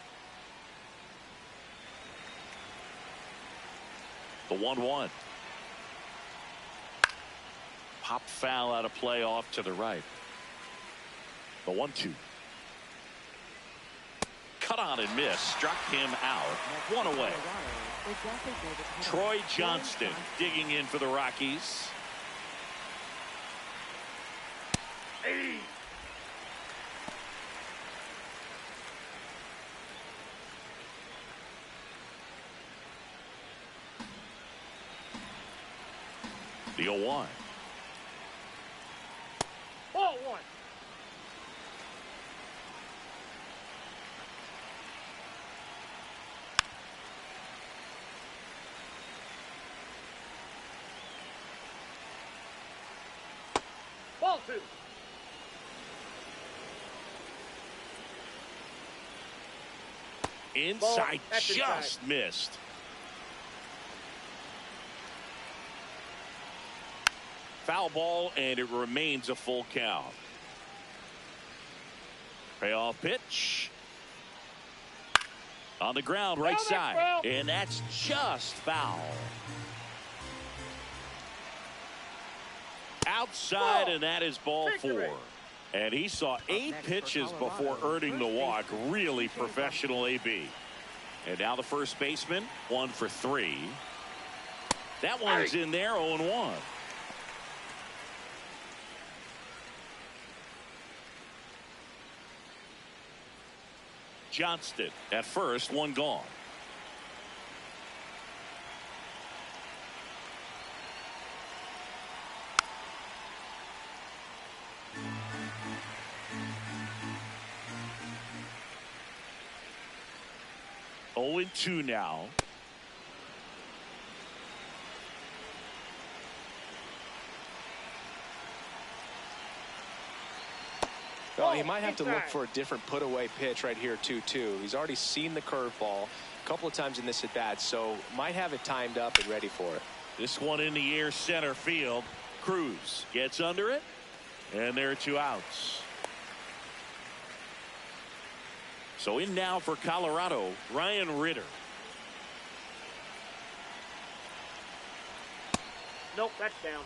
The 1-1. Pop foul out of play off to the right. The 1-2. Cut on and miss. Struck him out. 1 away. Troy Johnston digging in for the Rockies. Hey. The 0-1. Ball 1. Ball 2. Inside, That's just inside. missed. Foul ball, and it remains a full count. Payoff pitch. On the ground, right side. And that's just foul. Outside, and that is ball 4. And he saw 8 pitches before earning the walk. Really professional AB. And now the first baseman, 1 for 3. That one's in there, 0-1. Johnston at first, 1 gone. Oh, 0-2 now. Well, he might have to look for a different put-away pitch right here, 2-2. He's already seen the curveball a couple of times in this at-bat, so might have it timed up and ready for it. This one in the air, center field. Cruz gets under it, and there are 2 outs. So in now for Colorado, Ryan Ritter. Nope, that's down.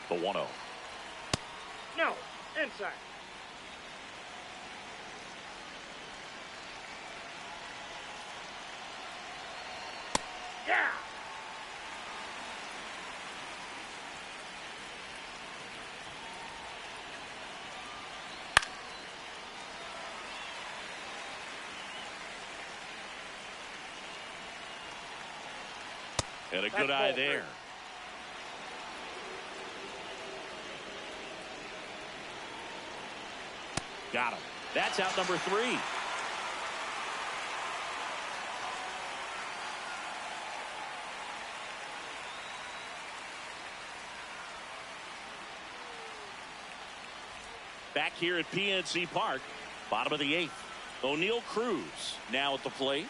The 1-0. No, inside. Yeah. And a good eye there. Got him. That's out number 3. Back here at PNC Park, bottom of the 8th. O'Neal Cruz now at the plate.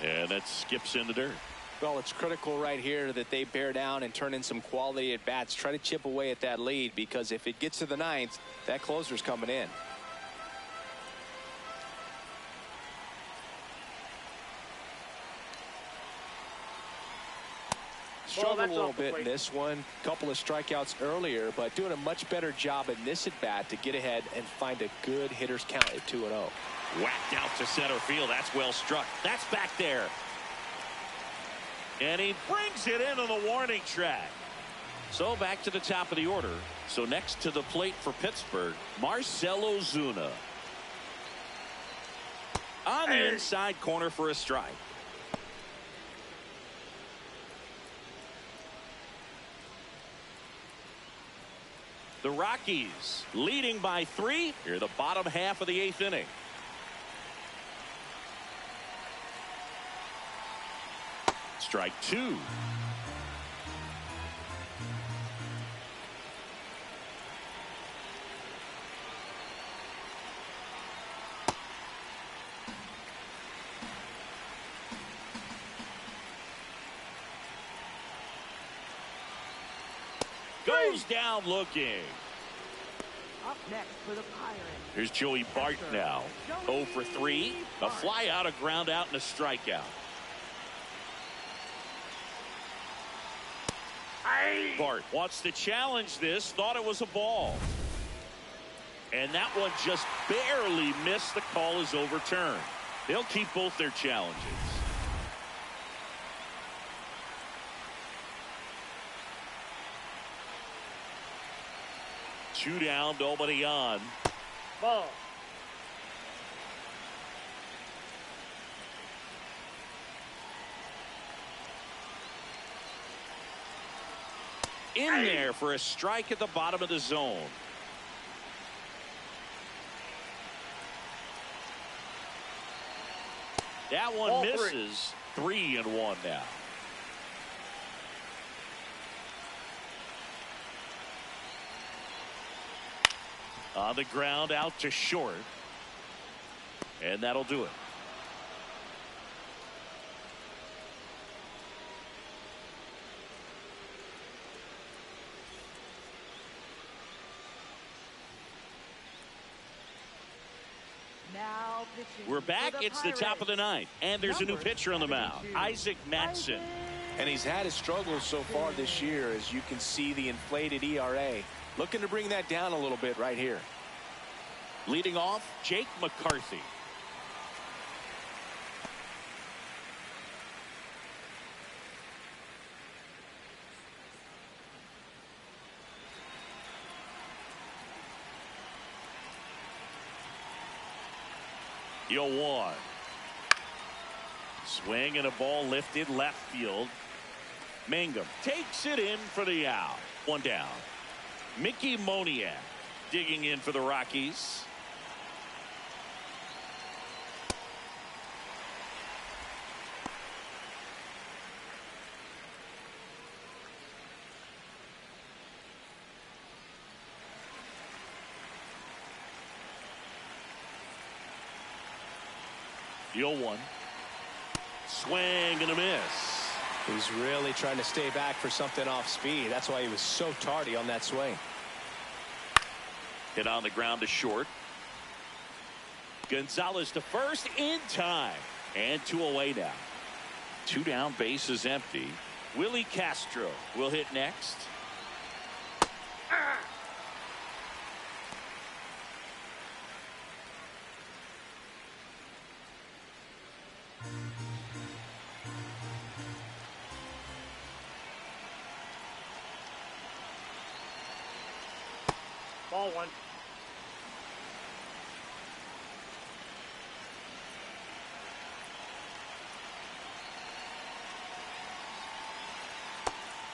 And that skips in the dirt. Well, it's critical right here that they bear down and turn in some quality at bats. Try to chip away at that lead, because if it gets to the ninth, that closer's coming in. Struggled a little bit in this one. Couple of strikeouts earlier, but doing a much better job in this at bat to get ahead and find a good hitter's count at 2-0. Whacked out to center field. That's well struck. That's back there. And he brings it into the warning track. So back to the top of the order. So next to the plate for Pittsburgh, Marcell Ozuna. On the inside corner for a strike. The Rockies leading by 3 here the bottom half of the 8th inning. Strike 2. Goes down looking. Up next for the Pirates. Here's Joey Bart now. 0 for 3. A fly out, a ground out, and a strikeout. Bart wants to challenge this. Thought it was a ball. And that one just barely missed. The call is overturned. They'll keep both their challenges. Two down, nobody on. Ball. In there for a strike at the bottom of the zone. That one misses. 3-1 now. On the ground, out to short. And that'll do it. Now pitching. We're back. It's the top of the 9th. And there's a new pitcher on the mound. Isaac Matson. And he's had his struggles so far this year, as you can see the inflated ERA. Looking to bring that down a little bit right here. Leading off, Jake McCarthy. The 0-1. Swing and a ball lifted left field. Mangum takes it in for the out. One down. Mickey Moniak digging in for the Rockies. The 0-1. Swing and a miss. He's really trying to stay back for something off speed. That's why he was so tardy on that swing. Hit on the ground to short. Gonzalez to first in time. And 2 away now. 2 down, base is empty. Willie Castro will hit next. Ball 1.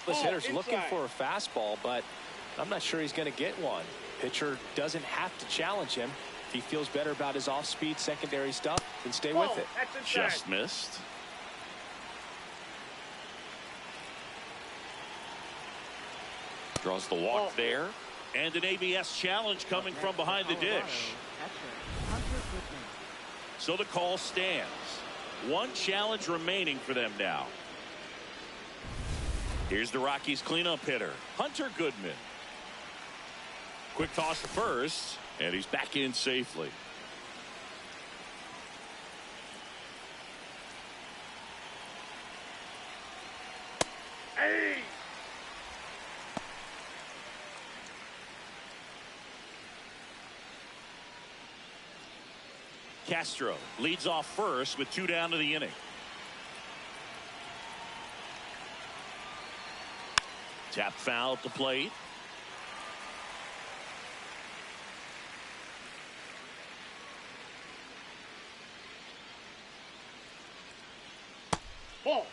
This hitter's looking for a fastball, but I'm not sure he's going to get one. Pitcher doesn't have to challenge him. If he feels better about his off-speed secondary stuff, then stay with it. Just missed. Draws the walk there. And an ABS challenge coming from behind the dish. So the call stands. One challenge remaining for them now. Here's the Rockies cleanup hitter, Hunter Goodman. Quick toss to first, and he's back in safely. Hey! Castro leads off first with 2 down to the inning. Tap foul at the plate. Ball.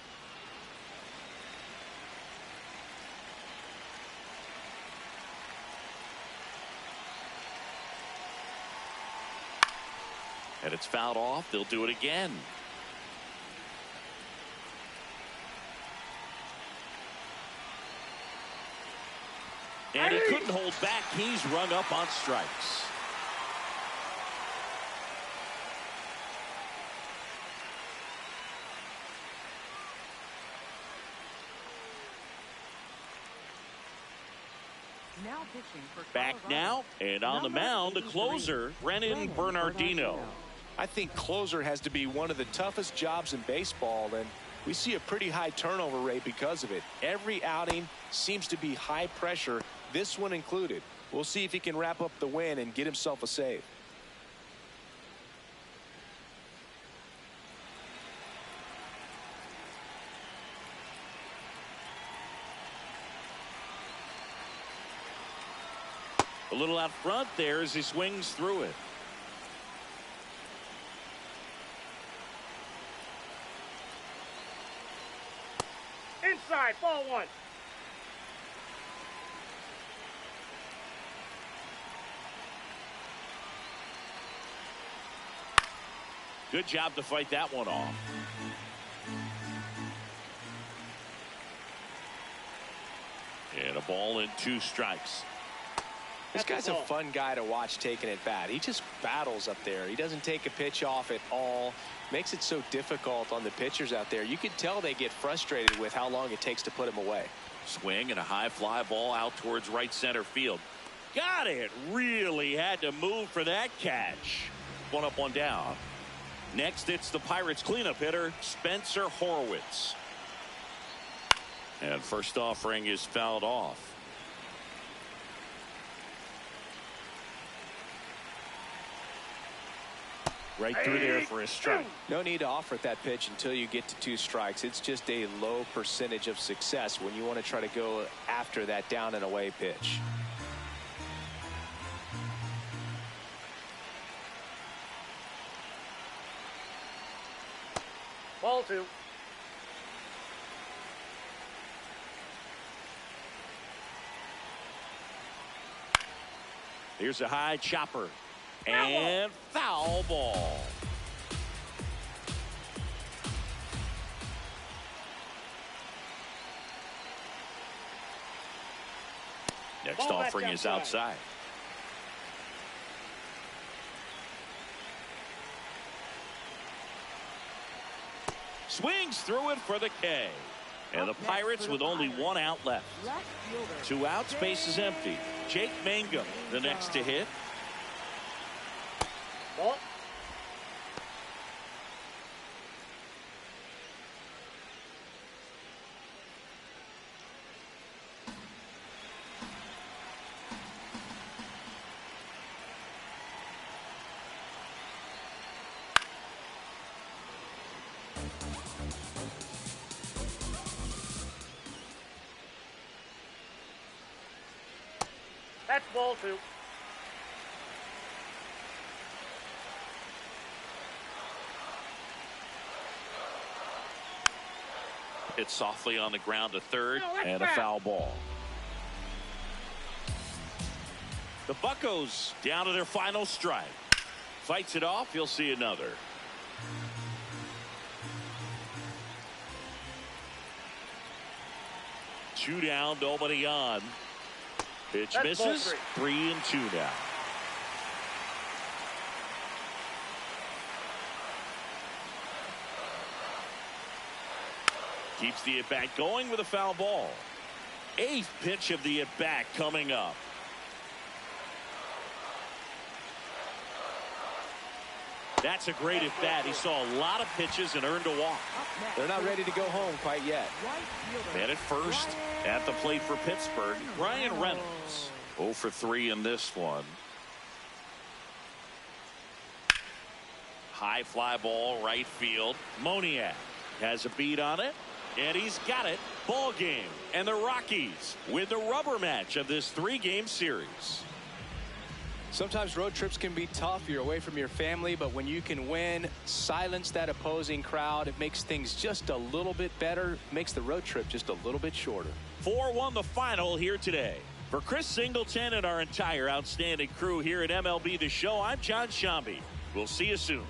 And it's fouled off. They'll do it again. And he couldn't hold back. He's rung up on strikes. Now pitching for Back Colorado. now, and on the mound, the closer, Brennan Bernardino. I think closer has to be one of the toughest jobs in baseball, and we see a pretty high turnover rate because of it. Every outing seems to be high pressure, this one included. We'll see if he can wrap up the win and get himself a save. A little out front there as he swings through it. Inside, ball 1. Good job to fight that one off. And a ball and 2 strikes. This guy's a fun guy to watch taking at bat. He just battles up there. He doesn't take a pitch off at all. Makes it so difficult on the pitchers out there. You can tell they get frustrated with how long it takes to put him away. Swing and a high fly ball out towards right center field. Got it. Really had to move for that catch. 1 up, 1 down. Next, it's the Pirates cleanup hitter, Spencer Horwitz. And first offering is fouled off. Right through there for a strike. No need to offer that pitch until you get to 2 strikes. It's just a low percentage of success when you want to try to go after that down and away pitch. Ball 2. Here's a high chopper. And foul ball. Next Ball offering is outside. Swings through it for the K. And the Pirates with only 1 out left. 2 outs, base is empty. Jake Mangum, the next to hit. Ball. That's ball 2. Hit softly on the ground to third, No, that's and a foul. foul ball. The Buccos down to their final strike. Fights it off. You'll see another. Two down, nobody on. Pitch That's ball misses. 3. 3-2 now. Keeps the at-bat going with a foul ball. 8th pitch of the at-bat coming up. That's a great at-bat. He saw a lot of pitches and earned a walk. They're not ready to go home quite yet. Man at first at the plate for Pittsburgh, Ryan Reynolds. 0 for 3 in this one. High fly ball right field. Moniak has a beat on it, and he's got it. Ball game, and the Rockies win the rubber match of this 3-game series. Sometimes road trips can be tough. You're away from your family, but when you can win, silence that opposing crowd, it makes things just a little bit better, makes the road trip just a little bit shorter. 4-1 the final here today. For Chris Singleton and our entire outstanding crew here at MLB The Show, I'm John Shambi. We'll see you soon.